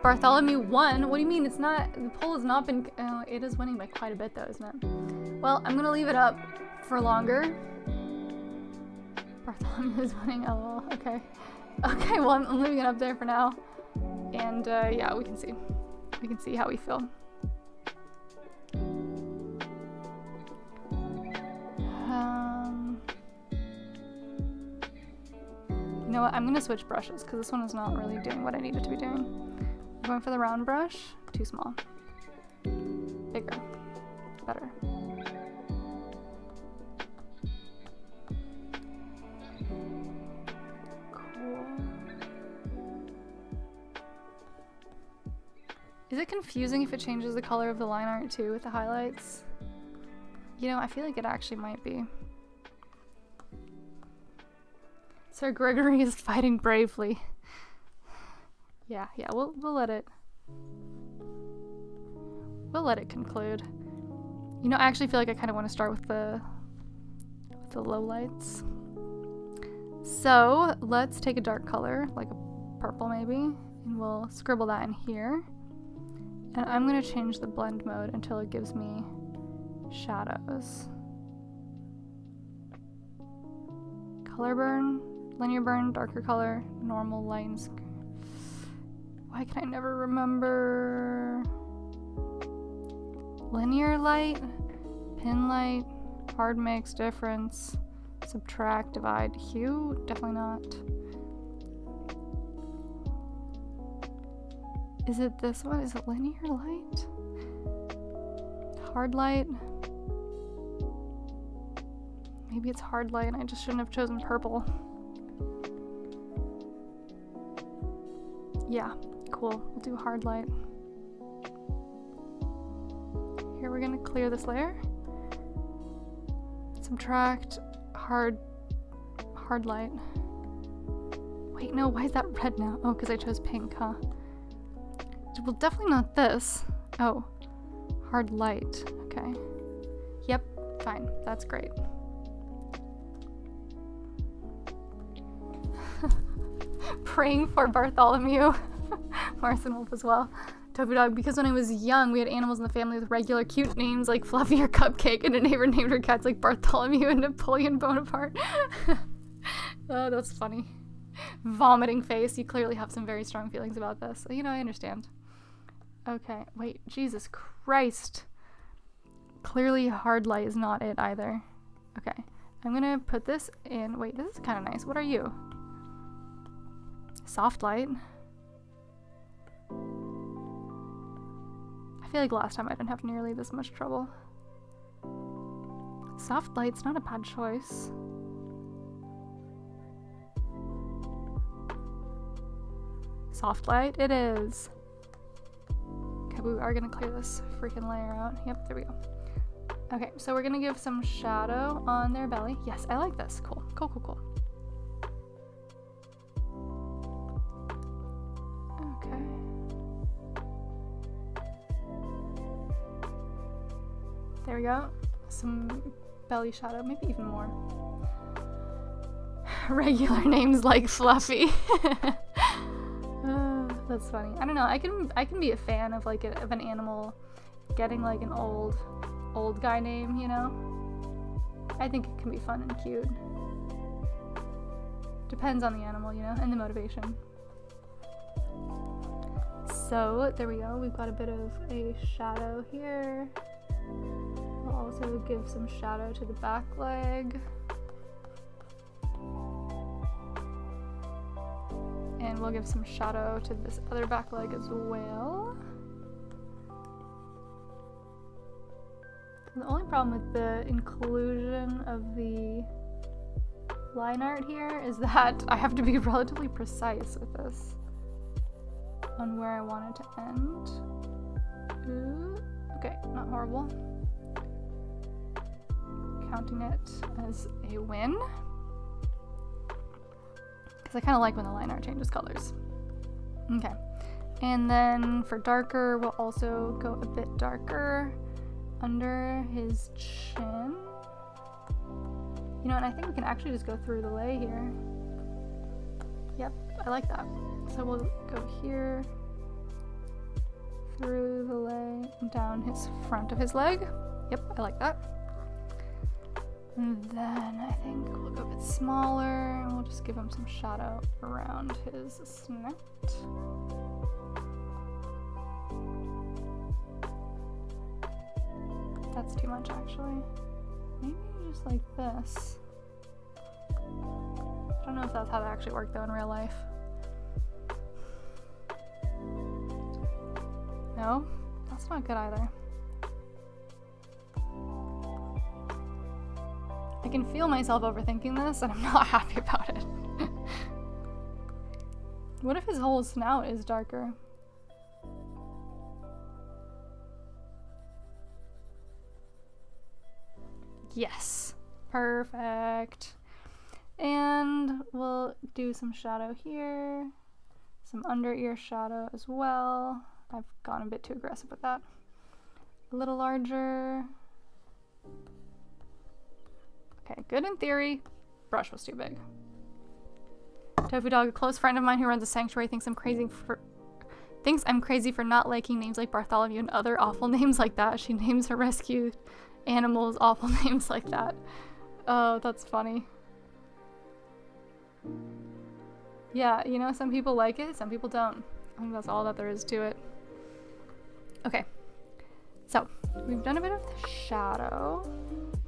Bartholomew won? What do you mean? It's not, the poll has not been, it is winning by quite a bit though, isn't it? Well, I'm gonna leave it up for longer. Bartholomew is winning, lol, okay. Okay, well, I'm leaving it up there for now. And yeah, we can see. We can see how we feel. know what? I'm gonna switch brushes because this one is not really doing what I need it to be doing. I'm going for the round brush. Too small. Bigger. Better. Cool. Is it confusing if it changes the color of the line art too with the highlights? You know, I feel like it actually might be. Sir Gregory is fighting bravely. Yeah, we'll let it. We'll let it conclude. You know, I actually feel like I kind of want to start with the low lights. So let's take a dark color, like a purple maybe, and we'll scribble that in here. And I'm gonna change the blend mode until it gives me shadows. Color burn, linear burn, darker color, normal lines. Why can I never remember? Linear light, pin light, hard mix, difference, subtract, divide, hue, definitely not. Is it this one? Is it linear light? Hard light? Maybe it's hard light and I just shouldn't have chosen purple. Yeah, cool. We'll do hard light. Here we're gonna clear this layer. Subtract hard light. Wait, no, why is that red now? Oh, because I chose pink, huh? Well, definitely not this. Oh, hard light. Okay. Yep, fine. That's great. Praying for Bartholomew. Morrison Wolf as well. Tofu Dog, because when I was young, we had animals in the family with regular cute names like Fluffy or Cupcake, and a neighbor named her cats like Bartholomew and Napoleon Bonaparte. Oh, that's funny. Vomiting face. You clearly have some very strong feelings about this. You know, I understand. Okay, wait, Jesus Christ. Clearly hard light is not it either. Okay, I'm gonna put this in. Wait, this is kind of nice. What are you? Soft light. I feel like last time I didn't have nearly this much trouble. Soft light's not a bad choice. Soft light it is. Okay, we are gonna clear this freaking layer out. Yep, there we go. Okay, so we're gonna give some shadow on their belly. Yes, I like this. Cool, cool, cool, cool. Okay. There we go. Some belly shadow, maybe even more. Regular names like Fluffy. That's funny. I don't know. I can be a fan of like of an animal getting like an old guy name, you know? I think it can be fun and cute. Depends on the animal, you know, and the motivation. So there we go. We've got a bit of a shadow here. We'll also give some shadow to the back leg. And we'll give some shadow to this other back leg as well. The only problem with the inclusion of the line art here is that I have to be relatively precise with this on where I want it to end. Ooh, okay, not horrible. Counting it as a win. Because I kind of like when the line art changes colors. Okay. And then for darker, we'll also go a bit darker under his chin. You know, and I think we can actually just go through the lay here. Yep, I like that. So we'll go here, through the lay, and down his front of his leg. Yep, I like that. And then I think we'll go a bit smaller and we'll just give him some shadow around his snout. That's too much actually. Maybe just like this. don't know if that's how that actually worked though in real life. No, that's not good either. I can feel myself overthinking this and I'm not happy about it. What if his whole snout is darker? Yes, perfect. And we'll do some shadow here, some under ear shadow as well. I've gone a bit too aggressive with that. A little larger. Okay, good in theory. Brush was too big. Tofu Dog, a close friend of mine who runs a sanctuary, thinks I'm crazy for not liking names like Bartholomew and other awful names like that. She names her rescue animals awful names like that. Oh, that's funny. Yeah, you know, some people like it, some people don't. I think that's all that there is to it. Okay, so we've done a bit of the shadow.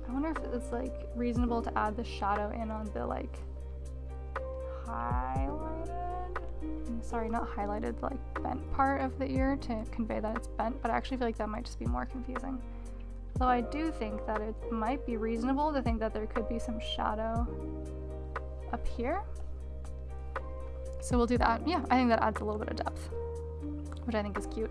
I wonder if it's like reasonable to add the shadow in on the like highlighted, sorry, not highlighted, like bent part of the ear to convey that it's bent, but I actually feel like that might just be more confusing. Though I do think that it might be reasonable to think that there could be some shadow up here. So we'll do that. Yeah, I think that adds a little bit of depth, which I think is cute.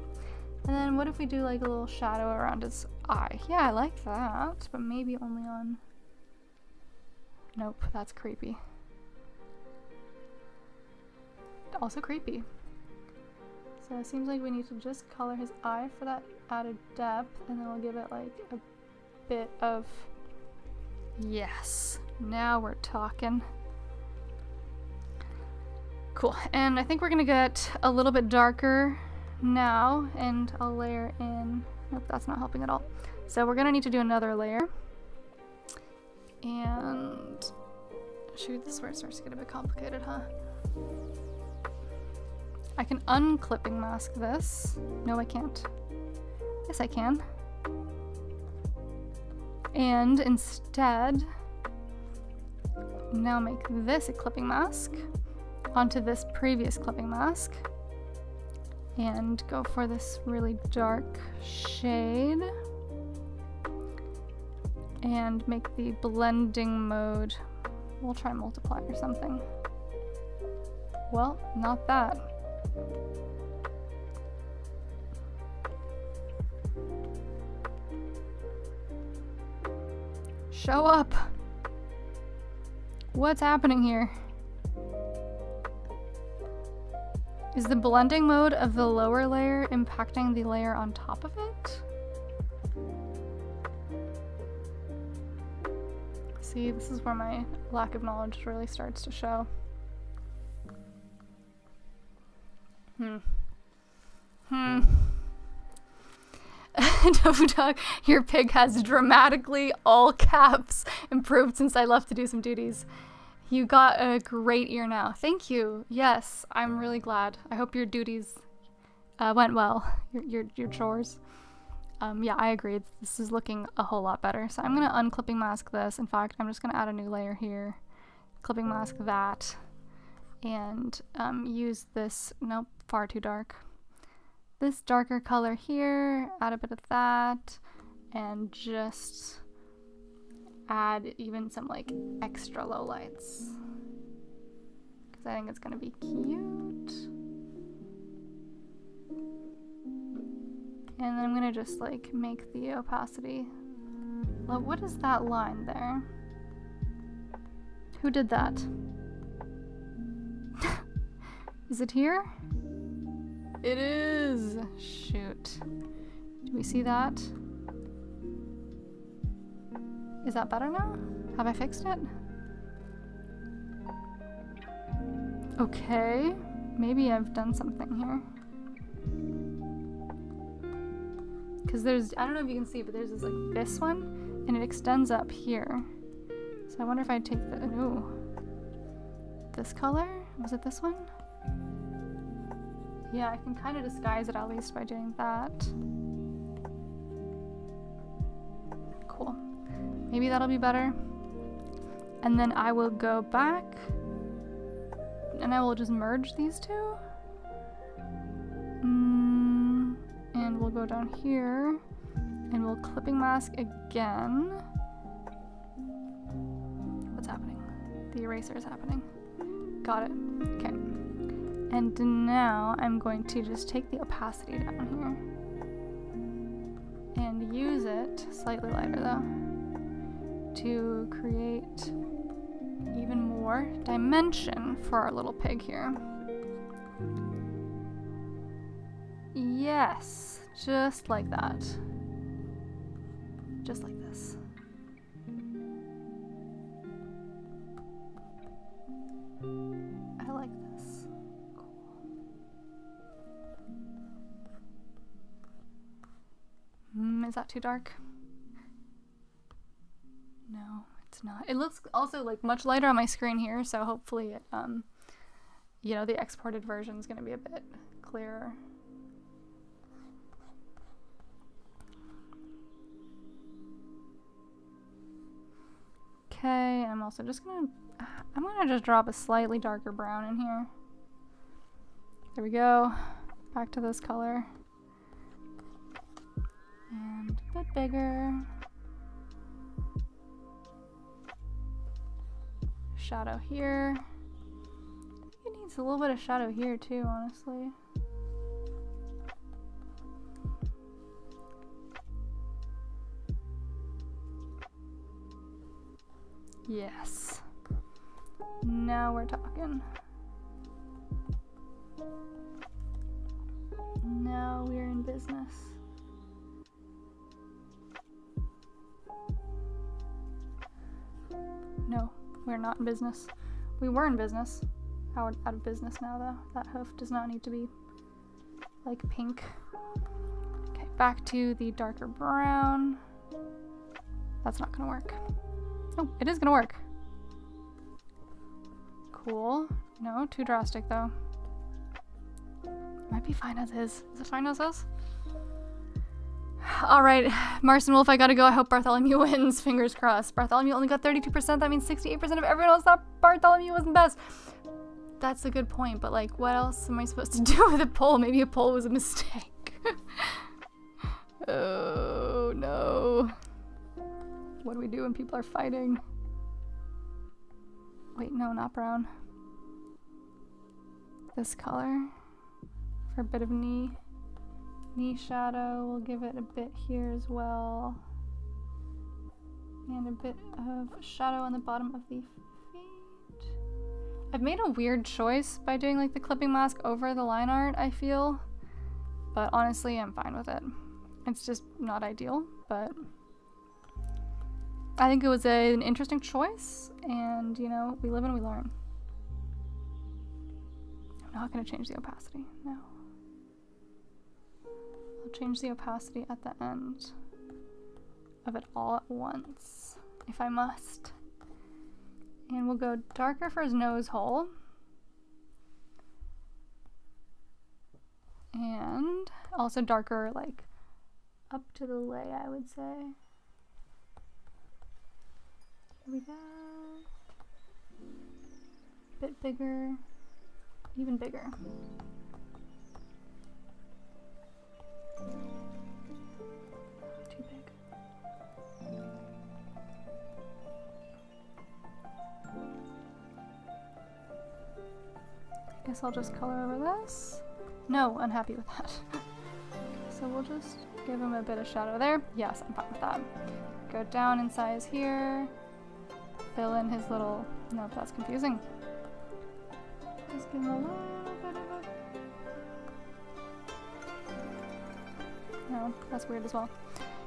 And then what if we do like a little shadow around his eye? Yeah, I like that, but maybe only on... Nope, that's creepy. Also creepy. So it seems like we need to just color his eye for that added depth, and then we'll give it like a bit of... Yes, now we're talking. Cool, and I think we're gonna get a little bit darker now, and I'll layer in... Nope, that's not helping at all. So we're gonna need to do another layer. And... Shoot, this is where it starts to get a bit complicated, huh? I can unclipping mask this. No, I can't. Yes, I can. And instead, now make this a clipping mask onto this previous clipping mask. And go for this really dark shade. And make the blending mode. We'll try multiply or something. Well, not that. Show up! What's happening here? Is the blending mode of the lower layer impacting the layer on top of it? See, this is where my lack of knowledge really starts to show. Tofu Dog, your pig has dramatically, all caps, improved since I left to do some duties. You got a great ear now. Thank you. Yes, I'm really glad. I hope your duties went well. Your chores. Yeah, I agree. This is looking a whole lot better. So I'm gonna unclipping mask this. In fact, I'm just gonna add a new layer here. Clipping mask that. And use this, nope, far too dark. This darker color here, add a bit of that, and just add even some like extra low lights. Because I think it's gonna be cute. And then I'm gonna just like make the opacity. Well, what is that line there? Who did that? Is it here? It is! Shoot. Do we see that? Is that better now? Have I fixed it? Okay. Maybe I've done something here. Because there's, I don't know if you can see, but there's this like this one, and it extends up here. So I wonder if I take the, ooh. This color? Was it this one? Yeah, I can kind of disguise it at least by doing that. Cool. Maybe that'll be better. And then I will go back And I will just merge these two. And we'll go down here and we'll clipping mask again. What's happening? The eraser is happening. Got it. Okay. And now I'm going to just take the opacity down here and use it, slightly lighter though, to create even more dimension for our little pig here. Yes, just like that. Just like this. I like this. Cool. Is that too dark? No, it's not. It looks also like much lighter on my screen here, so hopefully it, you know, the exported version is going to be a bit clearer. Okay, I'm also just gonna just drop a slightly darker brown in here. There we go. Back to this color. And a bit bigger. Shadow here. I think it needs a little bit of shadow here too, honestly. Yes. Now we're talking. Now we're in business. No, we're not in business. We were in business. Out of business now though. That hoof does not need to be like pink. Okay, back to the darker brown. That's not gonna work. Oh, it is gonna work. Cool. No, too drastic though. Might be fine as is. Is it fine as is? Alright, Marson Wolf, I gotta go. I hope Bartholomew wins. Fingers crossed. Bartholomew only got 32%. That means 68% of everyone else thought Bartholomew wasn't best. That's a good point, but like, what else am I supposed to do with a poll? Maybe a poll was a mistake. Oh no. What do we do when people are fighting? Wait, no, not brown. This color for a bit of knee shadow. We'll give it a bit here as well. And a bit of shadow on the bottom of the feet. I've made a weird choice by doing like the clipping mask over the line art, I feel. But honestly, I'm fine with it. It's just not ideal, but I think it was an interesting choice, and you know, we live and we learn. I'm not going to change the opacity, no. I'll change the opacity at the end of it all at once, if I must. And we'll go darker for his nose hole. And also darker, like, up to the lay, I would say. Here we go. Bit bigger, even bigger. Too big. I guess I'll just color over this. No, unhappy with that. So we'll just give him a bit of shadow there. Yes, I'm fine with that. Go down in size here. Fill in his little... Nope, that's confusing. Just give him a little bit of a... No, that's weird as well.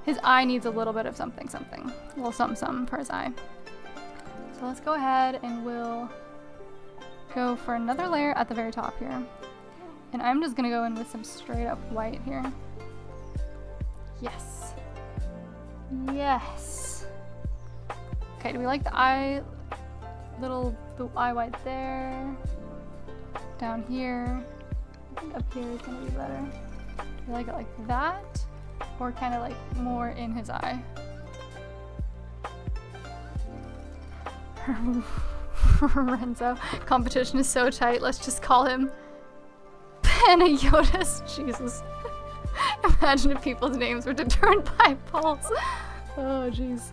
His eye needs a little bit of something. A little something for his eye. So let's go ahead and we'll go for another layer at the very top here. And I'm just gonna go in with some straight up white here. Yes. Yes. Okay, do we like the eye, the eye white there? Down here. I think up here is gonna be better. Do we like it like that? Or kind of like more in his eye? Renzo. Competition is so tight. Let's just call him Panayotis. Jesus. Imagine if people's names were determined by polls. Oh, jeez.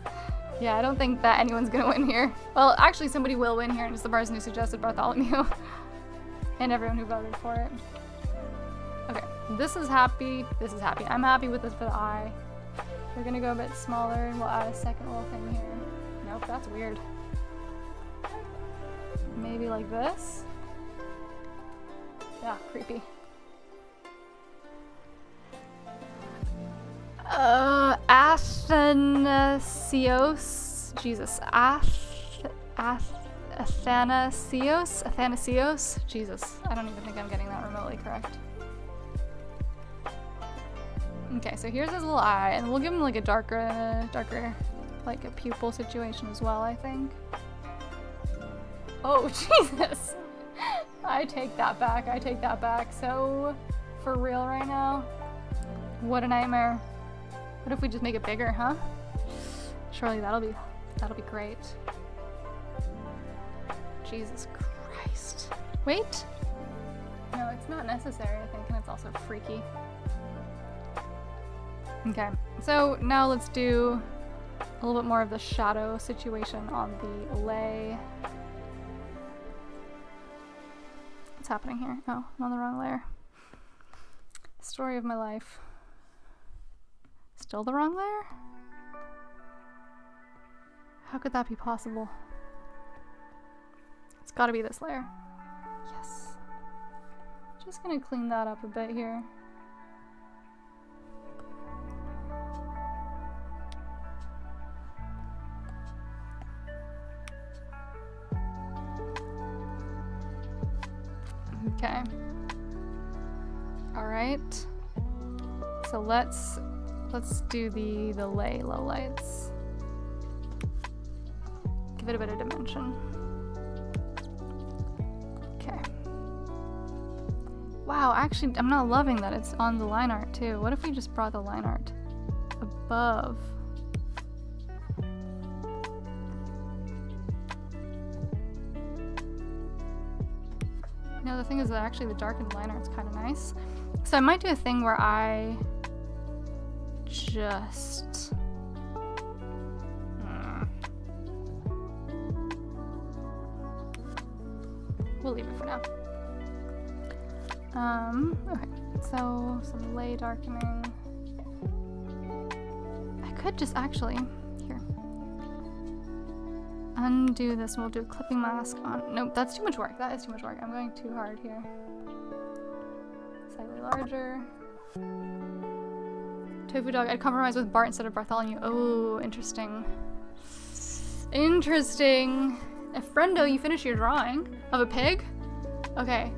Yeah, I don't think that anyone's gonna win here. Well, actually, somebody will win here, and it's the person who suggested Bartholomew. And everyone who voted for it. Okay, this is happy. This is happy. I'm happy with this for the eye. We're gonna go a bit smaller, and we'll add a second little thing here. Nope, that's weird. Maybe like this? Yeah, creepy. Athanasios? Jesus. Athanasios? Jesus. I don't even think I'm getting that remotely correct. Okay, so here's his little eye, and we'll give him like a darker, like a pupil situation as well, I think. Oh, Jesus! I take that back, I take that back. So, for real right now? What a nightmare. What if we just make it bigger, huh? Surely that'll be great. Jesus Christ. Wait! No, it's not necessary, I think, and it's also freaky. Okay, so now let's do a little bit more of the shadow situation on the lay. What's happening here? Oh, I'm on the wrong layer. Story of my life. Still the wrong layer? How could that be possible? It's gotta be this layer. Yes. Just gonna clean that up a bit here. Okay. All right. So let's do the lay lowlights. Give it a bit of dimension. Okay. Wow, actually, I'm not loving that it's on the line art too. What if we just brought the line art above? No, the thing is that actually the darkened line art's kind of nice. So I might do a thing where I just... We'll leave it for now. Okay, so some lay darkening. I could just actually, here, undo this and we'll do a clipping mask on, nope, that's too much work. That is too much work. I'm going too hard here. Slightly larger. Tofu dog, I'd compromise with Bart instead of Bartholomew. Oh, interesting. Interesting. Friendo, you finish your drawing of a pig? Okay.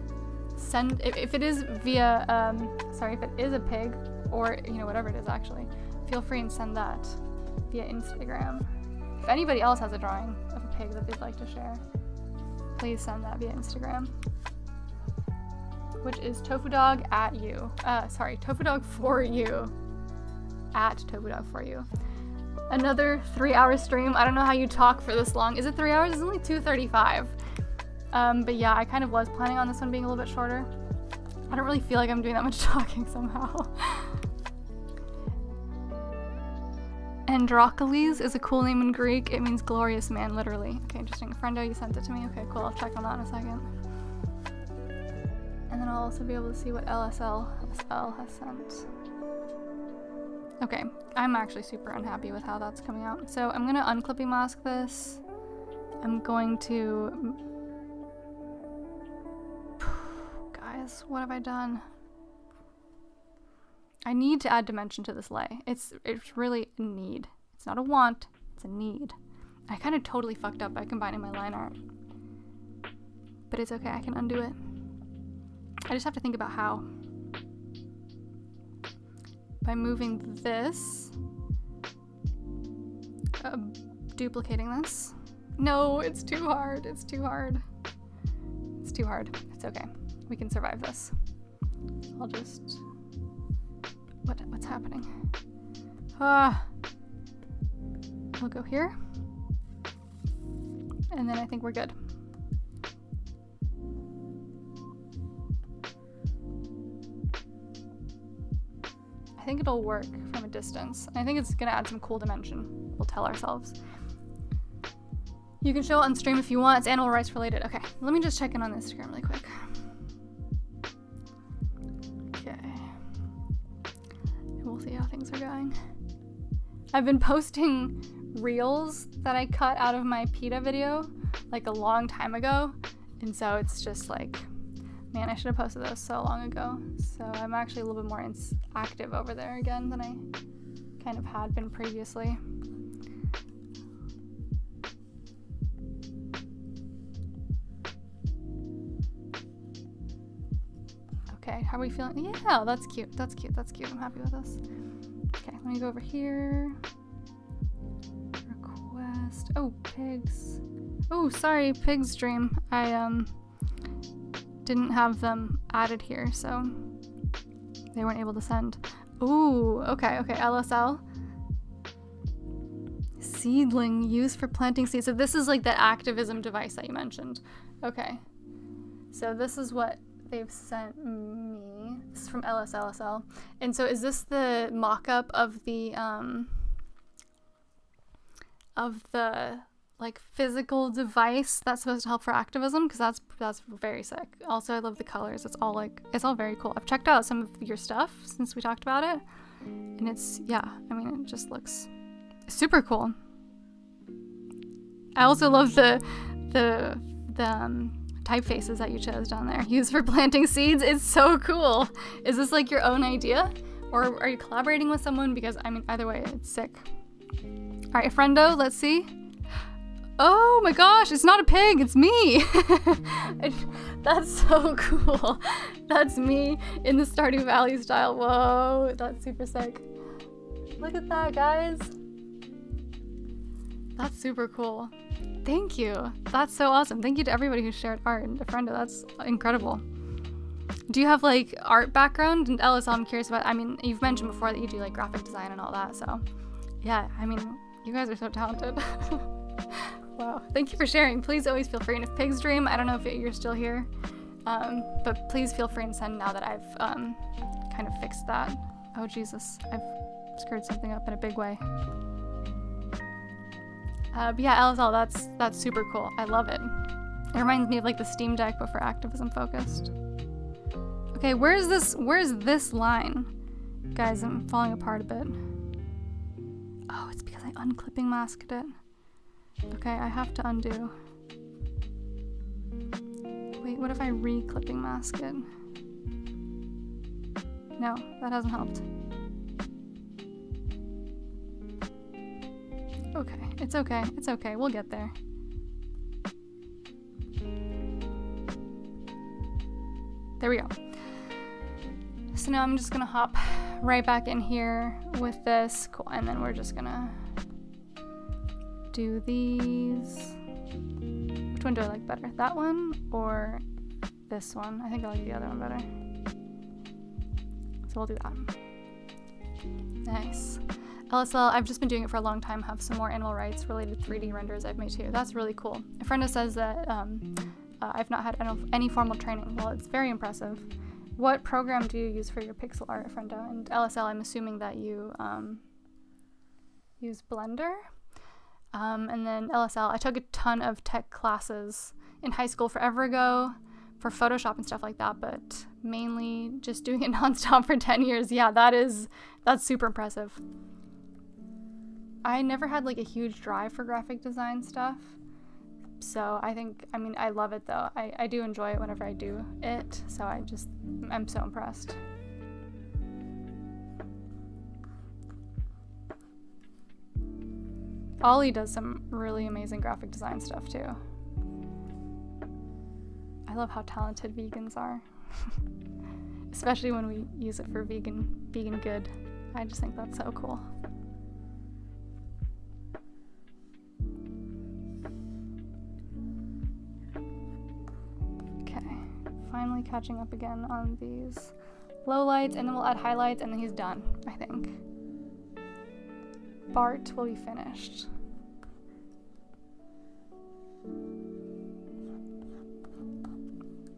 Send, if it is via, sorry, if it is a pig, or, you know, whatever it is actually, feel free and send that via Instagram. If anybody else has a drawing of a pig that they'd like to share, please send that via Instagram. Which is tofudog at you. Sorry, tofudog for you. At tofudog for you. Another 3-hour stream. I don't know how you talk for this long. Is it 3 hours? It's only 2:35. But yeah, I kind of was planning on this one being a little bit shorter. I don't really feel like I'm doing that much talking somehow. Androcles is a cool name in Greek. It means glorious man, literally. Okay, interesting. Friendo, you sent it to me. Okay, cool. I'll check on that in a second. And then I'll also be able to see what LSL has sent. Okay, I'm actually super unhappy with how that's coming out. So I'm gonna unclipping mask this. I'm going to... Guys, what have I done? I need to add dimension to this lay. It's really a need. It's not a want, it's a need. I kind of totally fucked up by combining my line art. But it's okay, I can undo it. I just have to think about how. By moving this, duplicating this. No, it's too hard. It's too hard. It's too hard. It's okay. We can survive this. I'll just... What's happening? We'll go here. And then I think we're good. I think it'll work from a distance. And I think it's gonna add some cool dimension, we'll tell ourselves. You can show it on stream if you want. It's animal rights related. Okay, let me just check in on Instagram really quick. Okay. We'll see how things are going. I've been posting reels that I cut out of my PETA video like a long time ago. And so it's just like, man, I should have posted those so long ago. So I'm actually a little bit more active over there again than I kind of had been previously. Okay, how are we feeling? Yeah, that's cute. That's cute. That's cute. I'm happy with this. Okay, let me go over here. Request. Oh, pigs. Oh, sorry, pigs stream. I didn't have them added here, so they weren't able to send. Ooh, okay, LSL. Seedling used for planting seeds. So this is like that activism device that you mentioned. Okay. So this is what they've sent me. This is from LSL. And so is this the mock-up of the like physical device that's supposed to help for activism? Because that's very sick. Also, I love the colors. It's all very cool. I've checked out some of your stuff since we talked about it, and it's, yeah, I mean, it just looks super cool. I also love the typefaces that you chose down there. Used for planting seeds. It's so cool. Is this like your own idea, or are you collaborating with someone? Because I mean, either way, it's sick. All right, friendo, let's see. Oh my gosh, it's not a pig, it's me. That's so cool. That's me in the Stardew Valley style. Whoa, that's super sick. Look at that, guys. That's super cool. Thank you. That's so awesome. Thank you to everybody who shared art. And friendo, that's incredible. Do you have like art background? And LSL, I'm curious about, I mean, you've mentioned before that you do like graphic design and all that, so yeah, I mean, you guys are so talented. Wow, thank you for sharing. Please always feel free, and if pigs dream, I don't know if you're still here, but please feel free and send now that I've kind of fixed that. Oh Jesus, I've screwed something up in a big way. But yeah, LSL, that's super cool. I love it. It reminds me of like the Steam Deck, but for activism focused. Okay, where's this line? Guys, I'm falling apart a bit. Oh, it's because I unclipping masked it. Okay, I have to undo. Wait, what if I re-clipping mask it? No, that hasn't helped. Okay, it's okay, it's okay, we'll get there. There we go. So now I'm just gonna hop right back in here with this, cool, and then we're just gonna do these. Which one do I like better? That one or this one? I think I like the other one better. So we'll do that. Nice. LSL, I've just been doing it for a long time, have some more animal rights related 3D renders I've made too. That's really cool. A friend says that I've not had any formal training. Well, it's very impressive. What program do you use for your pixel art, Friendo? And LSL, I'm assuming that you use Blender. And then LSL, I took a ton of tech classes in high school forever ago for Photoshop and stuff like that, but mainly just doing it nonstop for 10 years. Yeah, that's super impressive. I never had like a huge drive for graphic design stuff. So I mean, I love it though. I do enjoy it whenever I do it. So I'm so impressed. Ollie does some really amazing graphic design stuff too. I love how talented vegans are. Especially when we use it for vegan good. I just think that's so cool. Okay, finally catching up again on these lowlights, and then we'll add highlights, and then he's done, I think. Bart will be finished.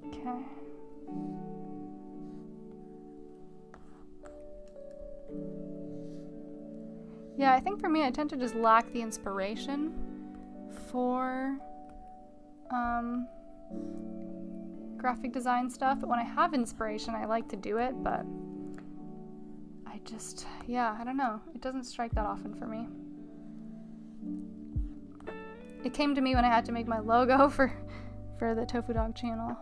Okay. Yeah, I think for me, I tend to just lack the inspiration for graphic design stuff. But when I have inspiration, I like to do it, but I just, yeah, I don't know. It doesn't strike that often for me. It came to me when I had to make my logo for the Tofu Dog channel.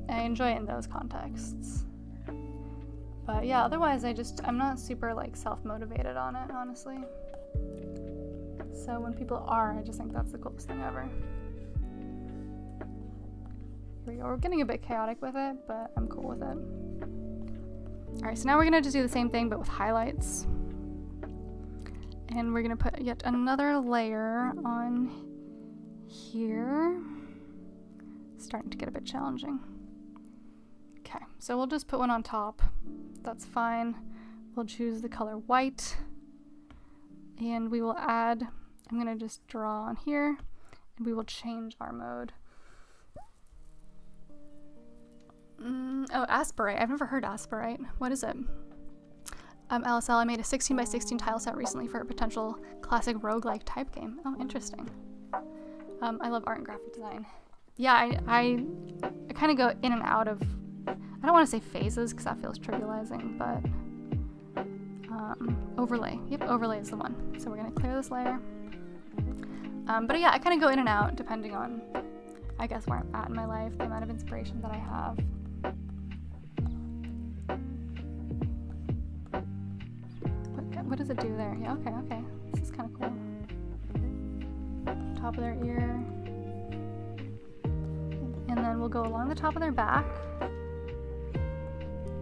I enjoy it in those contexts. But yeah, otherwise I'm not super like self-motivated on it, honestly. So when people are, I just think that's the coolest thing ever. Here we go. We're getting a bit chaotic with it, but I'm cool with it. Alright, so now we're gonna just do the same thing but with highlights. And we're gonna put yet another layer on here. It's starting to get a bit challenging. Okay, so we'll just put one on top. That's fine. We'll choose the color white. And we will add, I'm gonna just draw on here, and we will change our mode. Oh, aspirate. I've never heard aspirate. What is it? LSL, I made a 16 by 16 tile set recently for a potential classic roguelike type game. Oh, interesting. I love art and graphic design. Yeah, I kind of go in and out of, I don't want to say phases because that feels trivializing, but overlay. Yep, overlay is the one. So we're going to clear this layer. But yeah, I kind of go in and out depending on, I guess, where I'm at in my life, the amount of inspiration that I have. What does it do there? Yeah, okay. This is kind of cool. Top of their ear. And then we'll go along the top of their back.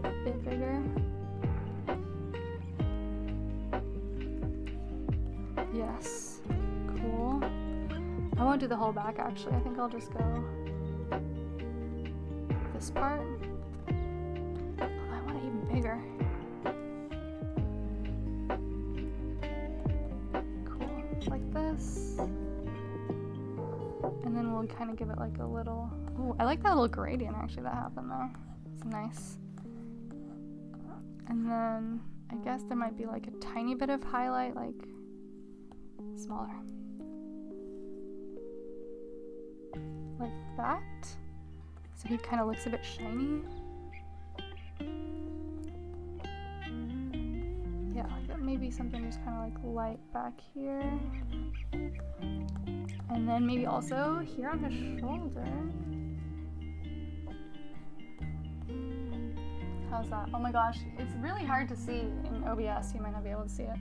A bit bigger. Yes. Cool. I won't do the whole back actually. I think I'll just go this part. Although I want it even bigger. Like this, and then we'll kind of give it like a little, oh, I like that little gradient actually that happened there. It's nice. And then I guess there might be like a tiny bit of highlight, like smaller, like that, so he kind of looks a bit shiny. Yeah, like maybe something just kind of like light back here. And then maybe also here on his shoulder. How's that? Oh my gosh, it's really hard to see in OBS. You might not be able to see it.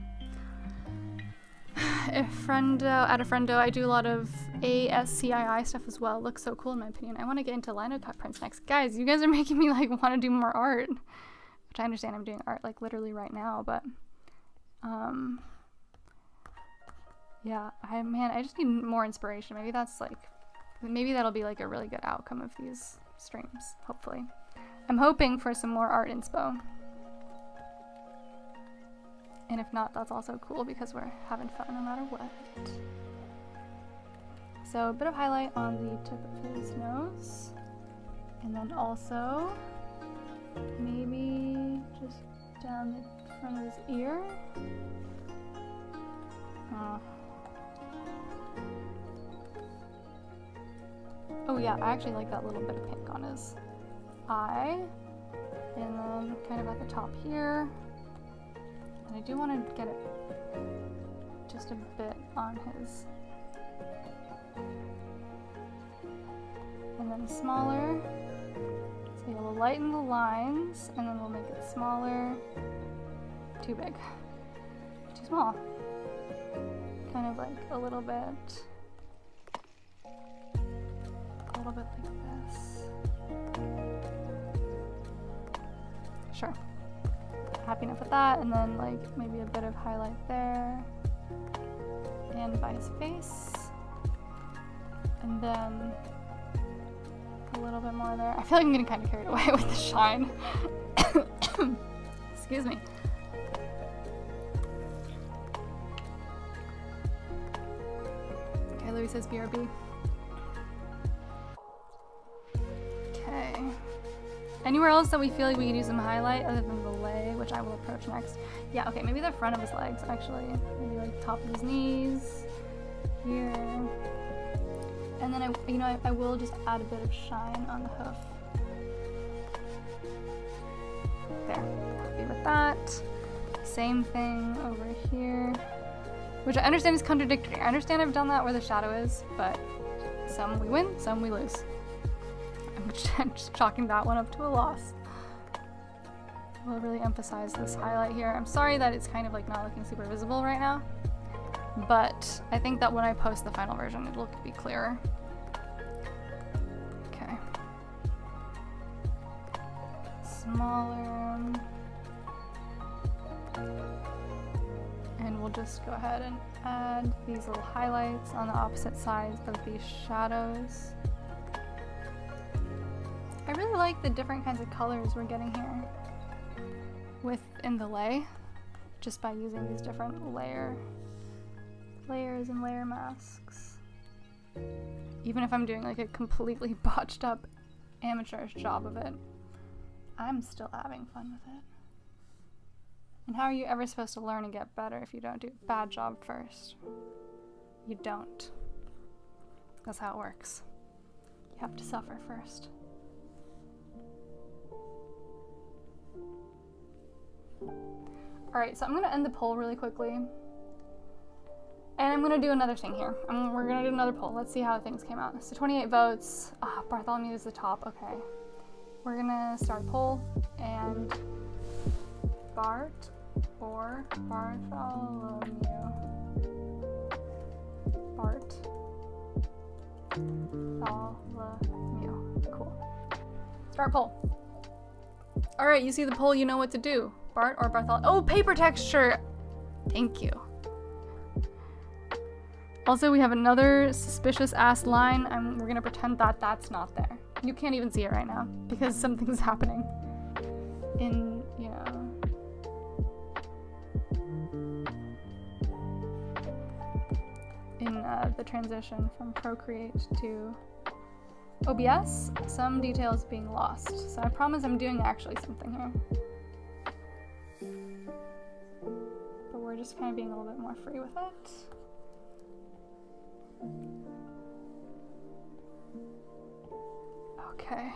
Add a friendo. I do a lot of ASCII stuff as well. It looks so cool in my opinion. I want to get into lino cut prints next. Guys, you guys are making me like want to do more art. Which I understand I'm doing art like literally right now, but yeah, I just need more inspiration. Maybe that'll be like a really good outcome of these streams, hopefully. I'm hoping for some more art inspo. And if not, that's also cool because we're having fun no matter what. So a bit of highlight on the tip of his nose. And then also maybe just down the front of his ear. Oh yeah, I actually like that little bit of pink on his eye. And then kind of at the top here. And I do want to get it just a bit on his. And then smaller. So we'll lighten the lines, and then we'll make it smaller. Too big. Too small. Kind of like a little bit like this. Sure. Happy enough with that, and then like maybe a bit of highlight there. And by his face. And then a little bit more there. I feel like I'm getting kind of carried away with the shine. Excuse me. Okay, Louis says BRB. Okay. Anywhere else that we feel like we could use some highlight other than the lay, which I will approach next? Yeah, okay, maybe the front of his legs, actually. Maybe like top of his knees, here. And then I will just add a bit of shine on the hoof. There, happy with that. Same thing over here, which I understand is contradictory. I understand I've done that where the shadow is, but some we win, some we lose. I'm just chalking that one up to a loss. We'll really emphasize this highlight here. I'm sorry that it's kind of like not looking super visible right now, but I think that when I post the final version, it'll be clearer. Okay. Smaller. And we'll just go ahead and add these little highlights on the opposite sides of these shadows. I really like the different kinds of colors we're getting here within the lay, just by using these different layers and layer masks. Even if I'm doing like a completely botched up amateurish job of it, I'm still having fun with it. And how are you ever supposed to learn and get better if you don't do a bad job first? You don't. That's how it works. You have to suffer first. Alright, so I'm going to end the poll really quickly. And I'm going to do another thing here. We're going to do another poll. Let's see how things came out. So 28 votes. Bartholomew is the top. Okay. We're going to start a poll. And Bart or Bartholomew? Bart. Bartholomew. Cool. Start poll. Alright, you see the poll, you know what to do. Bart or Bartholomew? Oh, paper texture! Thank you. Also, we have another suspicious ass line. We're gonna pretend that that's not there. You can't even see it right now because something's happening in, you know, in the transition from Procreate to OBS. Some details being lost. So I promise I'm doing actually something here. But we're just kind of being a little bit more free with it. Okay.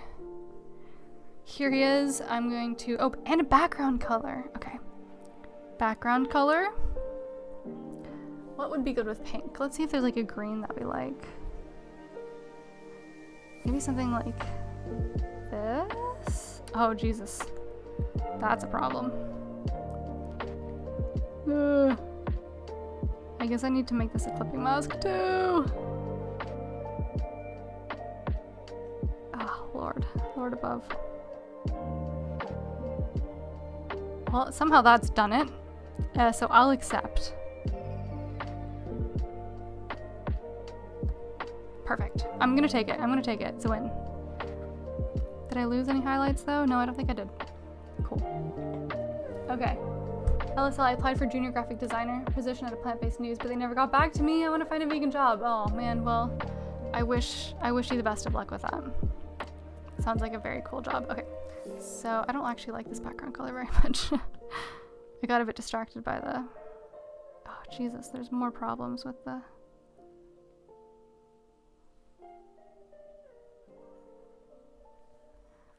Here he is. I'm going to, oh, and a background color. Okay. Background color. What would be good with pink? Let's see if there's like a green that we like. Maybe something like this? Oh, Jesus. That's a problem. I guess I need to make this a clipping mask too. Oh, Lord. Lord above. Well, somehow that's done it. So I'll accept. Perfect. I'm gonna take it. I'm gonna take it. It's a win. Did I lose any highlights though? No, I don't think I did. Cool. Okay. LSL, I applied for junior graphic designer position at a plant-based news, but they never got back to me. I want to find a vegan job. Oh man, well, I wish you the best of luck with that. Sounds like a very cool job. Okay. So I don't actually like this background color very much. I got a bit distracted by the... Oh, Jesus, there's more problems with the...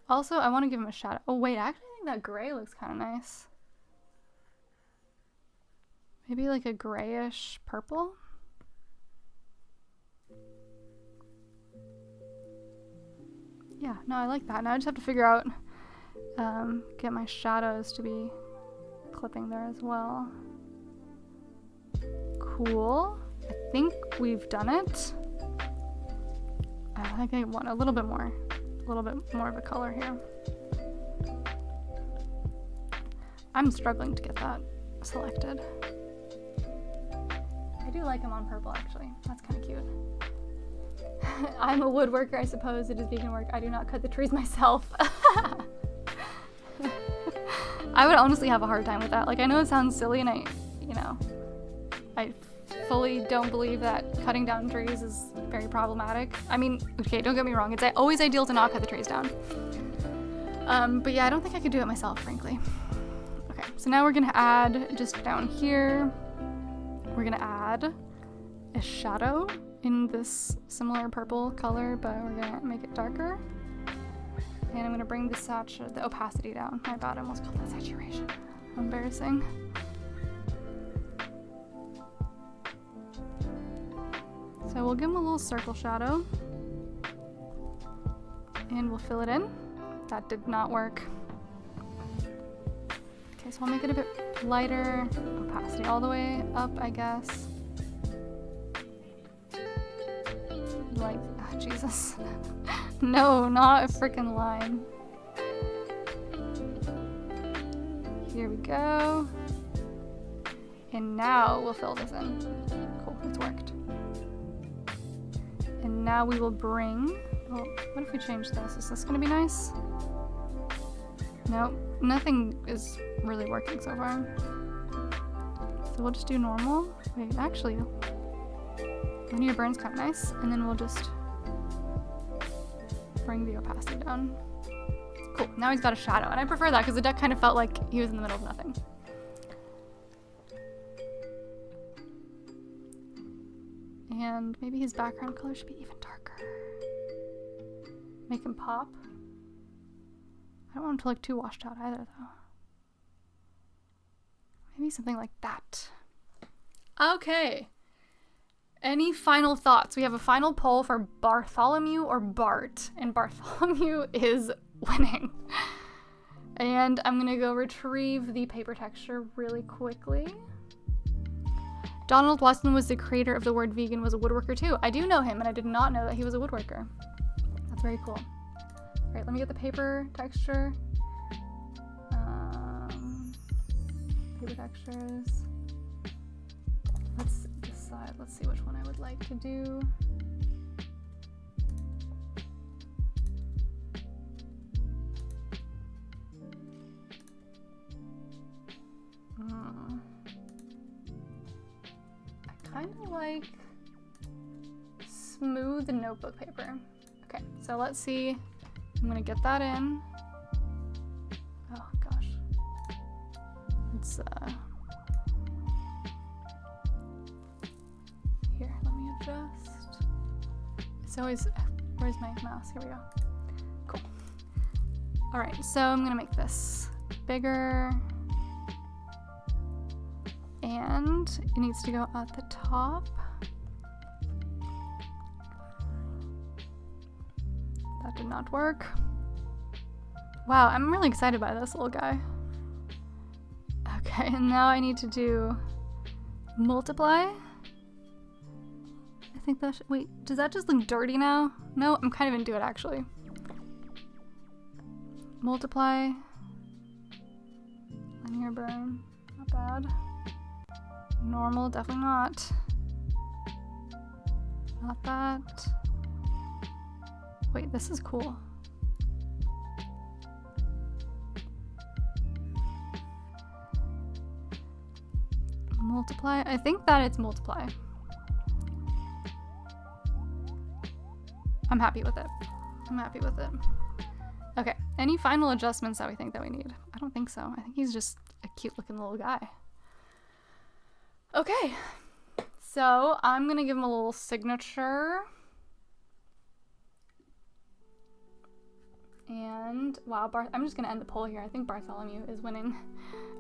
Also, I want to give him a shadow. Oh, wait, I actually think that gray looks kind of nice. Maybe like a grayish purple? Yeah, no, I like that. Now I just have to figure out, get my shadows to be clipping there as well. Cool. I think we've done it. I think I want a little bit more of a color here. I'm struggling to get that selected. I do like him on purple, actually. That's kind of cute. I'm a woodworker, I suppose. It is vegan work. I do not cut the trees myself. I would honestly have a hard time with that. Like, I know it sounds silly, and I fully don't believe that cutting down trees is very problematic. I mean, okay, don't get me wrong. It's always ideal to not cut the trees down. But yeah, I don't think I could do it myself, frankly. Okay, so now we're gonna add, just down here, we're gonna add a shadow in this similar purple color, but we're gonna make it darker. And I'm gonna bring the opacity down. My bad, I almost called that saturation. How embarrassing. So we'll give him a little circle shadow. And we'll fill it in. That did not work. Okay, so I'll make it a bit lighter. Opacity all the way up, I guess. Like, oh, Jesus. No, not a freaking line. Here we go. And now we'll fill this in. Cool, it's worked. And now we will bring, oh, what if we change this? Is this gonna be nice? Nope, nothing is really working so far. So we'll just do normal. Wait, actually, linear burn's kind of nice. And then we'll just bring the opacity down. Cool, now he's got a shadow. And I prefer that because the duck kind of felt like he was in the middle of nothing. And maybe his background color should be even darker. Make him pop. I don't want him to look too washed out either, though. Maybe something like that. Okay. Any final thoughts? We have a final poll for Bartholomew or Bart, and Bartholomew is winning. And I'm gonna go retrieve the paper texture really quickly. Donald Watson was the creator of the word vegan, was a woodworker too. I do know him, and I did not know that he was a woodworker. That's very cool. All right, let me get the paper texture. Paper textures. Let's decide. Let's see which one I would like to do. I kind of like smooth notebook paper. Okay, so let's see. I'm gonna get that in. Oh gosh. It's here, let me adjust. It's always, where's my mouse? Here we go. Cool. All right, so I'm gonna make this bigger. And it needs to go at the top. That did not work. Wow, I'm really excited by this little guy. Okay, and now I need to do multiply. I think that wait, does that just look dirty now? No, I'm kind of into it actually. Multiply. Linear burn, not bad. Normal, definitely not. Not that. Wait, this is cool. Multiply, I think that it's multiply. I'm happy with it. I'm happy with it. Okay, any final adjustments that we think that we need? I don't think so. I think he's just a cute looking little guy. Okay, so I'm gonna give him a little signature. And wow, I'm just gonna end the poll here. I think Bartholomew is winning.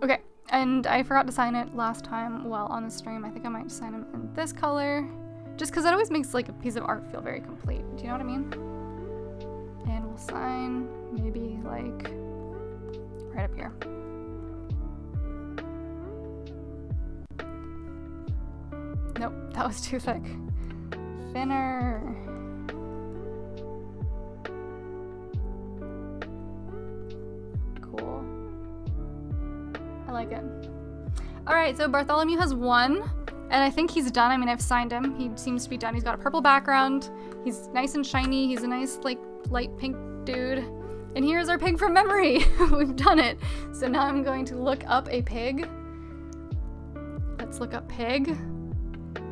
Okay, and I forgot to sign it last time while on the stream. I think I might sign him in this color, just because that always makes like a piece of art feel very complete. Do you know what I mean? And we'll sign maybe like right up here. Nope, that was too thick. Thinner. Cool. I like it. All right, so Bartholomew has won, and I think he's done. I mean, I've signed him. He seems to be done. He's got a purple background. He's nice and shiny. He's a nice, like, light pink dude. And here's our pig from memory. We've done it. So now I'm going to look up a pig. Let's look up pig.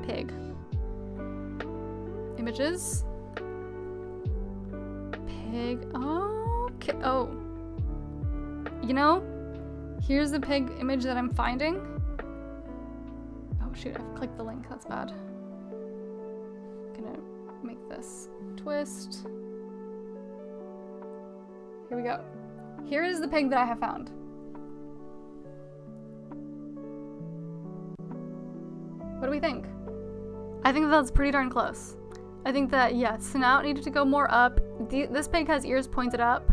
Pig. Images. Pig. Oh, okay. Oh. you know, here's the pig image that I'm finding. Oh shoot, I've clicked the link, that's bad. Gonna make this twist. Here we go. Here is the pig that I have found. What do we think? I think that's pretty darn close. I think that, yeah, snout needed to go more up. This pig has ears pointed up.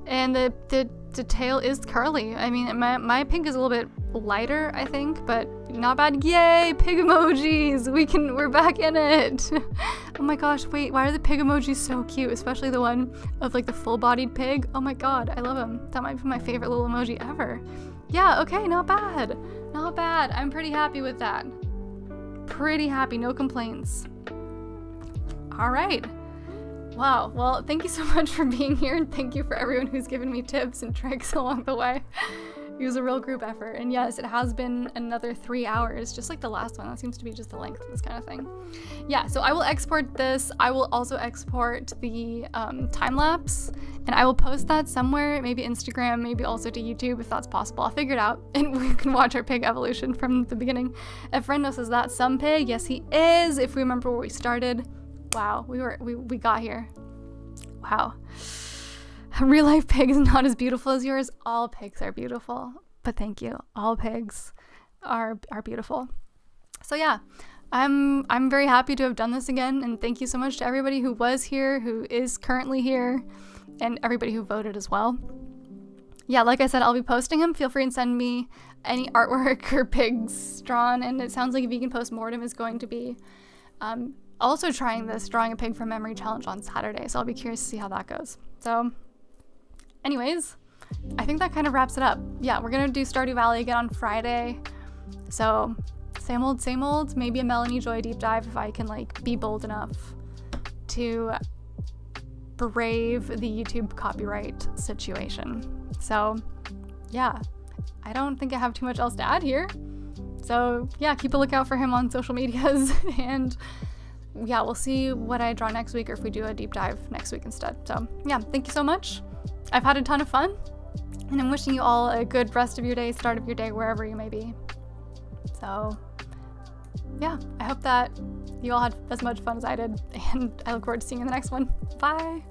And the tail is curly. I mean, my pig is a little bit lighter, I think, but not bad. Yay, pig emojis! We're back in it. Oh my gosh, wait, why are the pig emojis so cute? Especially the one of like the full-bodied pig. Oh my god, I love him. That might be my favorite little emoji ever. Yeah, okay, not bad. Not bad. I'm pretty happy with that. Pretty happy, no complaints. All right. Wow, well, thank you so much for being here, and thank you for everyone who's given me tips and tricks along the way. It was a real group effort, and yes, it has been another 3 hours, just like the last one. That seems to be just the length of this kind of thing. Yeah, so I will export this. I will also export the time-lapse, and I will post that somewhere, maybe Instagram, maybe also to YouTube if that's possible. I'll figure it out, and we can watch our pig evolution from the beginning. If Frendo says that some pig, yes he is, if we remember where we started. Wow, we got here. Wow. A real life pig is not as beautiful as yours. All pigs are beautiful, but thank you. All pigs are beautiful. So yeah, I'm very happy to have done this again, and thank you so much to everybody who was here, who is currently here, and everybody who voted as well. Yeah, like I said, I'll be posting him. Feel free and send me any artwork or pigs drawn, and it sounds like a vegan postmortem is going to be also trying this drawing a pig from memory challenge on Saturday, so I'll be curious to see how that goes. So anyways, I think that kind of wraps it up. Yeah, we're gonna do Stardew Valley again on Friday, so same old, maybe a Melanie Joy deep dive if I can like be bold enough to brave the YouTube copyright situation. So yeah, I don't think I have too much else to add here, so yeah, keep a lookout for him on social medias, and yeah, we'll see what I draw next week, or if we do a deep dive next week instead. So yeah, thank you so much. I've had a ton of fun, and I'm wishing you all a good rest of your day, start of your day, wherever you may be. So yeah, I hope that you all had as much fun as I did, and I look forward to seeing you in the next one. Bye!